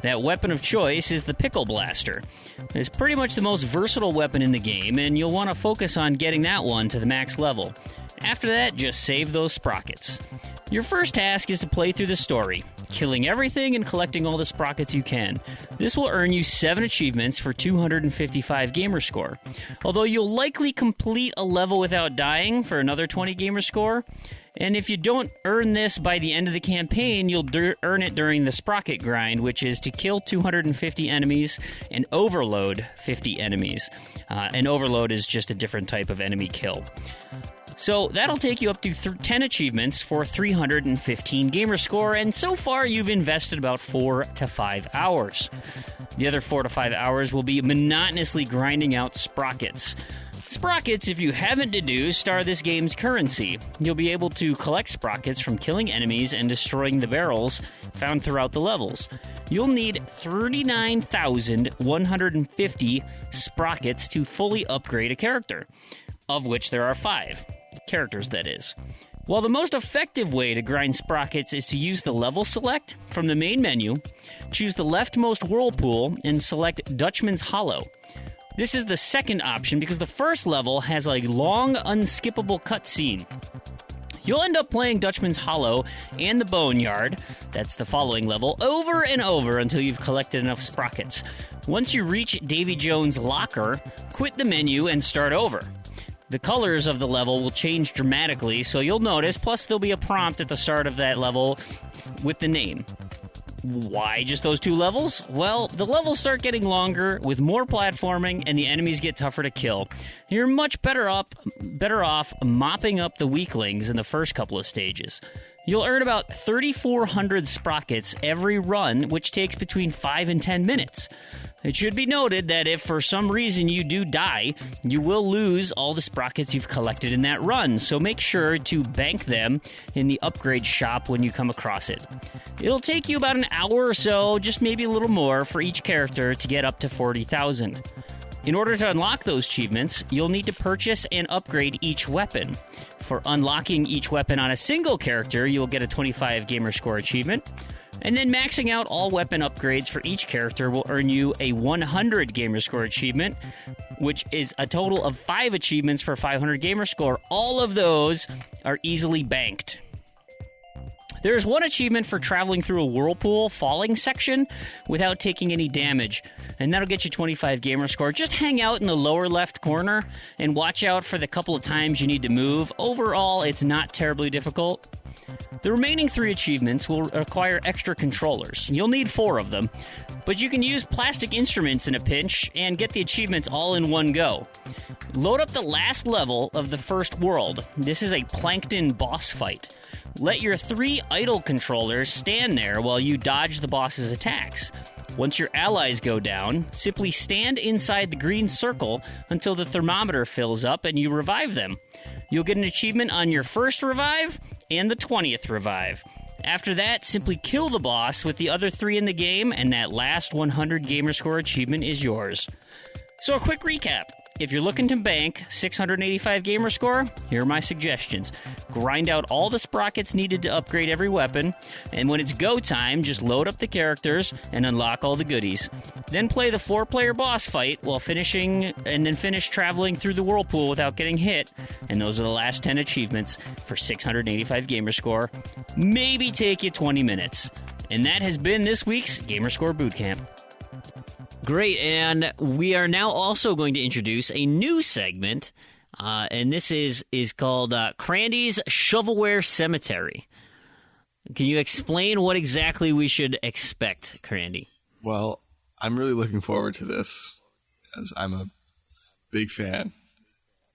That weapon of choice is the Pickle Blaster. It's pretty much the most versatile weapon in the game, and you'll want to focus on getting that one to the max level. After that, just save those sprockets. Your first task is to play through the story, killing everything and collecting all the sprockets you can. This will earn you 7 achievements for 255 gamerscore. Although you'll likely complete a level without dying for another 20 gamerscore, and if you don't earn this by the end of the campaign, you'll earn it during the sprocket grind, which is to kill 250 enemies and overload 50 enemies. And overload is just a different type of enemy kill. So that'll take you up to 10 achievements for 315 gamerscore, and so far you've invested about 4 to 5 hours. The other 4 to 5 hours will be monotonously grinding out sprockets. Sprockets, if you haven't deduced, are this game's currency. You'll be able to collect sprockets from killing enemies and destroying the barrels found throughout the levels. You'll need 39,150 sprockets to fully upgrade a character, of which there are 5. Characters, that is. While the most effective way to grind sprockets is to use the level select from the main menu, choose the leftmost whirlpool and select Dutchman's Hollow. This is the second option because the first level has a long, unskippable cutscene. You'll end up playing Dutchman's Hollow and the Boneyard, that's the following level, over and over until you've collected enough sprockets. Once you reach Davy Jones' locker, quit the menu and start over. The colors of the level will change dramatically, so you'll notice, plus there'll be a prompt at the start of that level with the name. Why just those 2 levels? Well, the levels start getting longer with more platforming and the enemies get tougher to kill. You're much better off mopping up the weaklings in the first couple of stages. You'll earn about 3,400 sprockets every run, which takes between 5 and 10 minutes. It should be noted that if for some reason you do die, you will lose all the sprockets you've collected in that run, so make sure to bank them in the upgrade shop when you come across it. It'll take you about an hour or so, just maybe a little more, for each character to get up to 40,000. In order to unlock those achievements, you'll need to purchase and upgrade each weapon. For unlocking each weapon on a single character, you'll get a 25 Gamerscore achievement. And then maxing out all weapon upgrades for each character will earn you a 100 Gamerscore achievement, which is a total of 5 achievements for 500 Gamerscore. All of those are easily banked. There's one achievement for traveling through a whirlpool falling section without taking any damage, and that'll get you 25 Gamerscore. Just hang out in the lower left corner and watch out for the couple of times you need to move. Overall, it's not terribly difficult. The remaining 3 achievements will require extra controllers. You'll need 4 of them, but you can use plastic instruments in a pinch and get the achievements all in one go. Load up the last level of the first world. This is a plankton boss fight. Let your 3 idle controllers stand there while you dodge the boss's attacks. Once your allies go down, simply stand inside the green circle until the thermometer fills up and you revive them. You'll get an achievement on your first revive and the 20th revive. After that, simply kill the boss with the other 3 in the game, and that last 100 Gamerscore achievement is yours. So a quick recap. If you're looking to bank 685 Gamerscore, here are my suggestions. Grind out all the sprockets needed to upgrade every weapon, and when it's go time, just load up the characters and unlock all the goodies. Then play the 4-player boss fight while finish traveling through the whirlpool without getting hit, and those are the last 10 achievements for 685 Gamerscore. Maybe take you 20 minutes. And that has been this week's Gamerscore Bootcamp. Great, and we are now also going to introduce a new segment, and this is called Crandy's Shovelware Cemetery. Can you explain what exactly we should expect, Crandy? Well, I'm really looking forward to this, as I'm a big fan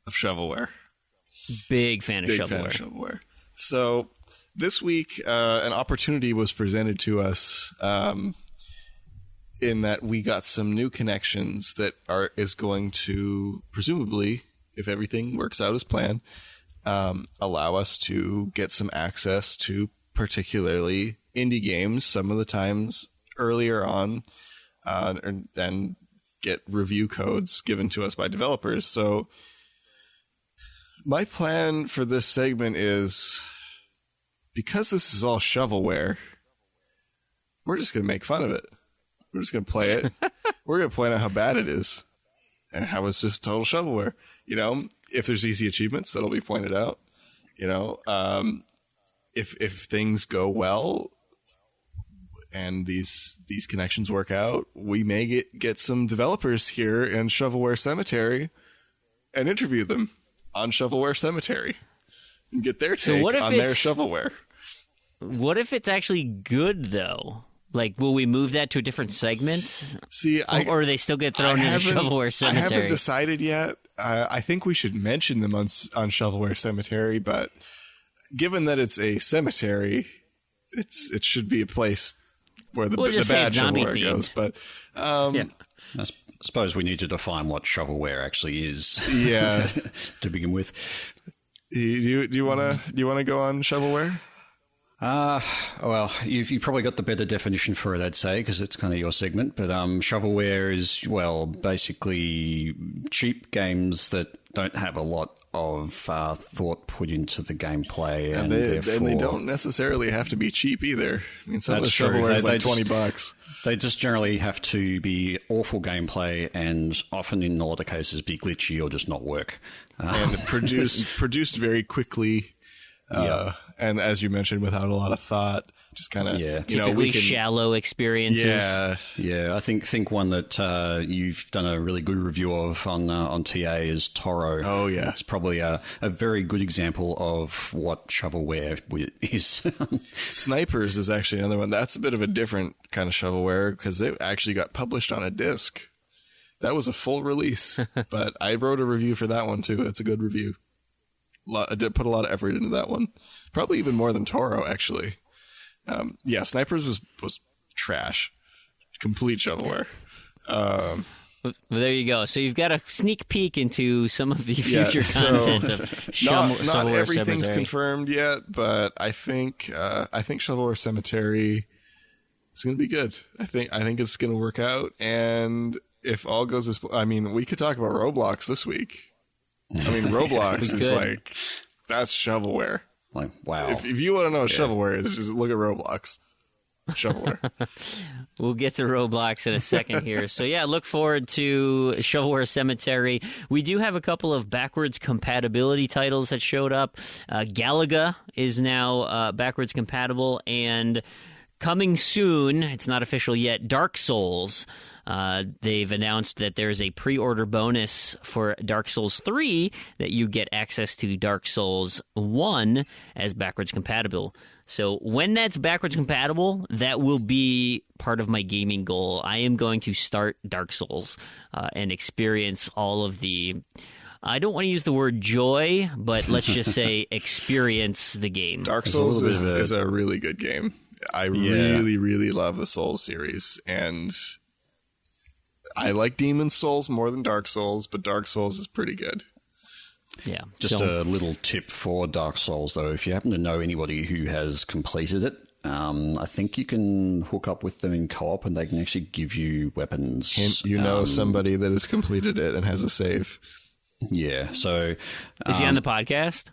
of shovelware. Big fan of shovelware. So this week, an opportunity was presented to us in that we got some new connections that is going to, presumably, if everything works out as planned, allow us to get some access to particularly indie games, some of the times earlier on, and get review codes given to us by developers. So my plan for this segment is, because this is all shovelware, we're just going to make fun of it. We're just going to play it. We're going to point out how bad it is and how it's just total shovelware. You know, if there's easy achievements, that'll be pointed out. You know, if things go well and these connections work out, we may get some developers here in Shovelware Cemetery and interview them on Shovelware Cemetery and get their take on their shovelware. What if it's actually good, though? Like, will we move that to a different segment? See, or they still get thrown into Shovelware Cemetery? I haven't decided yet. I think we should mention them on Shovelware Cemetery, but given that it's a cemetery, it should be a place where the bad shovelware goes. But yeah. I suppose we need to define what shovelware actually is. Yeah, to begin with. Do you want to go on shovelware? Well, you've probably got the better definition for it, I'd say, because it's kind of your segment. But shovelware is, well, basically cheap games that don't have a lot of thought put into the gameplay, and they don't necessarily have to be cheap either. I mean, some of the shovelware is like $20. They just generally have to be awful gameplay, and often in a lot of cases be glitchy or just not work. And produced very quickly. And as you mentioned, without a lot of thought, just kind of typically shallow experiences. Yeah. I think one that you've done a really good review of on TA is Toro. Oh yeah, it's probably a very good example of what shovelware is. Snipers is actually another one. That's a bit of a different kind of shovelware because it actually got published on a disc. That was a full release, but I wrote a review for that one too. It's a good review. I did put a lot of effort into that one. Probably even more than Toro, actually. Snipers was trash. Complete shovelware. Well, there you go. So you've got a sneak peek into some of the future content of shovelware. Not everything's Cemetery. confirmed yet, but I think Shovelware Cemetery is going to be good. I think it's going to work out, and if all goes as we could talk about Roblox this week. Roblox is like, that's shovelware. Like, wow. If you want to know what shovelware is, just look at Roblox. Shovelware. We'll get to Roblox in a second here. So, look forward to Shovelware Cemetery. We do have a couple of backwards compatibility titles that showed up. Galaga is now backwards compatible, and coming soon, it's not official yet, Dark Souls. They've announced that there's a pre-order bonus for Dark Souls 3 that you get access to Dark Souls 1 as backwards compatible. So when that's backwards compatible, that will be part of my gaming goal. I am going to start Dark Souls and experience all of the... I don't want to use the word joy, but let's just say experience the game. Dark Souls is a really good game. I really, really love the Souls series, and... I like Demon's Souls more than Dark Souls, but Dark Souls is pretty good. Yeah. Just a little tip for Dark Souls, though. If you happen to know anybody who has completed it, I think you can hook up with them in co-op and they can actually give you weapons. You know somebody that has completed it and has a save. Yeah, so... Is he on the podcast?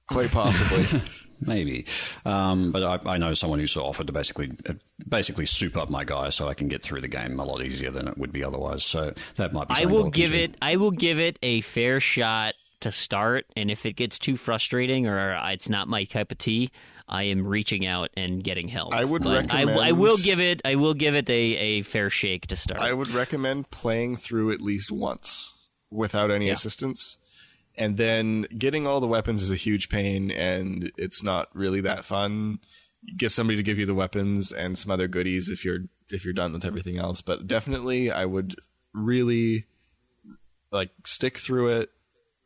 Quite possibly. Maybe. But I know someone who's offered to basically soup up my guy so I can get through the game a lot easier than it would be otherwise. So that might be something I will give it a fair shot to start, and if it gets too frustrating or it's not my cup of tea, I am reaching out and getting help. I would recommend... I will give it a fair shake to start. I would recommend playing through at least once without any assistance. And then getting all the weapons is a huge pain, and it's not really that fun. Get somebody to give you the weapons and some other goodies if you're done with everything else. But definitely, I would really stick through it.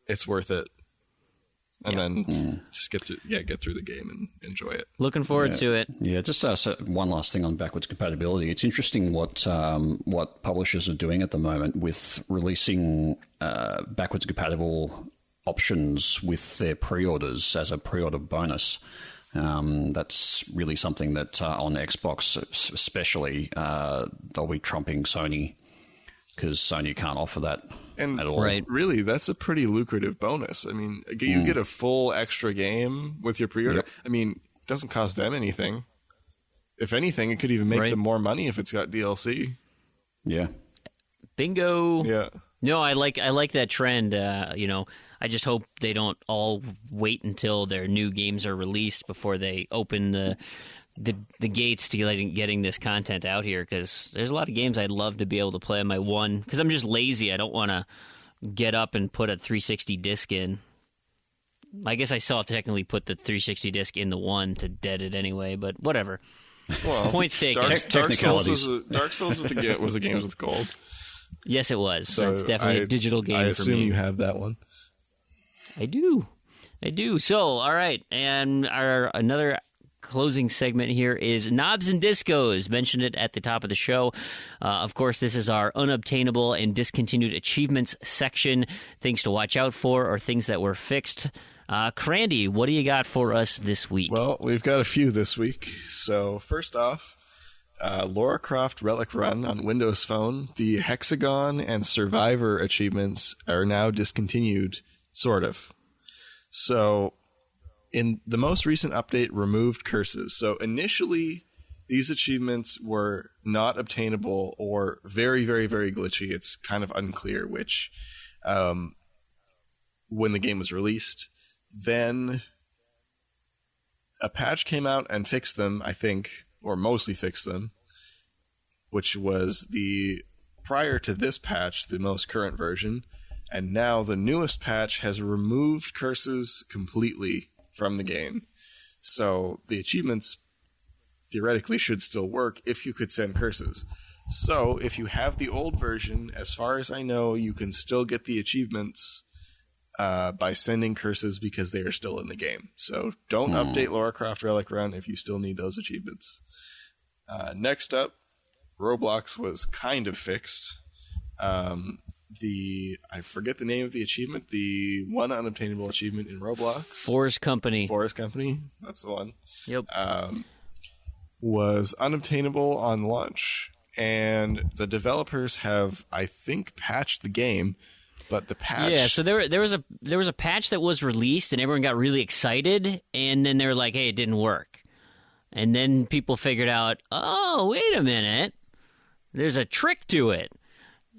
It's worth it, and then just get through the game and enjoy it. Looking forward to it. Yeah, just one last thing on backwards compatibility. It's interesting what publishers are doing at the moment with releasing backwards compatible options with their pre-orders as a pre-order bonus. That's really something that on Xbox especially, they'll be trumping Sony because Sony can't offer that at all. Right. Really, that's a pretty lucrative bonus. I mean, you get a full extra game with your pre-order. Yep. I mean, it doesn't cost them anything. If anything, it could even make them more money if it's got DLC. Yeah. Bingo. Yeah. No, I like that trend. I just hope they don't all wait until their new games are released before they open the gates to getting this content out here, because there's a lot of games I'd love to be able to play on my one, because I'm just lazy. I don't want to get up and put a 360 disc in. I guess I still have to technically put the 360 disc in the one to dead it anyway, but whatever. Well, Points taken. Dark Souls was a game with gold. Yes, it was. So it's definitely a digital game for me. I assume you have that one. I do. So, all right. And another closing segment here is Knobs and Discos. Mentioned it at the top of the show. Of course, this is our unobtainable and discontinued achievements section. Things to watch out for or things that were fixed Crandy, what do you got for us this week? Well, we've got a few this week. So first off, Lara Croft Relic Run on Windows Phone. The Hexagon and Survivor achievements are now discontinued, sort of. So in the most recent update, removed curses. So initially, these achievements were not obtainable or very, very, very glitchy. It's kind of unclear which when the game was released. Then a patch came out and fixed them, I think, or mostly fixed them, which was the prior to this patch, the most current version. And now the newest patch has removed curses completely from the game. So the achievements theoretically should still work if you could send curses. So if you have the old version, as far as I know, you can still get the achievements by sending curses because they are still in the game. So don't update Lara Croft Relic Run if you still need those achievements. Next up, Roblox was kind of fixed. I forget the name of the achievement. The one unobtainable achievement in Roblox. Forest Company. That's the one. Yep. Was unobtainable on launch. And the developers have, I think, patched the game. But the patch... Yeah, so there was a patch that was released, and everyone got really excited, and then they were like, hey, it didn't work. And then people figured out, oh, wait a minute, there's a trick to it,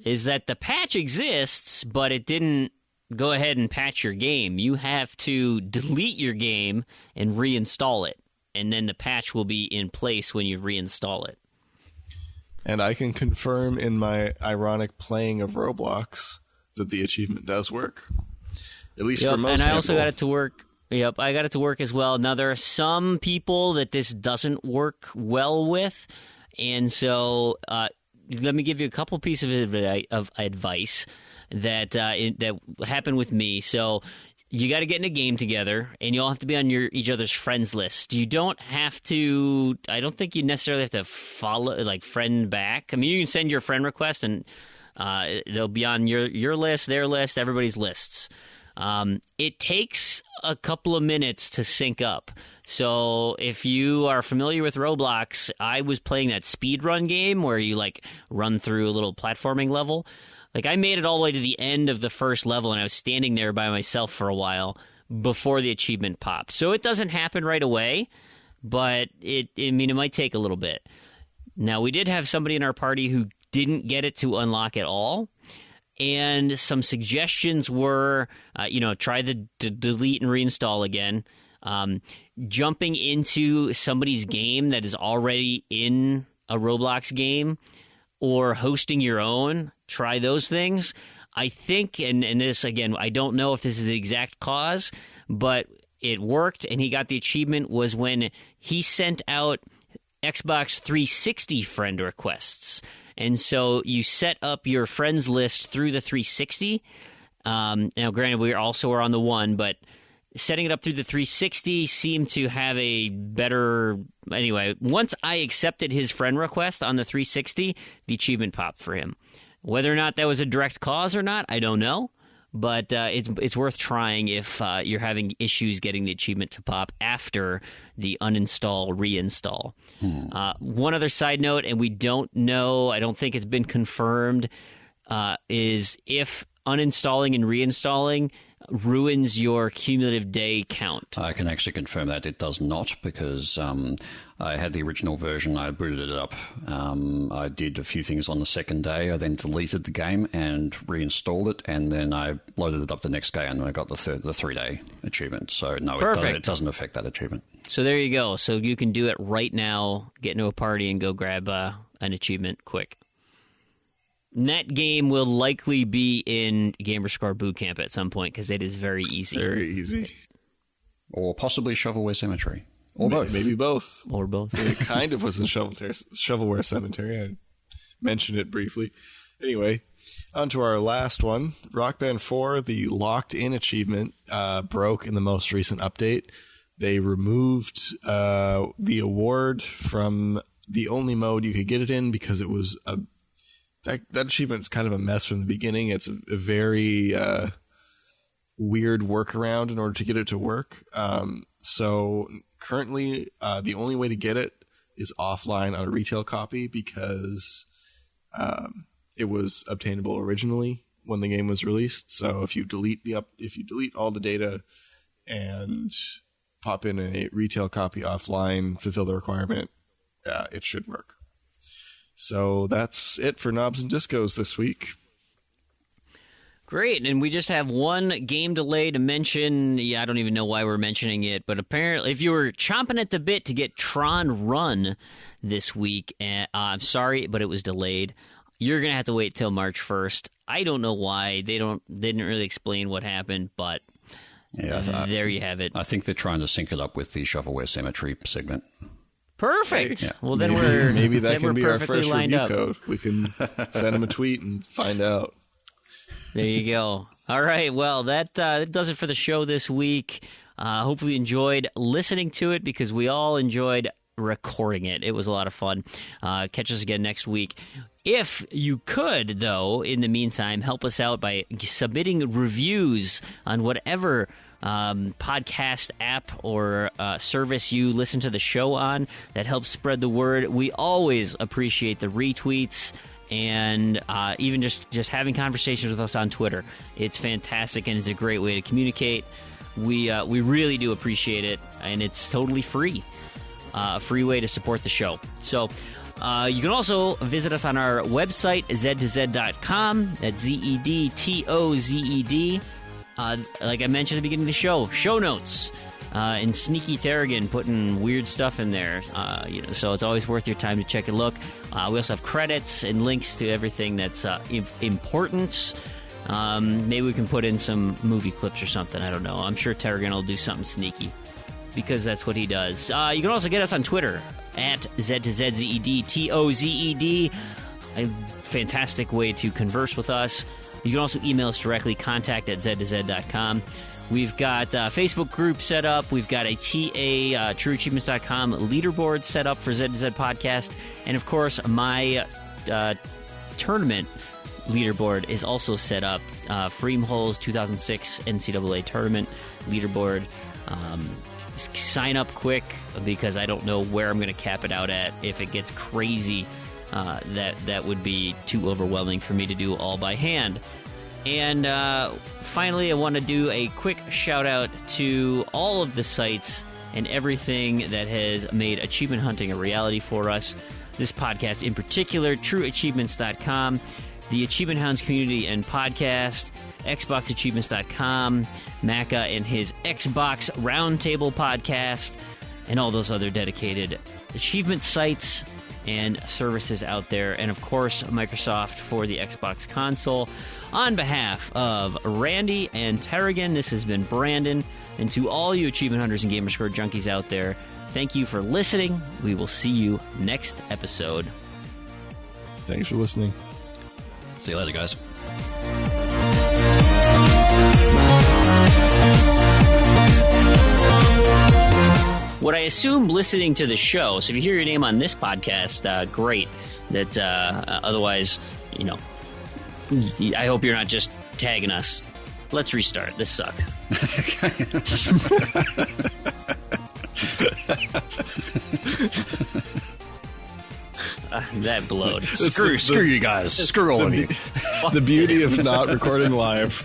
is that the patch exists, but it didn't go ahead and patch your game. You have to delete your game and reinstall it, and then the patch will be in place when you reinstall it. And I can confirm in my ironic playing of Roblox that the achievement does work, at least for most people. And I also got it to work. Yep, I got it to work as well. Now, there are some people that this doesn't work well with, and so let me give you a couple pieces of advice that happened with me. So you got to get in a game together, and you all have to be on each other's friends list. You don't have to. I don't think you necessarily have to follow friend back. I mean, you can send your friend request and. They'll be on your list, their list, everybody's lists. It takes a couple of minutes to sync up. So if you are familiar with Roblox, I was playing that speedrun game where you run through a little platforming level. I made it all the way to the end of the first level, and I was standing there by myself for a while before the achievement popped. So it doesn't happen right away, but it might take a little bit. Now, we did have somebody in our party who didn't get it to unlock at all, and some suggestions were, try the delete and reinstall again, jumping into somebody's game that is already in a Roblox game, or hosting your own. Try those things. I think, and this, again, I don't know if this is the exact cause, but it worked, and he got the achievement was when he sent out Xbox 360 friend requests. And so you set up your friends list through the 360. Now, granted, we also are on the one, but setting it up through the 360 seemed to have a better... Anyway, once I accepted his friend request on the 360, the achievement popped for him. Whether or not that was a direct cause or not, I don't know. But it's worth trying if you're having issues getting the achievement to pop after the uninstall, reinstall. One other side note, and we don't know, I don't think it's been confirmed, is if uninstalling and reinstalling ruins your cumulative day count. I can actually confirm that it does not, because I had the original version. I booted it up. I did a few things on the second day. I then deleted the game and reinstalled it, and then I loaded it up the next day, and I got the 3-day achievement. So no, it doesn't affect that achievement. So there you go. So you can do it right now, get into a party, and go grab an achievement quick. And that game will likely be in Gamerscore Bootcamp at some point, because it is very easy. Very easy. Or possibly Shovelware Cemetery. Or both. Maybe both. Or both. It kind of was in Shovelware Cemetery. I mentioned it briefly. Anyway, on to our last one. Rock Band 4, the Locked In achievement, broke in the most recent update. They removed the award from the only mode you could get it in because it was that achievement's kind of a mess from the beginning. It's a very weird workaround in order to get it to work. So currently, the only way to get it is offline on a retail copy because it was obtainable originally when the game was released. So if you delete all the data and pop in a retail copy offline, fulfill the requirement, it should work. So that's it for Knobs and Discos this week. Great, and we just have one game delay to mention. Yeah, I don't even know why we're mentioning it, but apparently if you were chomping at the bit to get Tron Run this week, I'm sorry, but it was delayed. You're going to have to wait till March 1st. I don't know why. They didn't really explain what happened, but there you have it. I think they're trying to sync it up with the Shovelware Cemetery segment. Perfect. Yeah. Well, then maybe that can be our first review up. code. We can send them a tweet and find out. There you go. All right. Well, that does it for the show this week. Hopefully you enjoyed listening to it because we all enjoyed recording it. It was a lot of fun. Catch us again next week. If you could, though, in the meantime, help us out by submitting reviews on whatever podcast app or service you listen to the show on. That helps spread the word. We always appreciate the retweets and even just having conversations with us on Twitter. It's fantastic, and it's a great way to communicate. We really do appreciate it, and it's totally free. A free way to support the show. So you can also visit us on our website, Z2Z.com. That's ZEDTOZED. Like I mentioned at the beginning of the show notes. And Sneaky Terrigan putting weird stuff in there. So it's always worth your time to check and look. We also have credits and links to everything that's important. Maybe we can put in some movie clips or something. I don't know. I'm sure Terrigan will do something sneaky because that's what he does. You can also get us on Twitter at Z2ZEDTOZED. A fantastic way to converse with us. You can also email us directly, contact@Z2Z.com. We've got a Facebook group set up. We've got a TrueAchievements.com leaderboard set up for Z2Z Podcast. And, of course, my tournament leaderboard is also set up. Freemhole's 2006 NCAA tournament leaderboard. Sign up quick because I don't know where I'm going to cap it out at. If it gets crazy, that would be too overwhelming for me to do all by hand. And finally, I want to do a quick shout-out to all of the sites and everything that has made achievement hunting a reality for us. This podcast in particular, TrueAchievements.com, the Achievement Hounds community and podcast, XboxAchievements.com, Macca and his Xbox Roundtable podcast, and all those other dedicated achievement sites and services out there, and of course Microsoft for the Xbox console. On behalf of Randy and Terrigan, this has been Brandon, and to all you achievement hunters and Gamerscore junkies out there, thank you for listening. We will see you next episode. Thanks for listening. See you later, guys. What I assume listening to the show, so if you hear your name on this podcast, great. That otherwise, I hope you're not just tagging us. Let's restart. This sucks. That blowed. Screw you guys. Screw all of you. The beauty of not recording live.